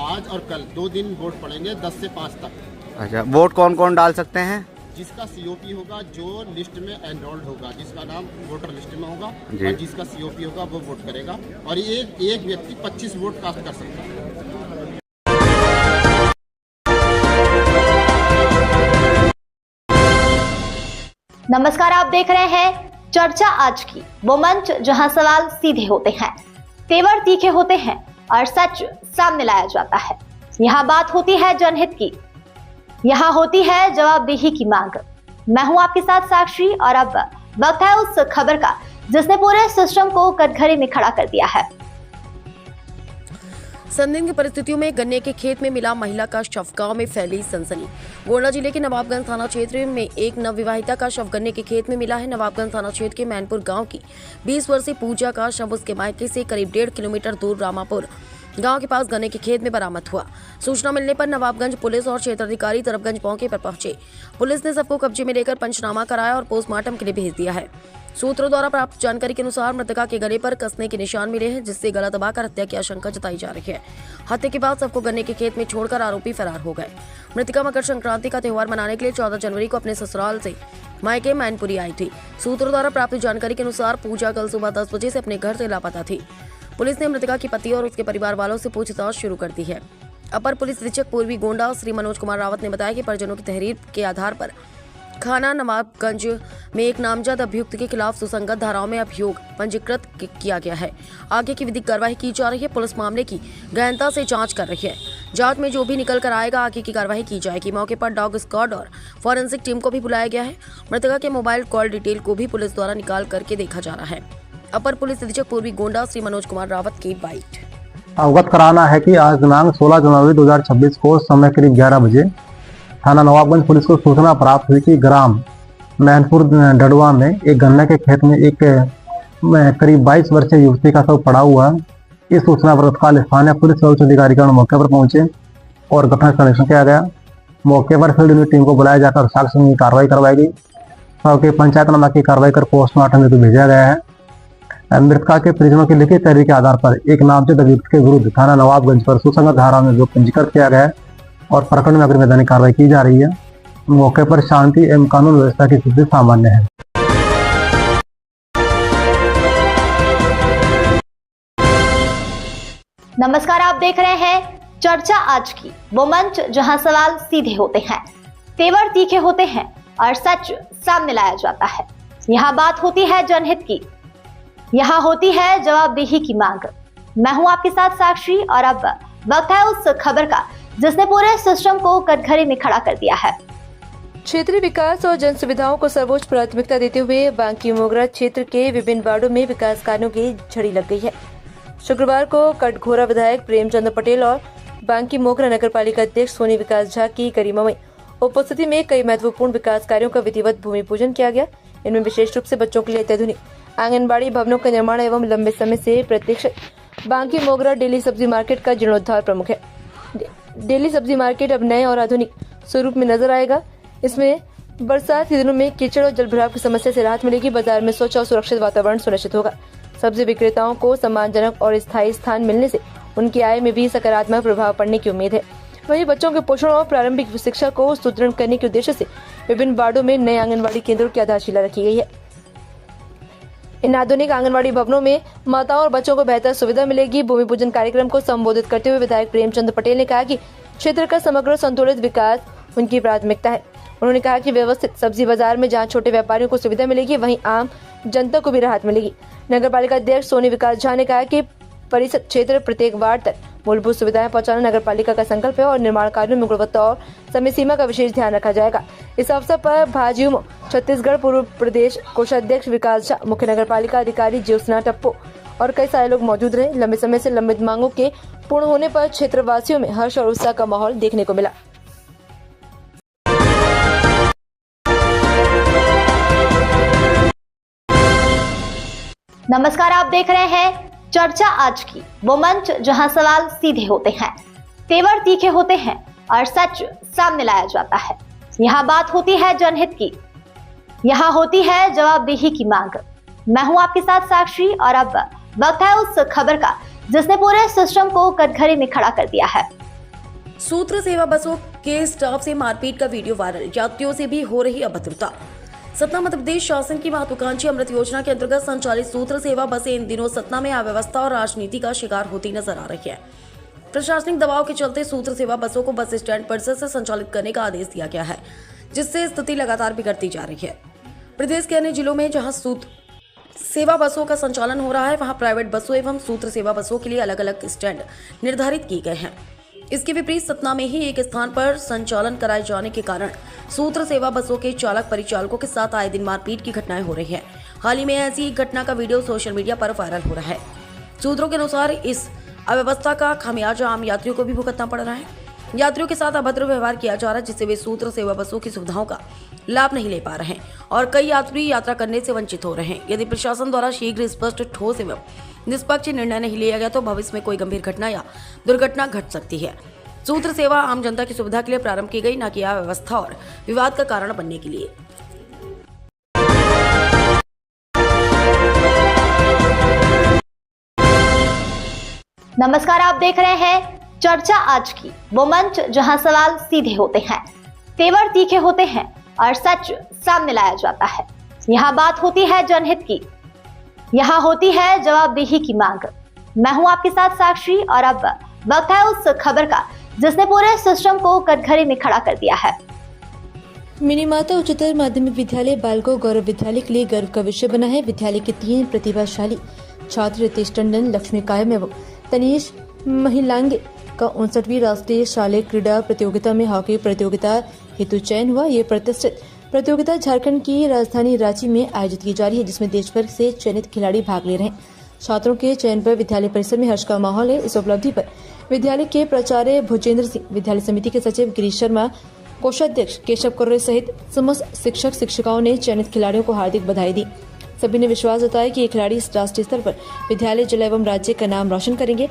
आज और कल 2 दिन वोट पड़ेंगे 10 से 5 तक। अच्छा, वोट कौन कौन डाल सकते हैं? जिसका COP होगा, जो लिस्ट में एनरोल्ड होगा, जिसका नाम वोटर लिस्ट में होगा और जिसका COP होगा वो वोट करेगा और एक व्यक्ति 25 वोट कास्ट कर सकता है। नमस्कार, आप देख रहे हैं चर्चा आज की, वो मंच जहां सवाल सीधे होते हैं, तेवर तीखे होते हैं और सच सामने लाया जाता है। यहाँ बात होती है जनहित की, यहाँ होती है जवाबदेही की मांग। मैं हूं आपके साथ साक्षी और अब वक्त है उस खबर का जिसने पूरे सिस्टम को कटघरे में खड़ा कर दिया है। संदिग्ध परिस्थितियों में गन्ने के खेत में मिला महिला का शव, गांव में फैली सनसनी। गोंडा जिले के नवाबगंज थाना क्षेत्र में एक नवविवाहिता का शव गन्ने के खेत में मिला है। नवाबगंज थाना क्षेत्र के मैनपुर गांव की 20 वर्षीय पूजा का शव उसके मायके से करीब 1.5 किलोमीटर दूर रामापुर गांव के पास गन्ने के खेत में बरामद हुआ। सूचना मिलने पर नवाबगंज पुलिस और क्षेत्राधिकारी तरफगंज मौके पर पहुंचे। पुलिस ने सबको कब्जे में लेकर पंचनामा कराया और पोस्टमार्टम के लिए भेज दिया है। सूत्रों द्वारा प्राप्त जानकारी के अनुसार मृतका के गले पर कसने के निशान मिले हैं, जिससे गला दबाकर हत्या की आशंका जताई जा रही है। हत्या के बाद सबको गन्ने के खेत में छोड़कर आरोपी फरार हो गए। मृतका मकर संक्रांति का त्योहार मनाने के लिए 14 जनवरी को अपने ससुराल से मायके मैनपुरी आई थी। सूत्रों द्वारा प्राप्त जानकारी के अनुसार पूजा कल सुबह 10 बजे से अपने घर से लापता थी। पुलिस ने मृतका के पति और उसके परिवार वालों से पूछताछ शुरू कर दी है। अपर पुलिस अधीक्षक पूर्वी गोंडा श्री मनोज कुमार रावत ने बताया कि परिजनों की तहरीर के आधार पर थाना नवाबगंज में एक नामजद अभियुक्त के खिलाफ सुसंगत धाराओं में अभियोग पंजीकृत किया गया है। आगे की विधिक कार्रवाई की जा रही है। पुलिस मामले की गहनता से जांच कर रही है। जांच में जो भी निकल कर आएगा आगे की कार्रवाई की जाएगी। मौके पर डॉग स्क्वाड और फॉरेंसिक टीम को भी बुलाया गया है। मृतका के मोबाइल कॉल डिटेल को भी पुलिस द्वारा निकाल करके देखा जा रहा है। अपर पुलिस अधीक्षक पूर्वी गोंडा श्री मनोज कुमार रावत की बाइट। अवगत कराना है कि आज दिनांक 16 जनवरी 2026 को समय करीब 11 बजे थाना नवाबगंज पुलिस को सूचना प्राप्त हुई कि ग्राम मैनपुर डडवा में एक गन्ने के खेत में एक करीब 22 वर्षीय युवती का शव पड़ा हुआ। इस सूचना पर तत्काल स्थानीय पुलिस और उच्च अधिकारीगण मौके पर पहुंचे और घटना का निरीक्षण किया गया। मौके पर फील्ड यूनिट टीम को बुलाया जाकर साक्ष्य की कार्रवाई करवाई गई। शव के पंचायतनामा की कार्रवाई कर पोस्टमार्टम हेतु भेजा गया है। मृतका के परिजनों की लिखित तहरीर के आधार पर एक नामजद अभियुक्त के विरुद्ध थाना नवाबगंज पर सुसंगत धारा में पंजीकृत किया गया है और प्रकरण में अग्रिम वैधानिक कार्रवाई की जा रही है। मौके पर शांति एवं कानून व्यवस्था की स्थिति सामान्य है। नमस्कार, आप देख रहे हैं चर्चा आज की, वो मंच जहां सवाल सीधे होते हैं, तेवर तीखे होते हैं और सच सामने लाया जाता है। यहाँ बात होती है जनहित की, यहाँ होती है जवाबदेही की मांग। मैं हूं आपके साथ साक्षी और अब वक्त है उस खबर का जिसने पूरे सिस्टम को कटघरे में खड़ा कर दिया है। क्षेत्रीय विकास और जन सुविधाओं को सर्वोच्च प्राथमिकता देते हुए बांकी मोगरा क्षेत्र के विभिन्न वार्डों में विकास कार्यों की झड़ी लग गई है। शुक्रवार को कटघोरा विधायक प्रेमचंद पटेल और बांकी मोगरा नगर पालिका अध्यक्ष सोनी विकास झा की गरिमामय उपस्थिति में कई महत्वपूर्ण विकास कार्यों का विधिवत भूमि पूजन किया गया। इनमें विशेष रूप से बच्चों के लिए अत्याधुनिक आंगनबाड़ी भवनों का निर्माण एवं लंबे समय से प्रतीक्षित बांकी मोगरा डेली सब्जी मार्केट का जीर्णोद्धार प्रमुख है। डेली सब्जी मार्केट अब नए और आधुनिक स्वरूप में नजर आएगा। इसमें बरसात के दिनों में कीचड़ और जलभराव की समस्या से राहत मिलेगी। बाजार में स्वच्छ और सुरक्षित वातावरण सुनिश्चित होगा। सब्जी विक्रेताओं को सम्मानजनक और स्थायी स्थान मिलने से उनकी आय में भी सकारात्मक प्रभाव पड़ने की उम्मीद है। वहीं बच्चों के पोषण और प्रारंभिक शिक्षा को सुदृढ़ करने के उद्देश्य से विभिन्न वार्डों में नए आंगनबाड़ी केंद्रों की आधारशिला रखी गई है। इन आधुनिक आंगनबाड़ी भवनों में माताओं और बच्चों को बेहतर सुविधा मिलेगी। भूमि पूजन कार्यक्रम को संबोधित करते हुए विधायक प्रेमचंद पटेल ने कहा कि क्षेत्र का समग्र संतुलित विकास उनकी प्राथमिकता है। उन्होंने कहा कि व्यवस्थित सब्जी बाजार में जहां छोटे व्यापारियों को सुविधा मिलेगी, वहीं आम जनता को भी राहत मिलेगी। नगर पालिका अध्यक्ष सोनी विकास झा ने कहा कि परिषद क्षेत्र प्रत्येक वार्ड तक मूलभूत सुविधाएं पहुंचाना नगर पालिका का संकल्प है और निर्माण कार्यों में गुणवत्ता और समय सीमा का विशेष ध्यान रखा जाएगा। इस अवसर पर भाजयुमो छत्तीसगढ़ पूर्व प्रदेश कोषाध्यक्ष विकास झा, मुख्य नगर पालिका अधिकारी ज्योत्सना टप्पो और कई सारे लोग मौजूद रहे। लंबे समय से लंबित मांगों के पूर्ण होने पर क्षेत्रवासियों में हर्ष और उत्साह का माहौल देखने को मिला। नमस्कार, आप देख रहे हैं चर्चा आज की, वो मंच जहां सवाल सीधे होते हैं, तेवर तीखे होते हैं और सच सामने लाया जाता है। यहाँ बात होती है जनहित की, यहाँ होती है जवाबदेही की मांग। मैं हूं आपके साथ साक्षी और अब वक्त है उस खबर का जिसने पूरे सिस्टम को कटघरे में खड़ा कर दिया है। सूत्र सेवा बसों के स्टाफ से मारपीट का वीडियो वायरल, यात्रियों से भी हो रही अभद्रता। सतना मध्य प्रदेश शासन की महत्वाकांक्षी अमृत योजना के अंतर्गत संचालित सूत्र सेवा बसें इन दिनों सतना में अव्यवस्था और राजनीति का शिकार होती नजर आ रही है। प्रशासनिक दबाव के चलते सूत्र सेवा बसों को बस स्टैंड परिसर से संचालित करने का आदेश दिया गया है, जिससे स्थिति लगातार बिगड़ती जा रही है। प्रदेश के अन्य जिलों में जहां सूत्र सेवा बसों का संचालन हो रहा है, वहां प्राइवेट बसों एवं सूत्र सेवा बसों के लिए अलग अलग स्टैंड निर्धारित किए गए हैं। इसके विपरीत सतना में ही एक स्थान पर संचालन कराए जाने के कारण सूत्र सेवा बसों के चालक परिचालकों के साथ आए दिन मारपीट की घटनाएं हो रही हैं। हाल ही में ऐसी एक घटना का वीडियो सोशल मीडिया पर वायरल हो रहा है। सूत्रों के अनुसार इस अव्यवस्था का खामियाजा आम यात्रियों को भी भुगतना पड़ रहा है। यात्रियों के साथ अभद्र व्यवहार किया जा रहा है, जिससे वे सूत्र सेवा बसों की सुविधाओं का लाभ नहीं ले पा रहे हैं और कई यात्री यात्रा करने से वंचित हो रहे हैं। यदि प्रशासन द्वारा शीघ्र स्पष्ट, ठोस एवं निष्पक्ष निर्णय नहीं लिया गया तो भविष्य में कोई गंभीर घटना या दुर्घटना घट सकती है। सूत्र सेवा आम जनता की सुविधा के लिए प्रारंभ की गई, न कि अव्यवस्था और विवाद का कारण बनने के लिए। नमस्कार, आप देख रहे हैं चर्चा आज की, वो मंच जहां सवाल सीधे होते हैं, तेवर तीखे होते हैं और सच सामने लाया जाता है। यहाँ बात होती है जनहित की, यहाँ होती है जवाबदेही की मांग। मैं हूं आपके साथ साक्षी और अब वक्त है उस खबर का जिसने पूरे सिस्टम को कटघरे में खड़ा कर दिया है। मिनी माता उच्चतर माध्यमिक विद्यालय बालको गौरव विद्यालय के लिए गर्व का विषय बना है। विद्यालय के 3 प्रतिभाशाली छात्र रितेश टंडन, लक्ष्मी कायम एवं तनीश महिलांगे का 59वीं राष्ट्रीय शालेय क्रीड़ा प्रतियोगिता में हॉकी प्रतियोगिता हेतु चयन हुआ। ये प्रतिष्ठित प्रतियोगिता झारखंड की राजधानी रांची में आयोजित की जा रही है, जिसमें देश भर से चयनित खिलाड़ी भाग ले रहे हैं। छात्रों के चयन पर विद्यालय परिसर में हर्ष का माहौल है। इस उपलब्धि पर विद्यालय के प्राचार्य भूजेंद्र सिंह, विद्यालय समिति के सचिव गिरीश शर्मा, कोषाध्यक्ष केशव कुर्रे सहित समस्त शिक्षक शिक्षिकाओं ने चयनित खिलाड़ियों को हार्दिक बधाई दी। सभी ने विश्वास जताया कि ये खिलाड़ी इस राष्ट्रीय स्तर पर विद्यालय, जिला एवं राज्य का नाम रोशन करेंगे।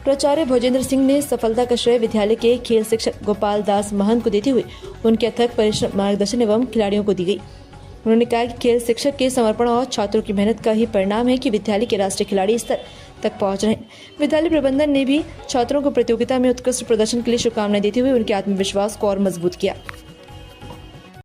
प्राचार्य भूजेंद्र सिंह ने सफलता का श्रेय विद्यालय के खेल शिक्षक गोपाल दास महंत को देते हुए उनके अथक परिश्रम, मार्गदर्शन एवं खिलाड़ियों को दी गई। उन्होंने कहा कि खेल शिक्षक के समर्पण और छात्रों की मेहनत का ही परिणाम है कि विद्यालय के राष्ट्रीय खिलाड़ी स्तर तक पहुंच रहे हैं। विद्यालय प्रबंधन ने भी छात्रों को प्रतियोगिता में उत्कृष्ट प्रदर्शन के लिए शुभकामनाएं देते हुए उनके आत्मविश्वास को और मजबूत किया।